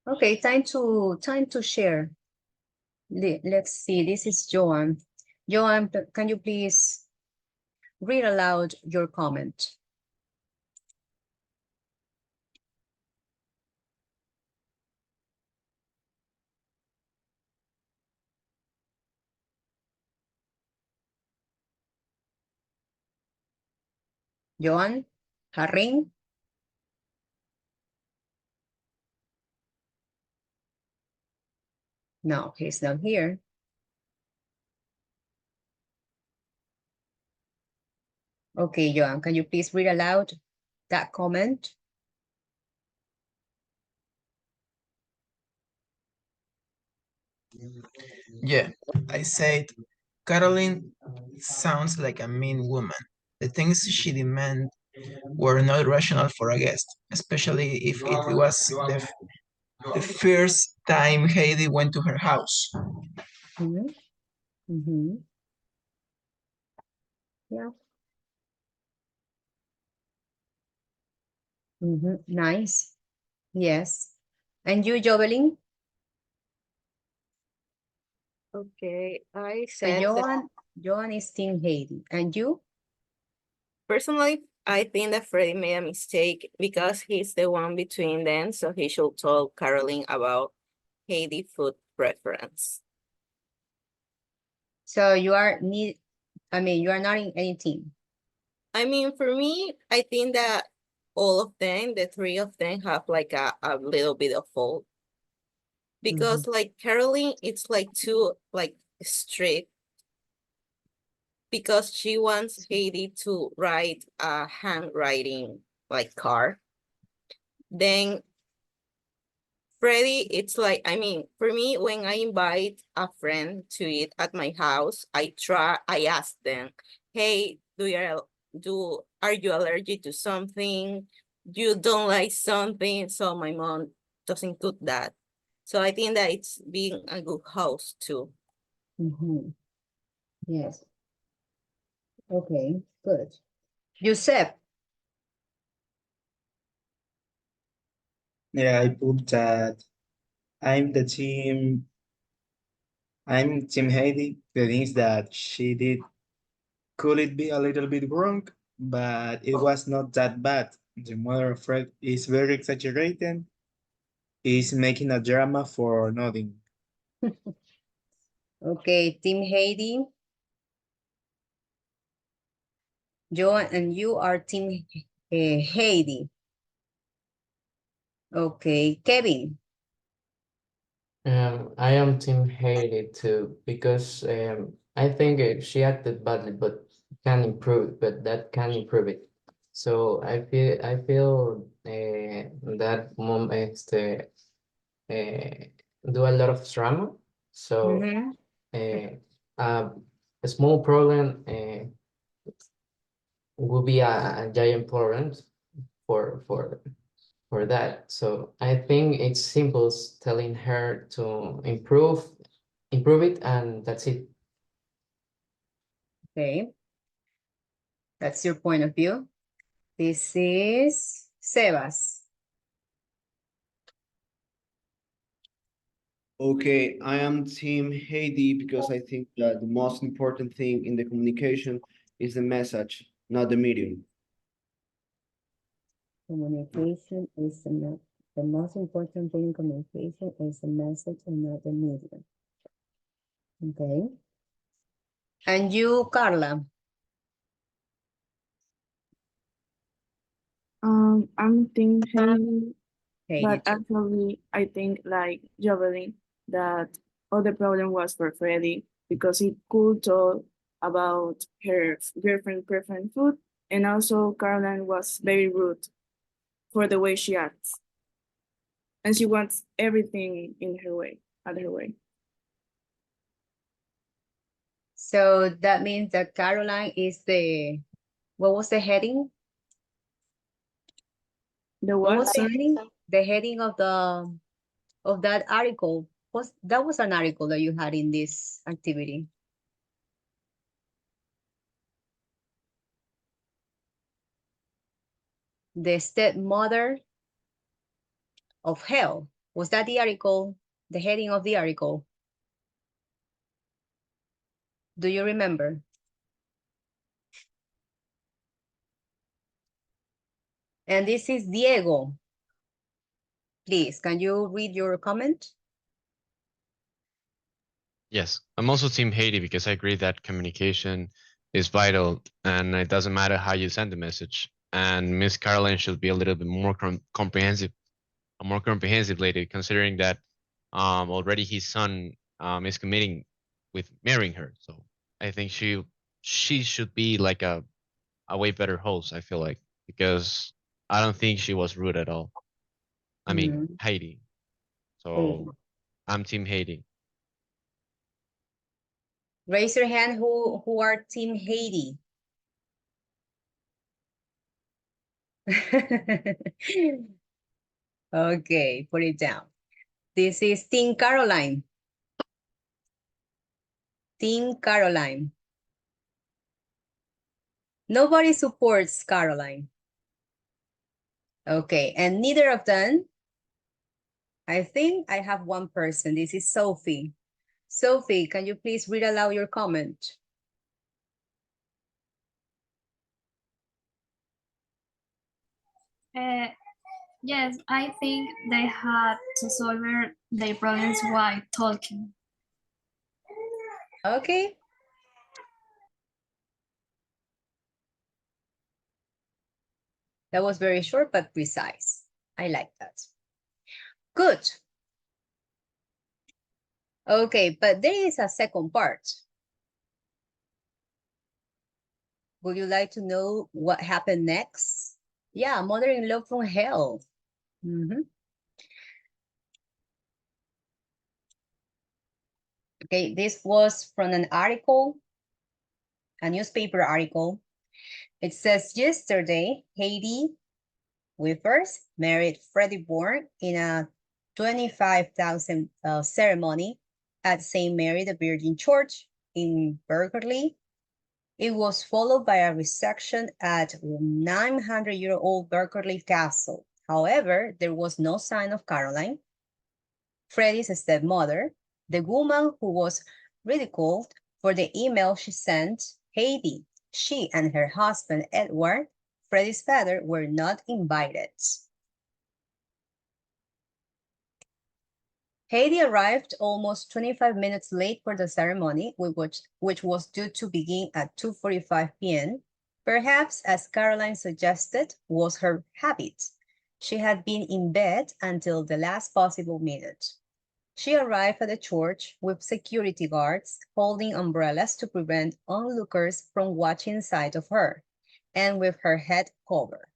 Okay, time to share. Let's see, this is Joan. Joan, can you please read aloud your comment? Joan, Haring? No, he's not here. Okay, Joan, can you please read aloud that comment? Yeah, I said, Caroline sounds like a mean woman. The things she demanded were not rational for a guest, especially if it was the first time Heidi went to her house. Mm-hmm. Mm-hmm. Yeah. Mm-hmm. Nice. Yes. And you, Jovelyn? Okay, I So said that Joan is Team Haiti. And you? personally, I think that Freddie made a mistake because he's the one between them, so he should tell Caroline about Haiti food preference. So you are you are not in any team. I mean, for me, I think that all of them, the three of them, have like a little bit of fault. Because like Caroline, it's like too like strict because she wants Haiti to write a handwriting like card. Then Freddy, it's like, I mean, for me, when I invite a friend to eat at my house, I ask them, hey, are you allergic to something? You don't like something? So my mom doesn't cook that. So I think that it's being a good host too. Yes. Okay, good. Josep. Yeah, I put that I'm Team Heidi. The things that she did, could it be a little bit wrong? But it was not that bad. The mother of Fred is very exaggerated. Is making a drama for nothing. Okay, Team Heidi. Joan, and you are Team Heidi. Okay, Kevin. I am Team Hailey too, because I think she acted badly, but can improve, but that can improve it. So I feel that mom do a lot of drama. So a small problem will be a giant problem for that. So I think it's simple telling her to improve it, and that's it. Okay. That's your point of view. This is Sebas. Okay, I am Team Heidi because I think that the most important thing in the communication is the message, not the medium. Communication is the most important thing in communication is the message and not the medium. Okay. And you, Carla? I'm Team Hailey, Heidi but too. actually, I think like Jovelyn that all the problem was for Freddy because he could talk about her girlfriend preferring food, and also Caroline was very rude for the way she acts, and she wants everything in her way, at her way. So that means that Caroline is what was the heading? The What what? was the heading? The heading of that article. That was an article that you had in this activity. The stepmother of hell. Was that the article? The heading of the article? Do you remember? And this is Diego. Please, can you read your comment? Yes, I'm also Team Haiti because I agree that communication is vital and it doesn't matter how you send the message. And Miss Caroline should be a little bit more comprehensive, a more comprehensive lady, considering that already his son is committing with marrying her. So I think she should be like a way better host, I feel like, because I don't think she was rude at all. I mean, Haiti. So I'm Team Haiti. Raise your hand who are Team Haiti. Okay, put it down. This is Team Caroline. Team Caroline. Nobody supports Caroline. Okay, and neither of them. I think I have one person. This is Sophie. Sophie, can you please read aloud your comment? Yes, I think they had to solve their problems while talking. Okay. That was very short but precise. I like that. Good. Okay, but there is a second part. Would you like to know what happened next? Yeah, mother-in-law from hell. Okay, this was from an article, a newspaper article. It says yesterday, Haiti Whippers married Freddie Bourne in a 25,000 ceremony at St. Mary the Virgin Church in Berkeley. It was followed by a reception at 900-year-old Berkeley Castle. However, there was no sign of Caroline, Freddie's stepmother, the woman who was ridiculed for the email she sent. Haiti. She and her husband, Edward, Freddie's father, were not invited. Haiti arrived almost 25 minutes late for the ceremony, which was due to begin at 2:45 p.m. Perhaps, as Caroline suggested, was her habit. She had been in bed until the last possible minute. She arrived at the church with security guards holding umbrellas to prevent onlookers from watching sight of her, and with her head covered.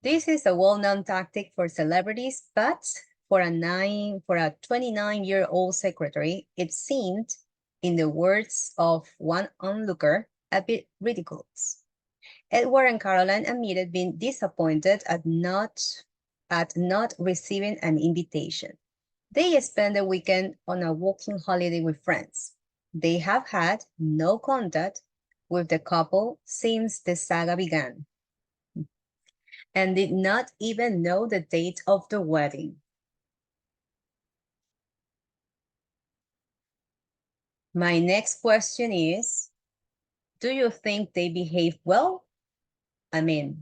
This is a well-known tactic for celebrities, but for a 29-year-old secretary, it seemed, in the words of one onlooker, a bit ridiculous. Edward and Caroline admitted being disappointed at not receiving an invitation. They spent the weekend on a walking holiday with friends. They have had no contact with the couple since the saga began, and did not even know the date of the wedding. My next question is, do you think they behave well? I mean,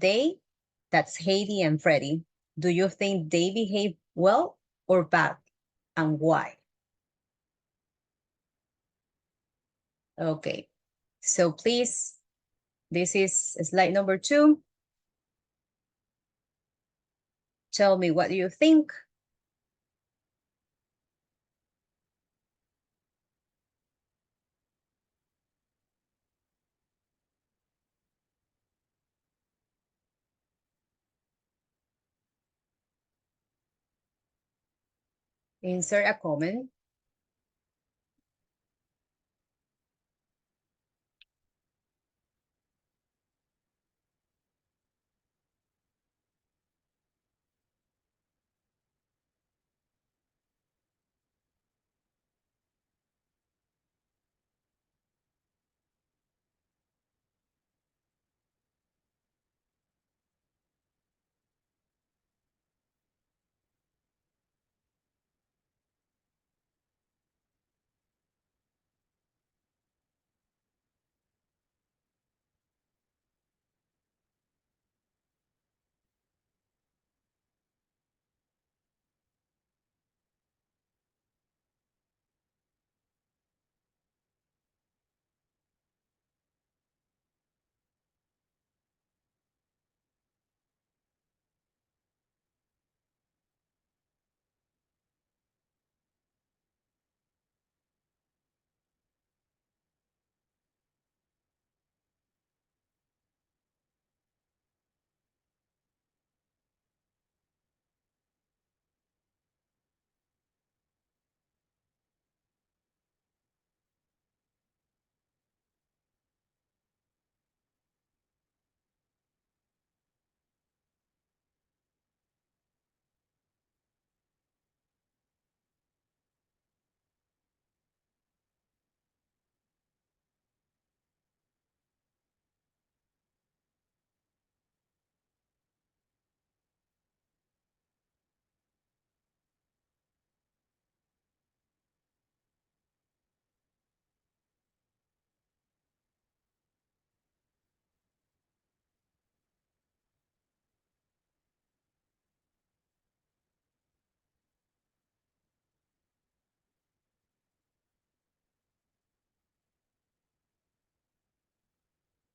that's Haiti and Freddie. Do you think they behave well or bad, and why? Okay, so please, this is slide number 2. Tell me, what do you think? Insert a comment.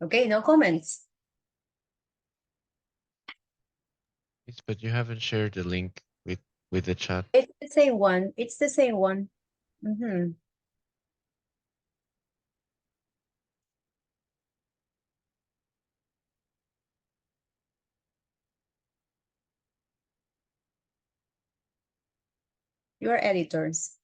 Okay, no comments. But you haven't shared the link with the chat. It's the same one. It's the same one. Mm-hmm. You are editors.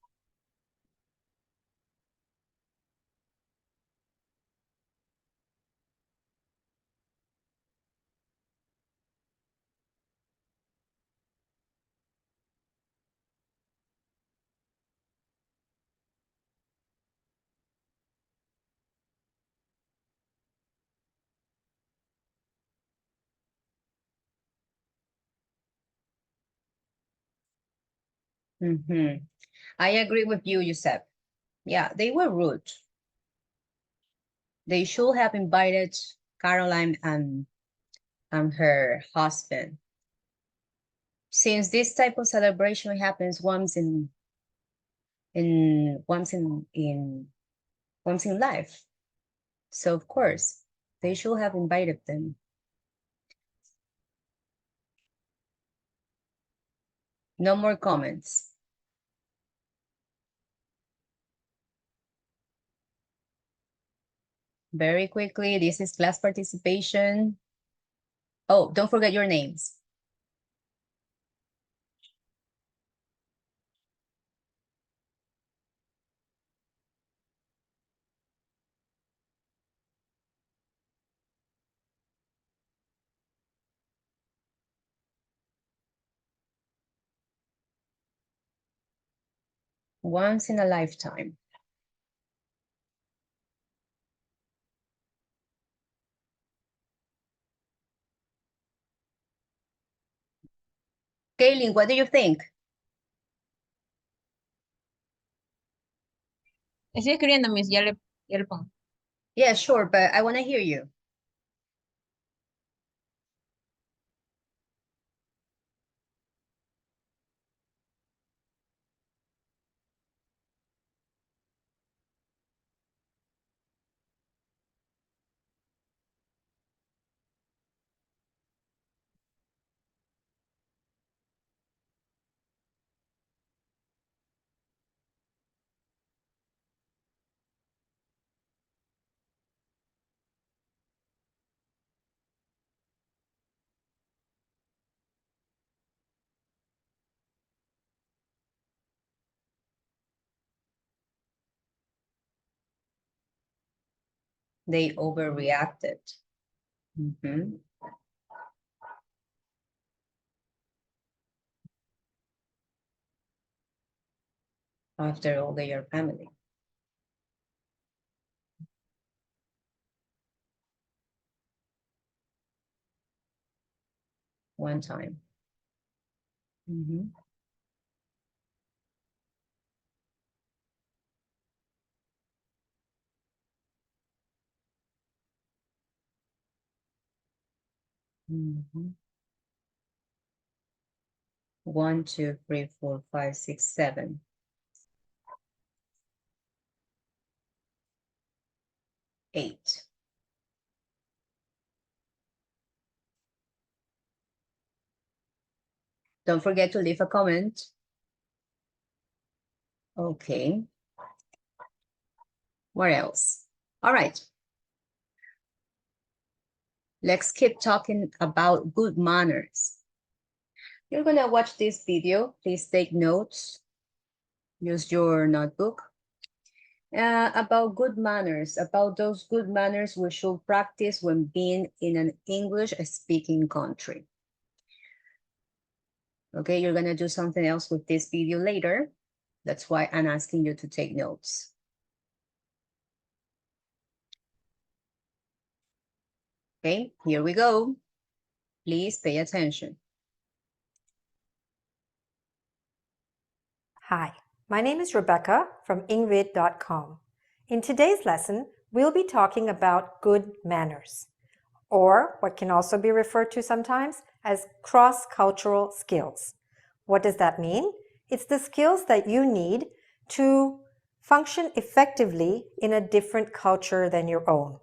I agree with you, Yusef. Yeah, they were rude. They should have invited Caroline and her husband. Since this type of celebration happens once in life, so of course they should have invited them. No more comments. Very quickly, this is class participation. Oh, don't forget your names. Once in a lifetime. Kaylin, what do you think? Estoy escribiendo, Miss, ya le pongo. Yeah, sure, but I want to hear you. They overreacted. After all, they are family. One time. One, two, three, four, five, six, seven. Eight. Don't forget to leave a comment. Okay. What else? All right. Let's keep talking about good manners. You're gonna watch this video. Please take notes. Use your notebook. About good manners, about those good manners we should practice when being in an English-speaking country. Okay, you're gonna do something else with this video later. That's why I'm asking you to take notes. Okay, here we go. Please pay attention. Hi, my name is Rebecca from ingrid.com. In today's lesson, we'll be talking about good manners, or what can also be referred to sometimes as cross-cultural skills. What does that mean? It's the skills that you need to function effectively in a different culture than your own.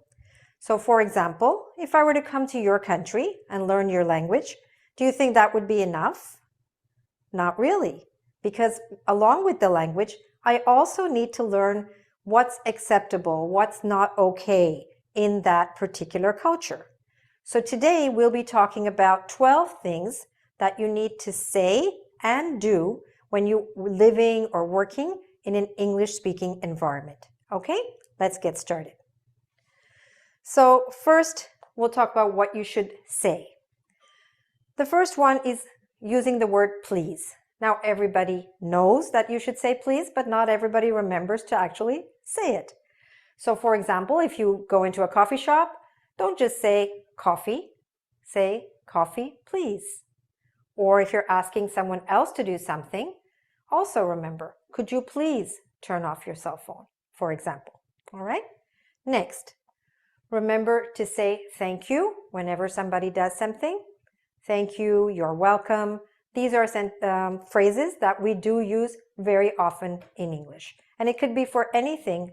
So for example, if I were to come to your country and learn your language, do you think that would be enough? Not really, because along with the language, I also need to learn what's acceptable, what's not okay in that particular culture. So today we'll be talking about 12 things that you need to say and do when you're living or working in an English-speaking environment. Okay, let's get started. So first, we'll talk about what you should say. The first one is using the word please. Now everybody knows that you should say please, but not everybody remembers to actually say it. So for example, if you go into a coffee shop, don't just say coffee, say coffee please. Or if you're asking someone else to do something, Also remember, could you please turn off your cell phone, for example. All right? Next, remember to say thank you whenever somebody does something. Thank you, you're welcome. These are phrases that we do use very often in English. And it could be for anything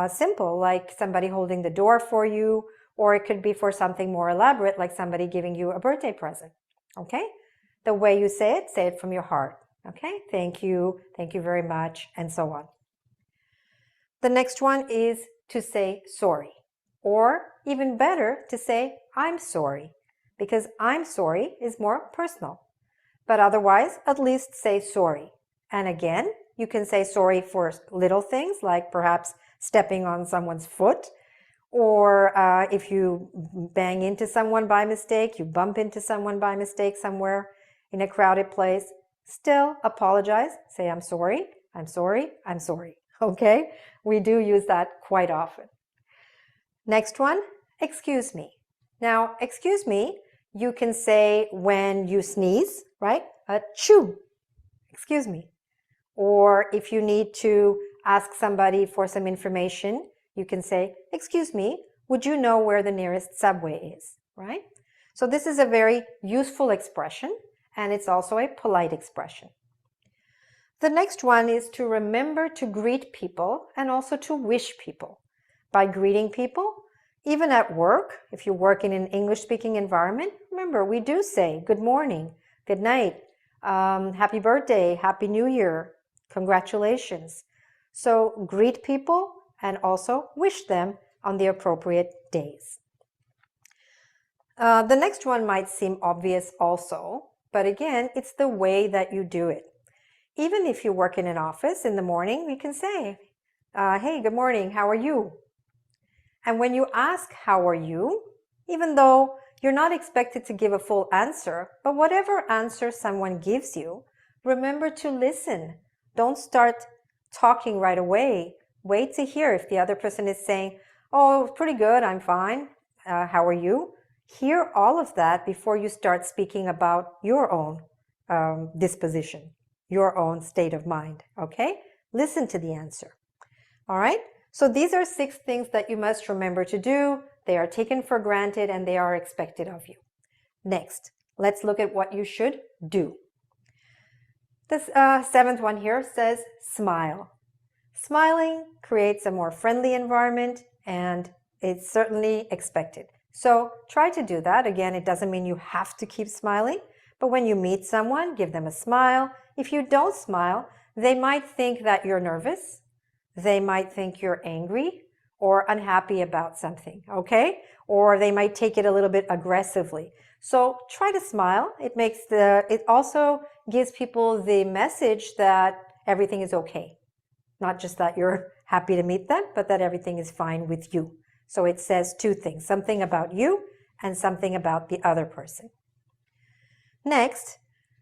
simple, like somebody holding the door for you, or it could be for something more elaborate, like somebody giving you a birthday present. Okay? The way you say it from your heart. Okay? Thank you very much, and so on. The next one is to say sorry, or even better, to say I'm sorry, because I'm sorry is more personal. But otherwise, at least say sorry. And again, you can say sorry for little things, like perhaps stepping on someone's foot, or if you bang into someone by mistake, you bump into someone by mistake somewhere in a crowded place. Still apologize, say I'm sorry, I'm sorry, I'm sorry. Okay? We do use that quite often. Next one, excuse me. Now, excuse me, you can say when you sneeze, right? Achoo, excuse me. Or if you need to ask somebody for some information, you can say, excuse me, would you know where the nearest subway is, right? So this is a very useful expression, and it's also a polite expression. The next one is to remember to greet people and also to wish people. By greeting people, even at work, if you work in an English-speaking environment, remember, we do say good morning, good night, happy birthday, happy new year, congratulations. So greet people and also wish them on the appropriate days. The next one might seem obvious also, but again, it's the way that you do it. Even if you work in an office in the morning, you can say, hey, good morning, how are you? And when you ask how are you, even though you're not expected to give a full answer, but whatever answer someone gives you, remember to listen. Don't start talking right away. Wait to hear if the other person is saying, oh, pretty good, I'm fine. How are you? Hear all of that before you start speaking about your own disposition, your own state of mind, okay? Listen to the answer, all right? So these are 6 things that you must remember to do. They are taken for granted and they are expected of you. Next, let's look at what you should do. This 7th one here says smile. Smiling creates a more friendly environment and it's certainly expected. So try to do that. Again, it doesn't mean you have to keep smiling, but when you meet someone, give them a smile. If you don't smile, they might think that you're nervous. They might think you're angry or unhappy about something, okay? Or they might take it a little bit aggressively. So try to smile. It also gives people the message that everything is okay. Not just that you're happy to meet them, but that everything is fine with you. So it says 2 things, something about you and something about the other person. Next,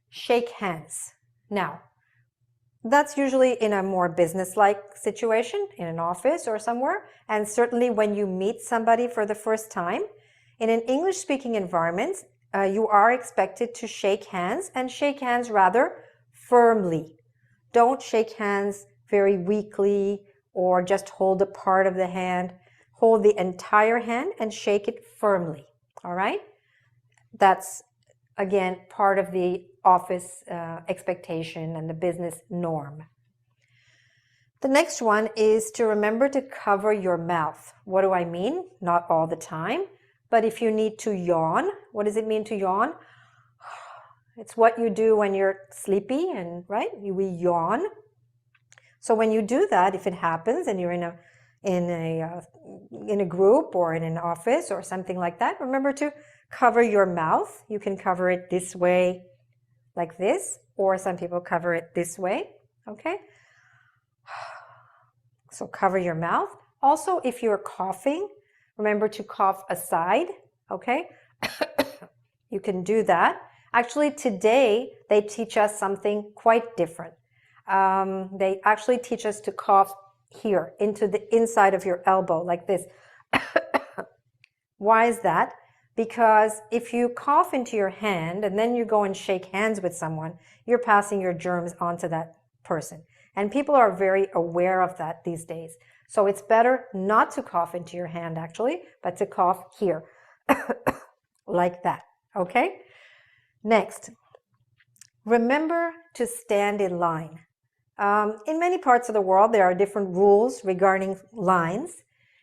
shake hands. Now, that's usually in a more business-like situation, in an office or somewhere, and certainly when you meet somebody for the first time. In an English-speaking environment, you are expected to shake hands, and shake hands rather firmly. Don't shake hands very weakly or just hold a part of the hand. Hold the entire hand and shake it firmly, all right? That's, again, part of the office expectation and the business norm. The next one is to remember to cover your mouth. What do I mean? Not all the time, but if you need to yawn, what does it mean to yawn? It's what you do when you're sleepy, and right? We yawn. So when you do that, if it happens and you're in a group or in an office or something like that, remember to cover your mouth. You can cover it this way, like this, or some people cover it this way, okay? So cover your mouth. Also, if you're coughing, remember to cough aside, okay? You can do that. Actually, today, they teach us something quite different. They actually teach us to cough here, into the inside of your elbow, like this. Why is that? Because if you cough into your hand and then you go and shake hands with someone, you're passing your germs onto that person. And people are very aware of that these days. So it's better not to cough into your hand actually, but to cough here, like that, okay? Next, remember to stand in line. In many parts of the world, there are different rules regarding lines.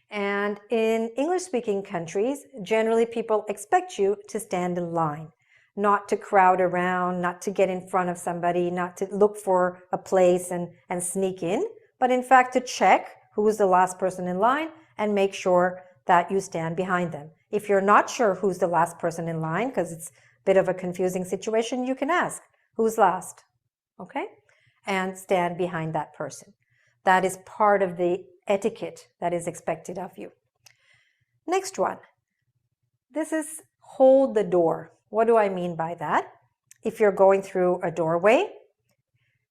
And in English-speaking countries, generally people expect you to stand in line, not to crowd around, not to get in front of somebody, not to look for a place and sneak in, but in fact to check who is the last person in line and make sure that you stand behind them. If you're not sure who's the last person in line, because it's a bit of a confusing situation, you can ask, who's last? Okay? And stand behind that person. That is part of the etiquette that is expected of you. Next one. This is hold the door. What do I mean by that? If you're going through a doorway,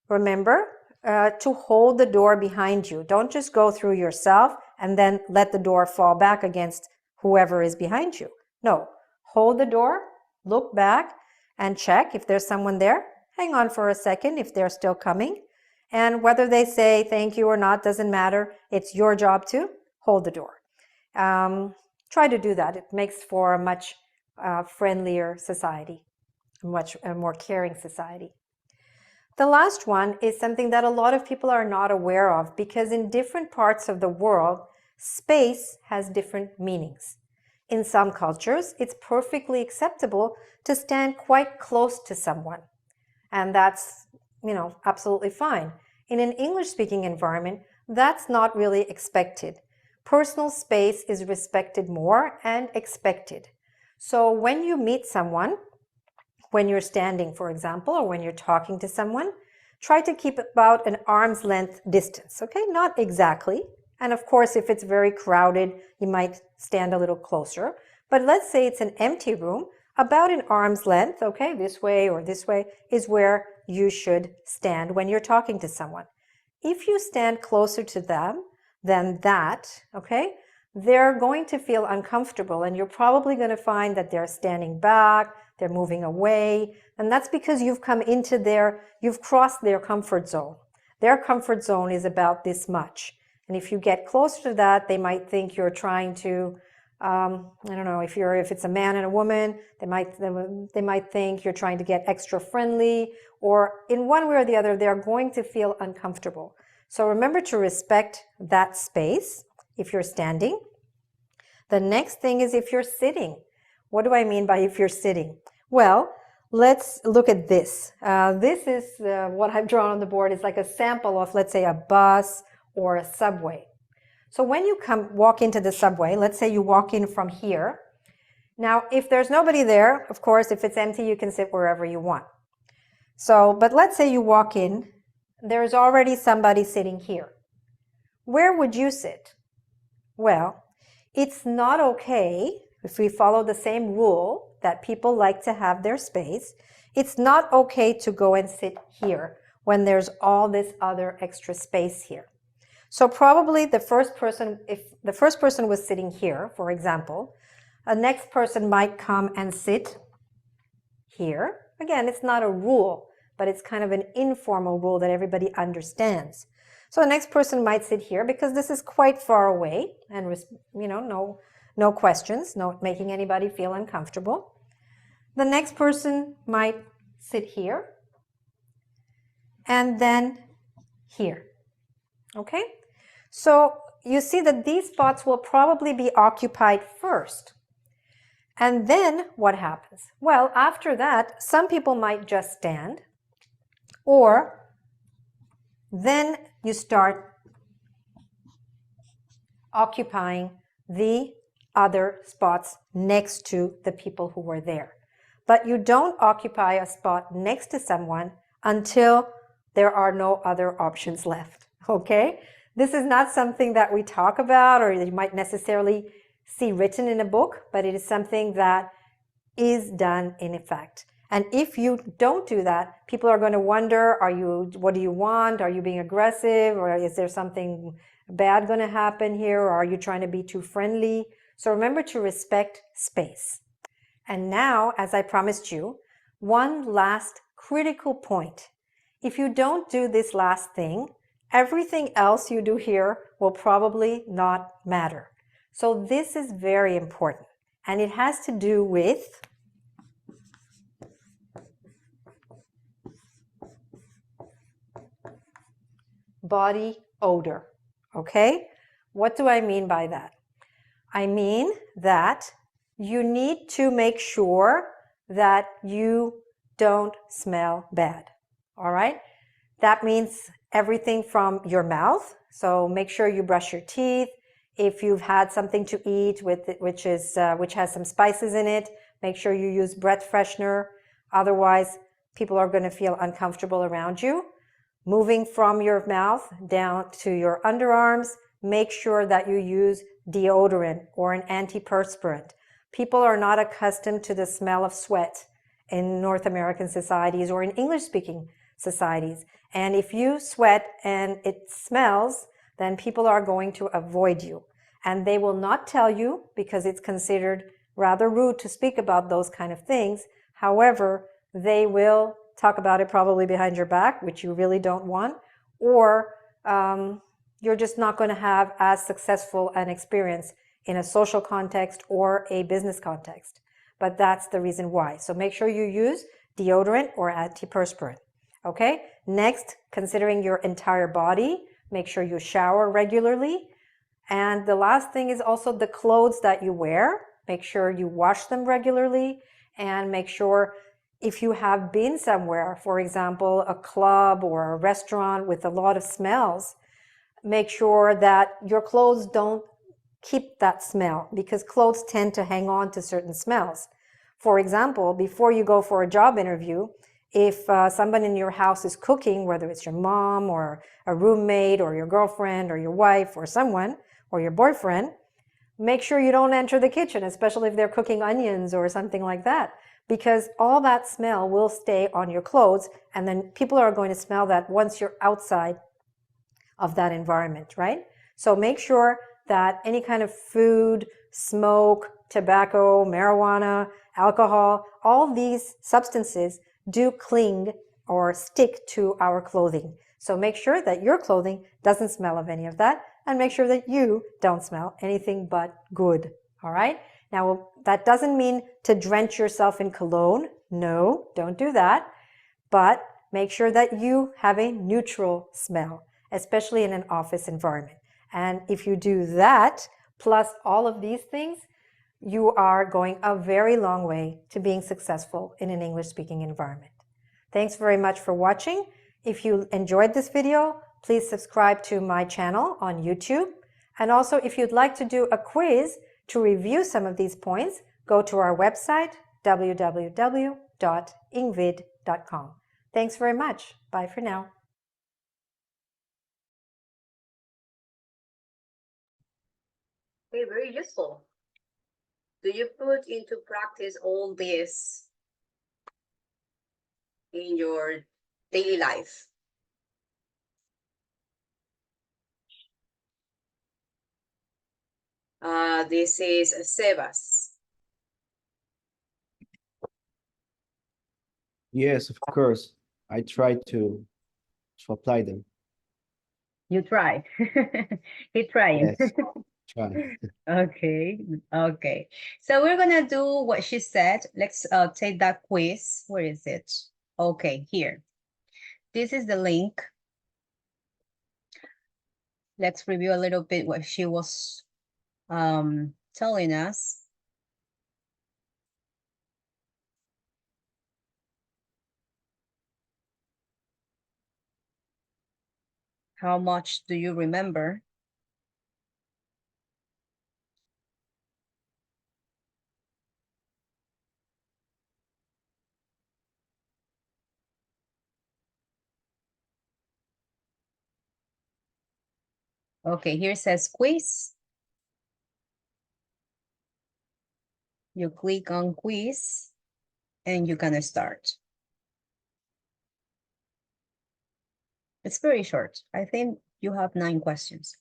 remember to hold the door behind you. Don't just go through yourself and then let the door fall back against whoever is behind you. No, hold the door, look back and check if there's someone there. Hang on for a second if they're still coming. And whether they say thank you or not doesn't matter. It's your job to hold the door. Try to do that. It makes for a much friendlier society, a more caring society. The last one is something that a lot of people are not aware of because in different parts of the world, space has different meanings. In some cultures, it's perfectly acceptable to stand quite close to someone. And that's, absolutely fine. In an English-speaking environment, that's not really expected. Personal space is respected more and expected. So when you meet someone, when you're standing, for example, or when you're talking to someone, try to keep about an arm's length distance, okay? Not exactly. And of course, if it's very crowded, you might stand a little closer. But let's say it's an empty room, about an arm's length, okay, this way or this way, is where you should stand when you're talking to someone. If you stand closer to them than that, okay, they're going to feel uncomfortable and you're probably going to find that they're standing back, they're moving away, and that's because you've crossed their comfort zone. Their comfort zone is about this much. And if you get closer to that, they might think you're trying to, I don't know, if it's a man and a woman, they might think you're trying to get extra friendly, or in one way or the other, they're going to feel uncomfortable. So remember to respect that space if you're standing. The next thing is if you're sitting. What do I mean by if you're sitting? Well, let's look at this. This is what I've drawn on the board. It's like a sample of, let's say, a bus or a subway. So when you walk into the subway, let's say you walk in from here. Now, if there's nobody there, of course, if it's empty, you can sit wherever you want. But let's say you walk in, there's already somebody sitting here. Where would you sit? Well, it's not okay, if we follow the same rule that people like to have their space, it's not okay to go and sit here when there's all this other extra space here. So probably if the first person was sitting here, for example, a next person might come and sit here. Again, it's not a rule, but it's kind of an informal rule that everybody understands. So the next person might sit here because this is quite far away and, no questions, not making anybody feel uncomfortable. The next person might sit here and then here. Okay? So you see that these spots will probably be occupied first. And then what happens? Well, after that, some people might just stand, or then you start occupying the other spots next to the people who were there. But you don't occupy a spot next to someone until there are no other options left, okay? This is not something that we talk about or you might necessarily see written in a book, but it is something that is done in effect. And if you don't do that, people are going to wonder, what do you want? Are you being aggressive? Or is there something bad going to happen here? Or are you trying to be too friendly? So remember to respect space. And now, as I promised you, one last critical point. If you don't do this last thing, everything else you do here will probably not matter. So this is very important, and it has to do with body odor. Okay? What do I mean by that? I mean that you need to make sure that you don't smell bad. All right? That means everything from your mouth. So make sure you brush your teeth. If you've had something to eat which has some spices in it, make sure you use breath freshener. Otherwise, people are going to feel uncomfortable around you. Moving from your mouth down to your underarms, make sure that you use deodorant or an antiperspirant. People are not accustomed to the smell of sweat in North American societies or in English-speaking societies. And if you sweat and it smells, then people are going to avoid you. And they will not tell you because it's considered rather rude to speak about those kind of things. However, they will talk about it probably behind your back, which you really don't want, or you're just not going to have as successful an experience in a social context or a business context. But that's the reason why. So make sure you use deodorant or antiperspirant. Okay? Next, considering your entire body, make sure you shower regularly. And the last thing is also the clothes that you wear. Make sure you wash them regularly, and make sure if you have been somewhere, for example, a club or a restaurant with a lot of smells, make sure that your clothes don't keep that smell, because clothes tend to hang on to certain smells. For example, before you go for a job interview, if somebody in your house is cooking, whether it's your mom or a roommate or your girlfriend or your wife or someone or your boyfriend, make sure you don't enter the kitchen, especially if they're cooking onions or something like that, because all that smell will stay on your clothes, and then people are going to smell that once you're outside of that environment, right? So make sure that any kind of food, smoke, tobacco, marijuana, alcohol, all these substances do cling or stick to our clothing. So make sure that your clothing doesn't smell of any of that, and make sure that you don't smell anything but good, all right? Now, that doesn't mean to drench yourself in cologne. No, don't do that. But make sure that you have a neutral smell, especially in an office environment. And if you do that, plus all of these things, you are going a very long way to being successful in an English-speaking environment. Thanks very much for watching. If you enjoyed this video, please subscribe to my channel on YouTube. And also, if you'd like to do a quiz to review some of these points, go to our website, www.ingvid.com. Thanks very much. Bye for now. Okay, very useful. Do you put into practice all this in your daily life? This is Sebas. Yes, of course. I try to apply them. You try. He trying. Yes, try. Okay, okay. So we're gonna do what she said. Let's take that quiz. Where is it? Okay, here. This is the link. Let's review a little bit what she was telling us. How much do you remember? Okay, here says quiz. You click on quiz and you can start. It's very short. I think you have 9 questions.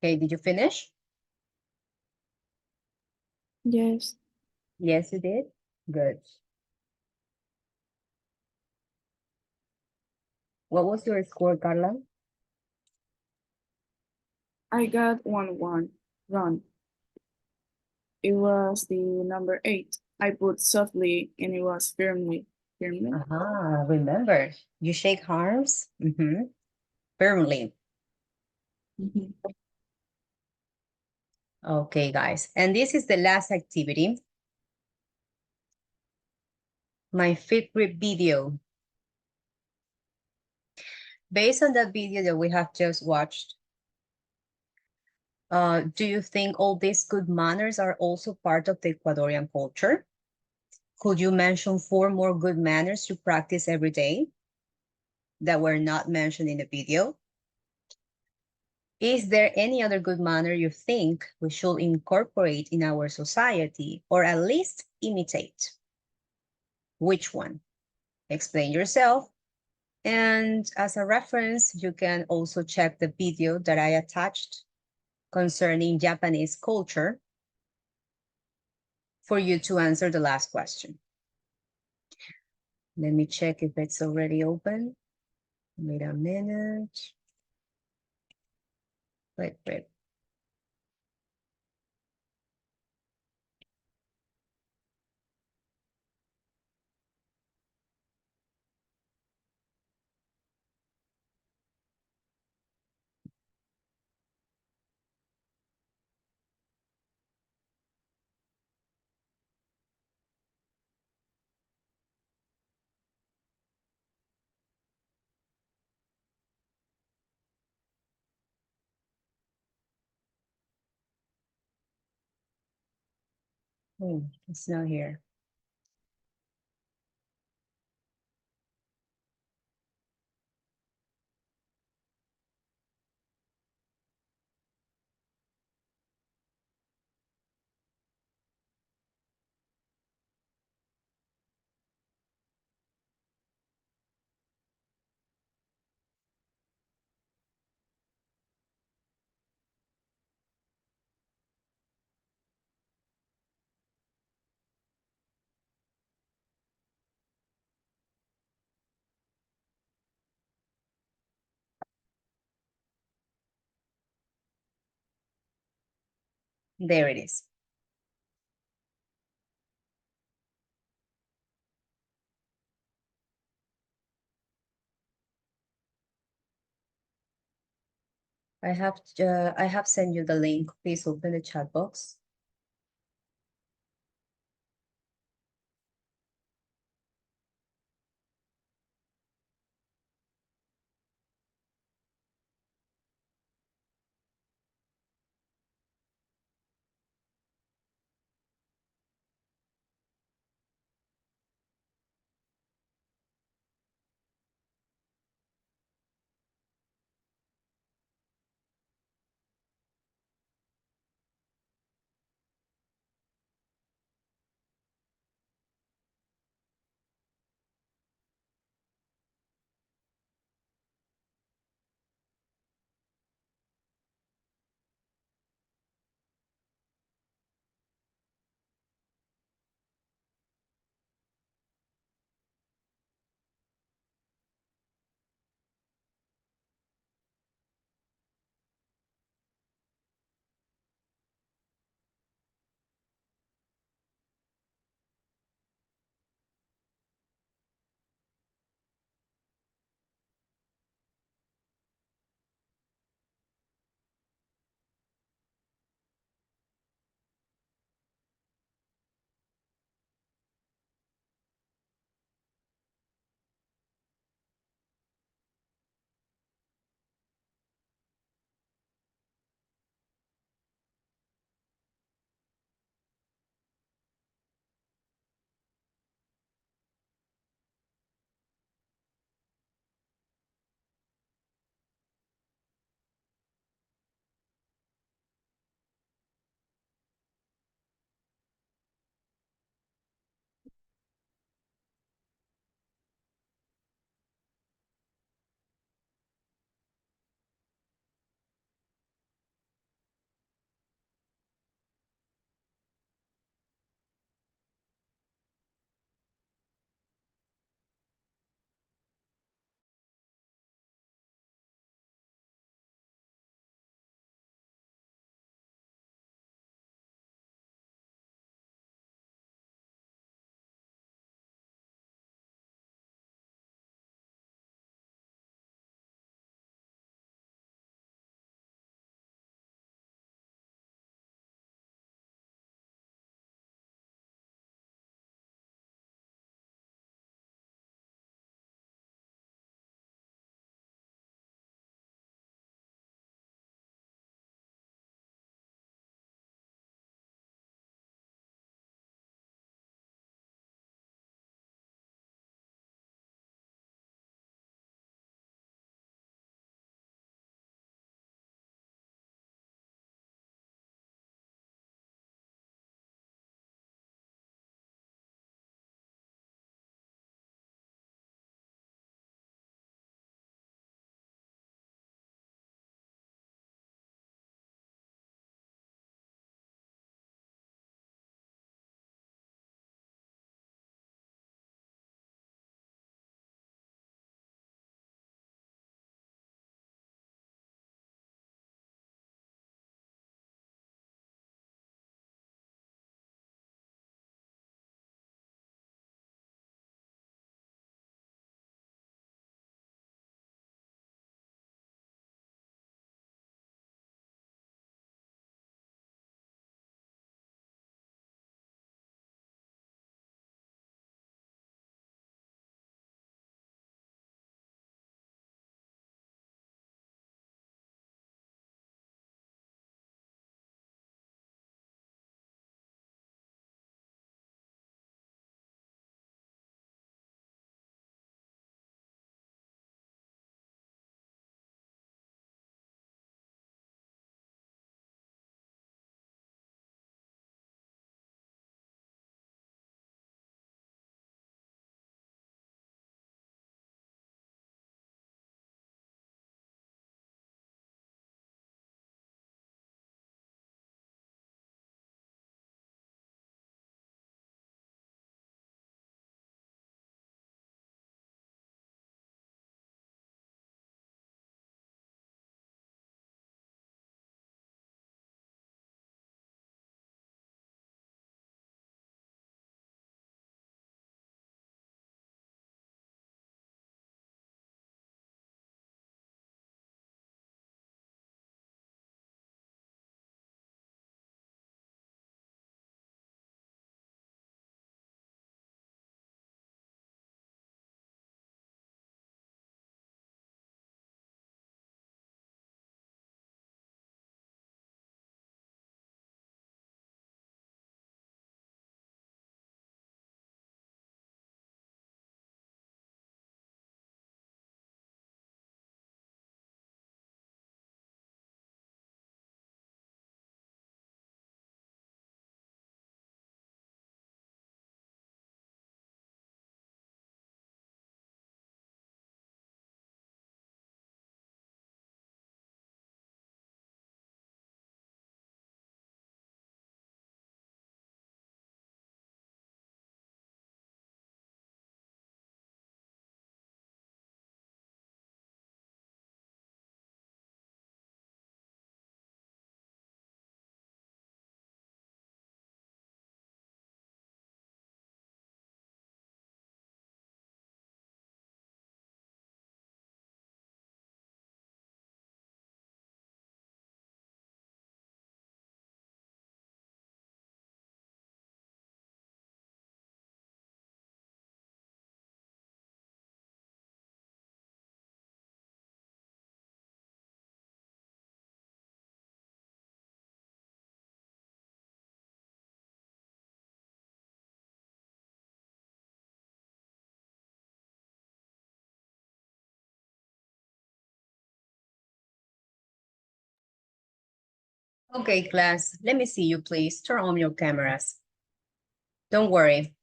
Okay, did you finish? Yes. Yes, you did. Good. What was your score, Carla? I got 1-1 wrong. It was the number 8. I put softly and it was firmly. Firmly? Remember, you shake arms firmly. Okay, guys. And this is the last activity. My Fitbit video. Based on that video that we have just watched, do you think all these good manners are also part of the Ecuadorian culture? Could you mention 4 more good manners you practice every day that were not mentioned in the video? Is there any other good manner you think we should incorporate in our society or at least imitate? Which one? Explain yourself. And as a reference, you can also check the video that I attached concerning Japanese culture for you to answer the last question. Let me check if it's already open. Wait a minute. Wait. It's not here. There it is. I have sent you the link. Please open the chat box. Okay, class, let me see you, please. Turn on your cameras. Don't worry.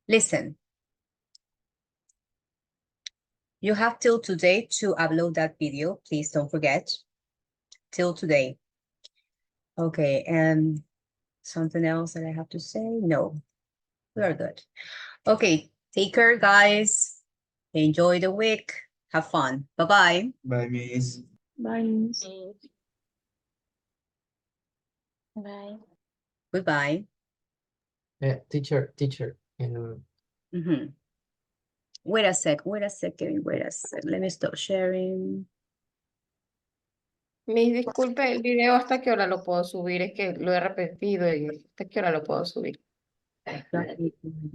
Listen. You have till today to upload that video. Please don't forget. Till today. Okay, and something else that I have to say? No, we are good. Okay, take care, guys. Enjoy the week. Have fun. Bye-bye. Bye, Miss. Bye, Miss. Bye. Goodbye. Teacher, Wait a sec, wait a second, wait a sec. Let me stop sharing. Mis disculpe, el video hasta qué hora lo puedo subir, es que lo he repetido y hasta qué hora lo puedo subir.